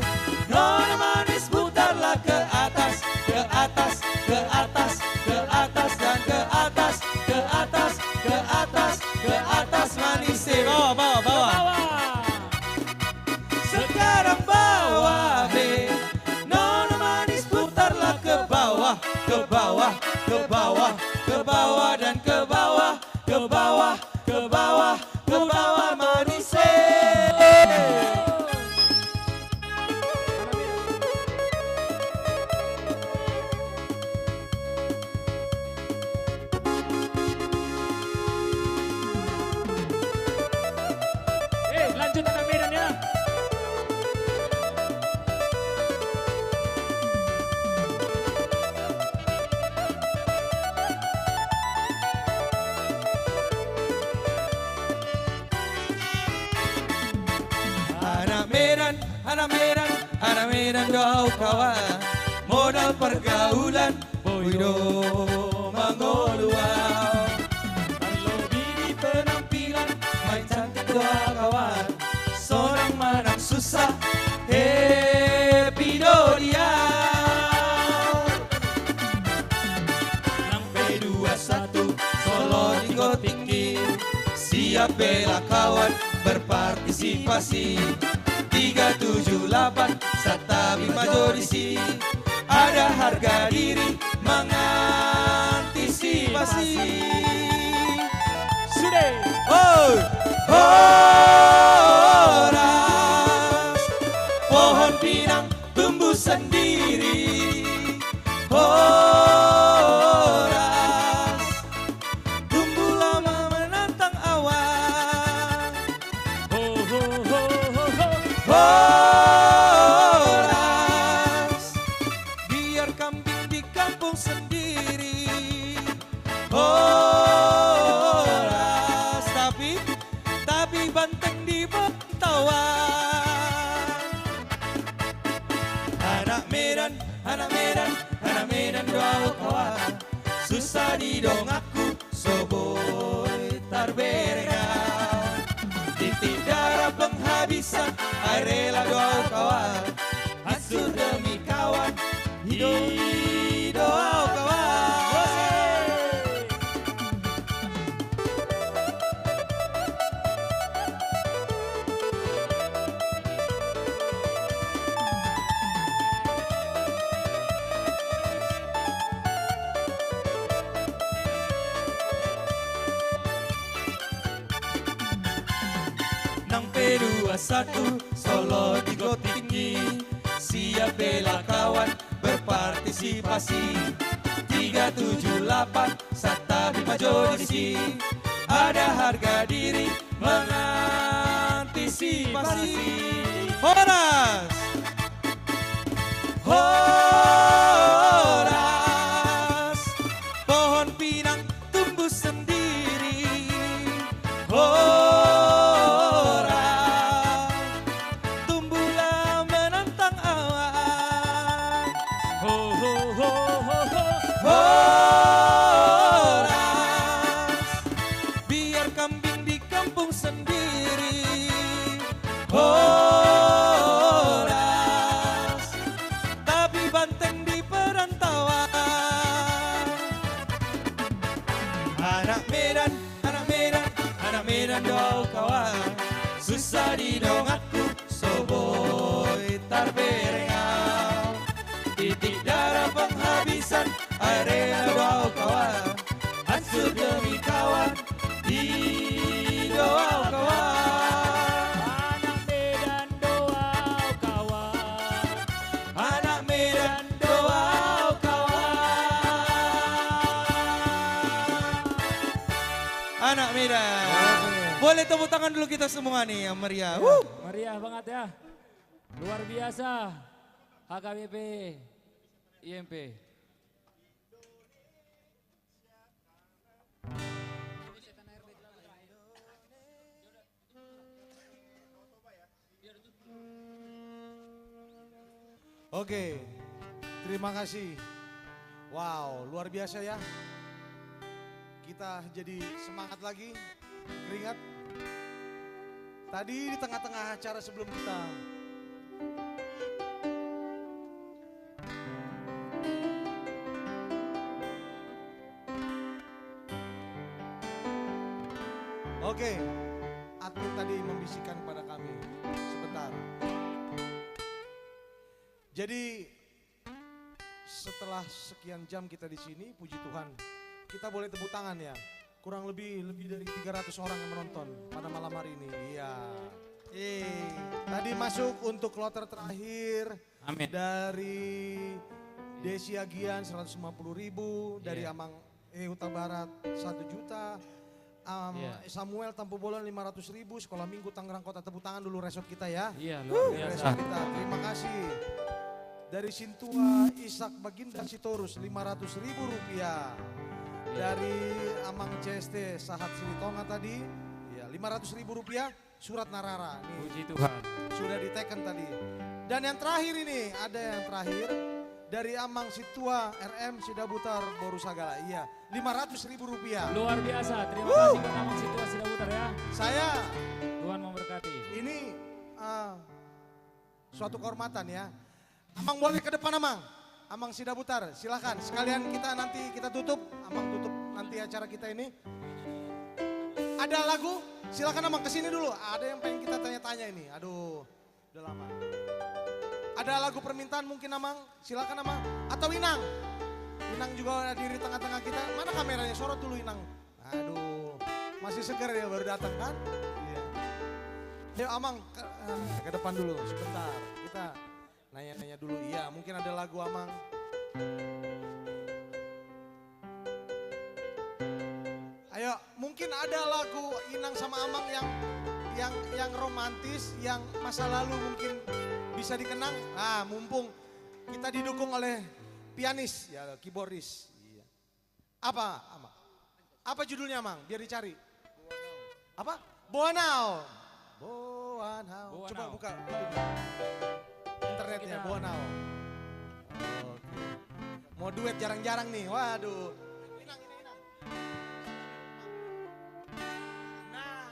nona manis putarlah ke atas, ke atas, ke atas, ke atas dan ke atas, ke atas, ke atas, ke atas manis bawah, bawah, bawah. Sekarang bawah be, nona manis putarlah ke bawah, ke bawah, ke bawah, ke bawah dan ke bawah, ke bawah, ke bawah, ke bawah manis. Lanjut anak Medan ya. Anak Medan kau kawan, modal pergaulan, boydo mangoluau. Kalau bini penampilan, main cantik doa kawan, seorang menang susah, happy do dia. 6P21 Solo Jigo tinggi, siap bela kawan, berpartisipasi. 378 Satabi Majorisi, ada harga diri mengantisipasi. Sudah. Oh, horas, pohon pinang tumbuh sendiri. Horas, tumbuh lama menantang awan. Ho ho ho ho ho. Horas, biar kambing di kampung sendiri. Horas, tapi banteng di bentauan. Anak Medan doa kawan, susah didong aku soboy tarberengau. Titik darah penghabisan, air rela doa kawan, hancur demi kawan, hidup doa kawan. Nang P21 Solo Jigo tinggi, siap bela kawan, berpartisipasi. 378 Satabi Majorisi, ada harga diri mengantisipasi. Horas, horas, pohon pinang tumbuh sendiri. Horas, tumbuhlah menantang awan. Ho ho ho ho ho. Horas, biar kambing di kampung sendiri. Horas, tapi banteng di perantauan. Anak Medan, anak Medan, anak Medan doa kawan. Susah didongatku, soboy tarberengau. Titik darah penghabisan, area doa kawan. Hancur demi kawan, di doa kawan. Anak Medan doa kawan. Anak Medan doa kawan. Anak Medan. Boleh tepuk tangan dulu kita semua nih yang meriah. Meriah banget ya. Luar biasa. HKBP IMP. Oke, terima kasih. Wow, luar biasa ya. Kita jadi semangat lagi, keringat. Tadi di tengah-tengah acara sebelum kita Oke, admin tadi membisikkan kepada kami sebentar. Jadi setelah sekian jam kita di sini, puji Tuhan, kita boleh tepuk tangan ya. Kurang lebih dari 300 orang yang menonton pada malam hari ini. Iya. Tadi masuk untuk kloter terakhir. Amin. Dari Desi Agian 150.000, dari Amang Huta Barat 1 juta. Samuel Tampu Bolon 500.000, Sekolah Minggu Tangerang Kota, tepuk tangan dulu resort kita ya. Iya, luar biasa. Resort kita, terima kasih. Dari Sintua Ishak Baginda Sitorus 500.000 rupiah. Dari Amang CST Sahat Silitonga tadi, ya 500.000 rupiah. Surat Narara, nih, Puji Tuhan. sudah diteken tadi. Dan yang terakhir ini, ada yang terakhir. Dari Amang Situa RM Sidabutar Borusagala, iya 500.000 rupiah. Luar biasa. Terima kasih buat Amang Situasi Dabutar ya. Saya, Tuhan memberkati. ini suatu kehormatan ya. Amang boleh ke depan Amang. Amang Sidabutar, silakan. Sekalian kita tutup, Amang tutup nanti acara kita ini. Ada lagu, silakan Amang kesini dulu. Ada yang pengen kita tanya-tanya ini. Aduh, udah lama. Ada lagu permintaan mungkin Amang, silakan Amang. Atau Inang. Inang juga hadir di tengah-tengah kita. Mana kameranya? Sorot dulu Inang. Aduh, masih segar ya baru datang kan? Iya. Ayo Amang ke depan dulu sebentar. Kita nanya-nanya dulu. Iya, mungkin ada lagu Amang. Ayo, mungkin ada lagu Inang sama Amang yang romantis, yang masa lalu mungkin bisa dikenang. Mumpung kita didukung oleh pianis, ya keyboardis. Iya. Apa judulnya Amang? Biar dicari. Apa? Boanau. Boanau. Coba buka itunya. Internetnya Boanau. Oke. Mau duet jarang-jarang nih. Waduh. Inang. Nah.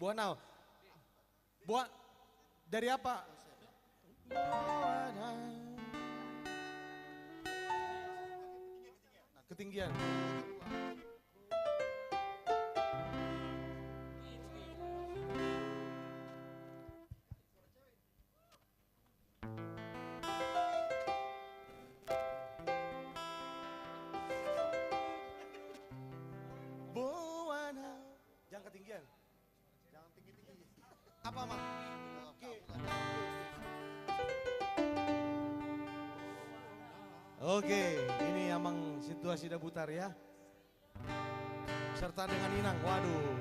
Boanau. Dari apa? Boanau. Ketinggian. Boanau. Jangan ketinggian. Jangan tinggi-tinggi. Apa, Mang? Oke, ini Amang Situasi Dabutar ya. Serta dengan Inang, waduh.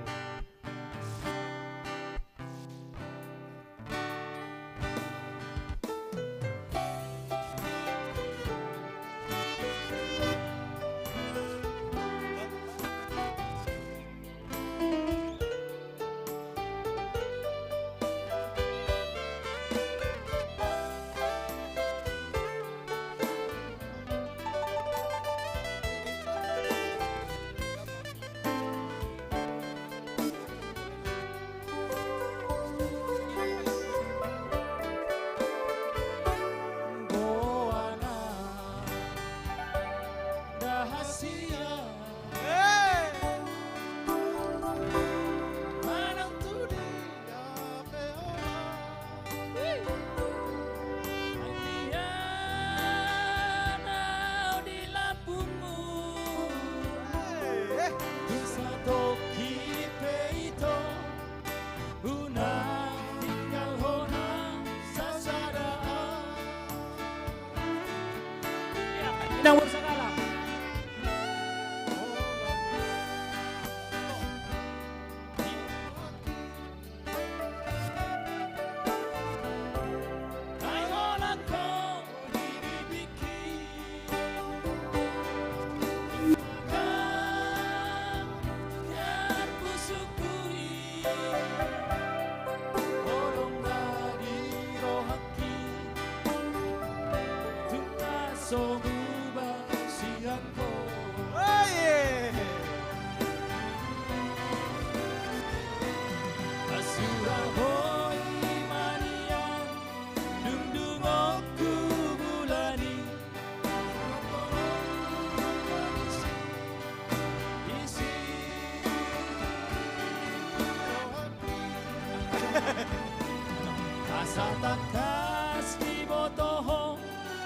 Asatakas di botoho,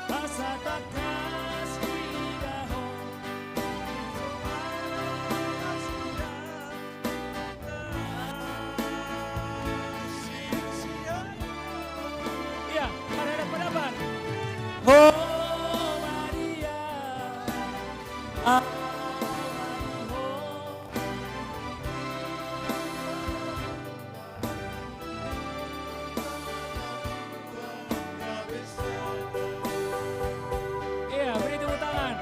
asatakas di daho. Iya, ada hadapan. Oh Maria, iya, beri tepuk tangan.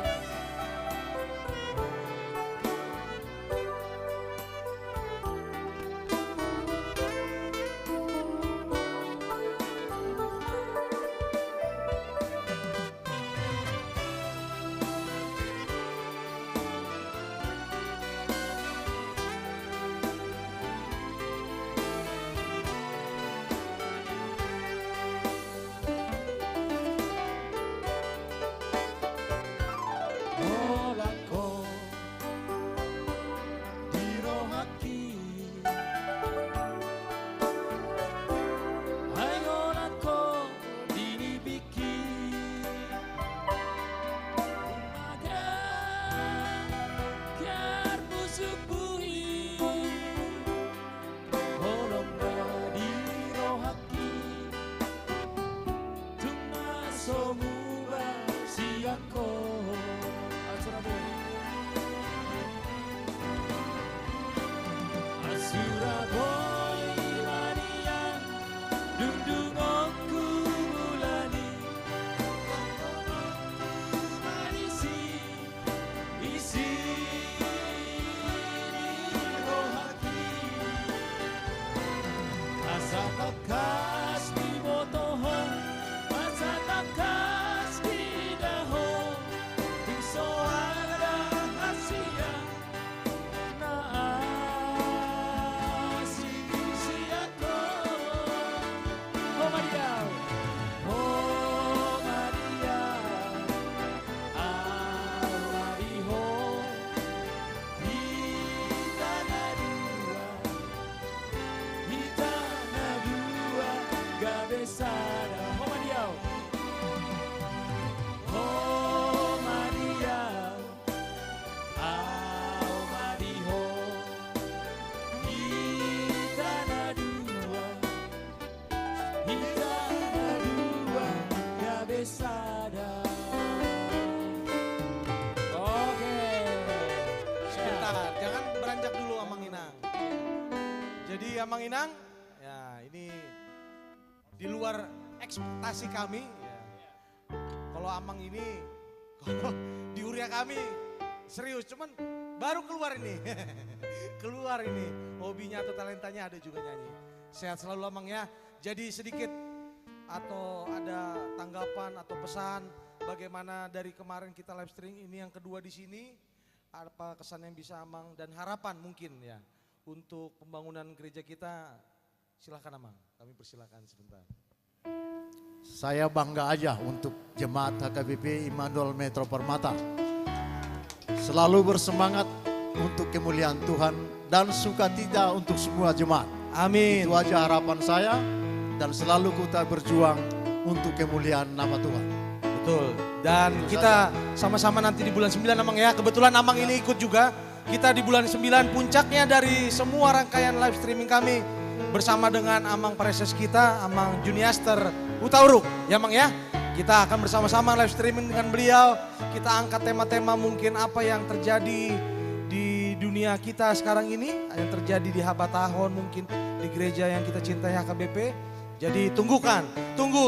Olako dirohaki, ayolako dinibiki, agar musubuhi, olongga dirohaki, tuna somuba siako. Surabaya mania, dundunganku mulani, isi rohaki, asatakas di botoho, asatakas di daho, bisa ada hasia. Sebentar, jangan beranjak dulu Amang Inang. Jadi Amang Inang, ya ini di luar ekspektasi kami. Ya. Kalau Amang ini, kalau di Uria kami serius, cuman baru keluar ini. Keluar ini, hobinya atau talentanya ada juga nyanyi. Sehat selalu Amang ya. Jadi sedikit atau ada tanggapan atau pesan bagaimana dari kemarin kita live streaming ini yang kedua di sini, apa kesan yang bisa Amang dan harapan mungkin ya untuk pembangunan gereja kita. Silahkan Amang, kami persilakan sebentar. Saya bangga aja untuk jemaat HKBP Immanuel Metro Permata. Selalu bersemangat untuk kemuliaan Tuhan dan sukacita untuk semua jemaat. Amin. Itu aja harapan saya dan selalu kita berjuang untuk kemuliaan nama Tuhan. Betul. Dan kita sama-sama nanti di bulan 9 Amang ya. Kebetulan Amang ini ikut juga. Kita di bulan 9 puncaknya dari semua rangkaian live streaming kami bersama dengan Amang Preses kita, Amang Juniaster Utauruk. Ya Amang ya. Kita akan bersama-sama live streaming dengan beliau. Kita angkat tema-tema mungkin apa yang terjadi di dunia kita sekarang ini, yang terjadi di Habatahon mungkin di gereja yang kita cintai HKBP. Jadi tunggu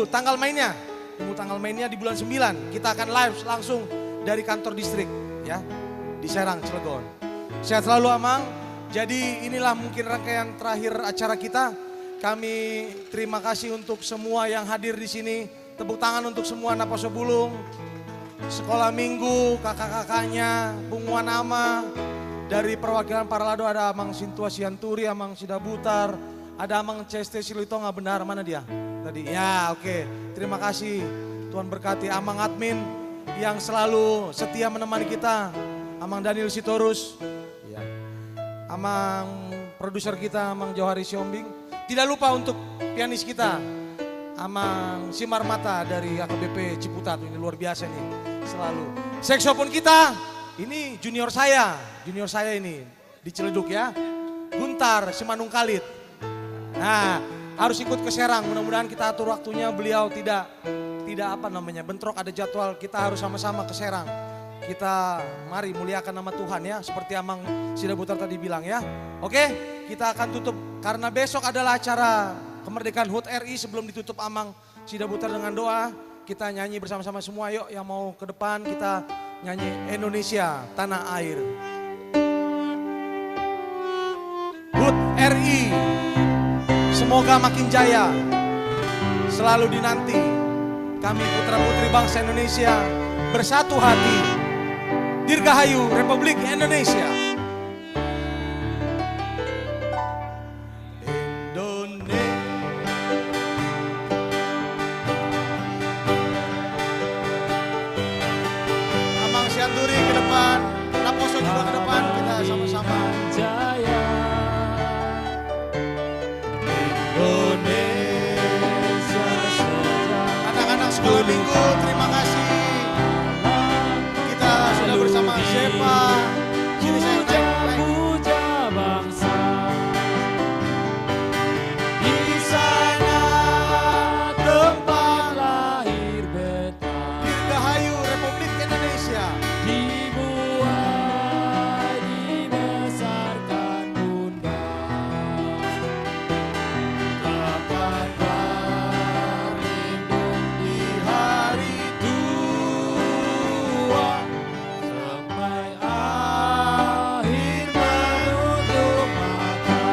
tanggal mainnya. Tunggu tanggal mainnya di bulan 9. Kita akan live langsung dari kantor distrik ya di Serang, Cilegon. Sehat selalu Amang. Jadi inilah mungkin rangkaian terakhir acara kita. Kami terima kasih untuk semua yang hadir di sini. Tepuk tangan untuk semua Napaso Bulung, Sekolah Minggu, kakak-kakaknya, Bung Wanama. Dari perwakilan Paralado ada Amang Sintua Sianturi, Amang Sidabutar, ada Amang Ceste Silitonga, benar mana dia? Tadi ya oke. Terima kasih, Tuhan berkati Amang admin yang selalu setia menemani kita, Amang Daniel Sitorus, ya. Amang produser kita, Amang Johari Siombing. Tidak lupa untuk pianis kita, Amang Simar Mata dari AKBP Ciputat, ini luar biasa nih selalu. Saksofon kita ini junior saya ini di Ciledug ya, Guntar Simanung Kalit. Nah, harus ikut ke Serang, mudah-mudahan kita atur waktunya, beliau tidak bentrok, ada jadwal, kita harus sama-sama ke Serang. Kita mari muliakan nama Tuhan ya, seperti Amang Sidabutar tadi bilang ya. Oke, kita akan tutup karena besok adalah acara kemerdekaan HUT RI. Sebelum ditutup Amang Sidabutar dengan doa, kita nyanyi bersama-sama semua. Yuk yang mau ke depan kita nyanyi Indonesia Tanah Air. HUT RI semoga makin jaya, selalu dinanti. Kami putra-putri bangsa Indonesia bersatu hati. Dirgahayu Republik Indonesia. Amang Sianturi ke depan, Naposo juga ke depan, kita sama-sama. Jaya Indonesia sejahtera. Anak-anak sekolah minggu, terima kasih. Kita sudah bersama Shepa. Sini saya naik. Puja bangsa di sana tempat lahir beta, Dirgahayu Republik Indonesia. dibuat dibesarkan bunda, takkan berlindung di hari tua, sampai akhir menutup mata.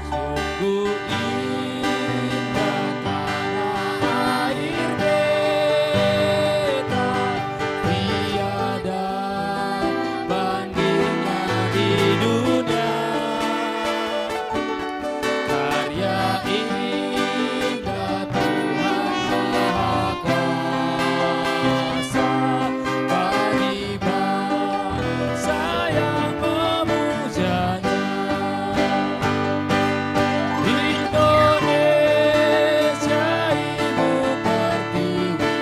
Sungguh indah tanah air beta, tiada bandingnya di dunia. Karya indah Tuhan Maha Kuasa, bagi bangsa yang memujanya. Indonesia ibu pertiwi,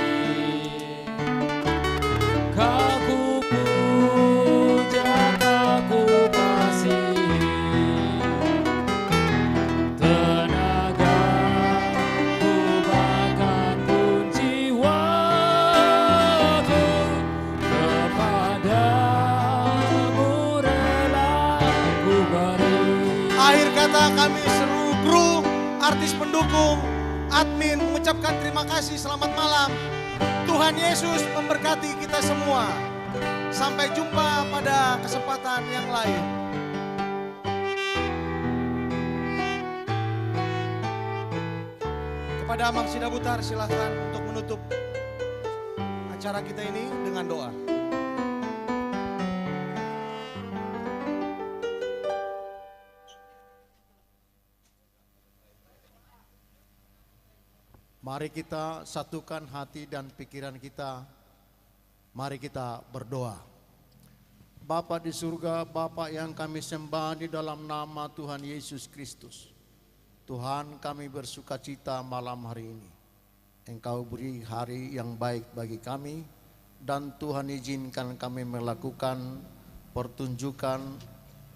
kaku puja, kaku kasihi. Tenaga ku bahkan pun jiwaku kepadamu rela ku beri. Akhir kata kami seluruh kru, artis pendukung, admin mengucapkan terima kasih, selamat malam. Tuhan Yesus memberkati kita semua. Sampai jumpa pada kesempatan yang lain. Kepada Amang Sidabutar silahkan untuk menutup acara kita ini dengan doa. Mari kita satukan hati dan pikiran kita. Mari kita berdoa. Bapa di surga, Bapa yang kami sembah di dalam nama Tuhan Yesus Kristus. Tuhan, kami bersukacita malam hari ini. Engkau beri hari yang baik bagi kami, dan Tuhan izinkan kami melakukan pertunjukan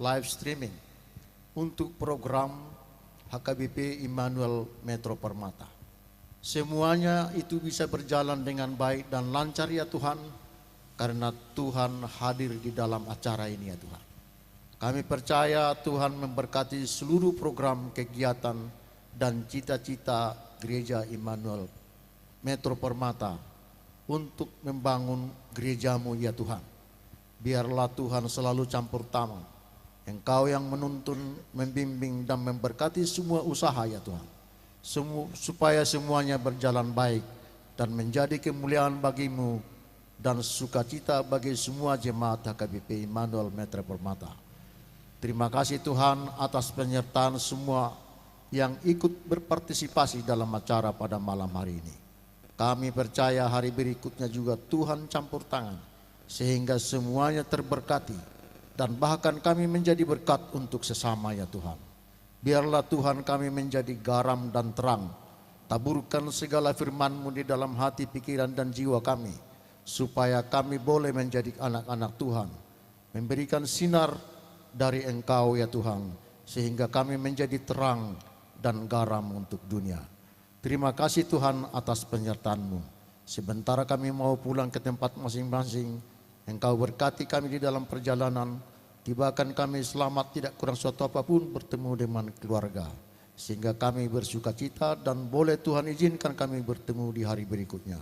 live streaming untuk program HKBP Immanuel Metro Permata. Semuanya itu bisa berjalan dengan baik dan lancar ya Tuhan, karena Tuhan hadir di dalam acara ini ya Tuhan. Kami percaya Tuhan memberkati seluruh program kegiatan dan cita-cita Gereja Immanuel Metro Permata untuk membangun gerejamu ya Tuhan. Biarlah Tuhan selalu campur tangan. Engkau yang menuntun, membimbing dan memberkati semua usaha ya Tuhan. Supaya semuanya berjalan baik dan menjadi kemuliaan bagimu dan sukacita bagi semua jemaat HKBP Immanuel Metro Permata. Terima kasih Tuhan atas penyertaan semua yang ikut berpartisipasi dalam acara pada malam hari ini. Kami percaya hari berikutnya juga Tuhan campur tangan sehingga semuanya terberkati dan bahkan kami menjadi berkat untuk sesama ya Tuhan. Biarlah Tuhan kami menjadi garam dan terang. Taburkan segala firman-Mu di dalam hati, pikiran dan jiwa kami, supaya kami boleh menjadi anak-anak Tuhan, memberikan sinar dari Engkau ya Tuhan, sehingga kami menjadi terang dan garam untuk dunia. Terima kasih Tuhan atas penyertaan-Mu. Sebentar kami mau pulang ke tempat masing-masing, Engkau berkati kami di dalam perjalanan, tibakan kami selamat, tidak kurang suatu apapun, bertemu dengan keluarga, sehingga kami bersuka cita dan boleh Tuhan izinkan kami bertemu di hari berikutnya.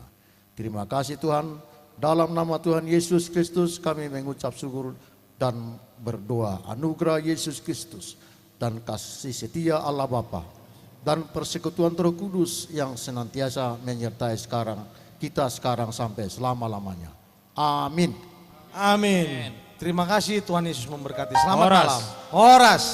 Terima kasih Tuhan, dalam nama Tuhan Yesus Kristus kami mengucap syukur dan berdoa. Anugerah Yesus Kristus dan kasih setia Allah Bapa dan persekutuan Roh Kudus yang senantiasa menyertai kita sekarang sampai selama-lamanya. Amin. Amin. Terima kasih, Tuhan Yesus memberkati. Selamat Horas. malam. Horas.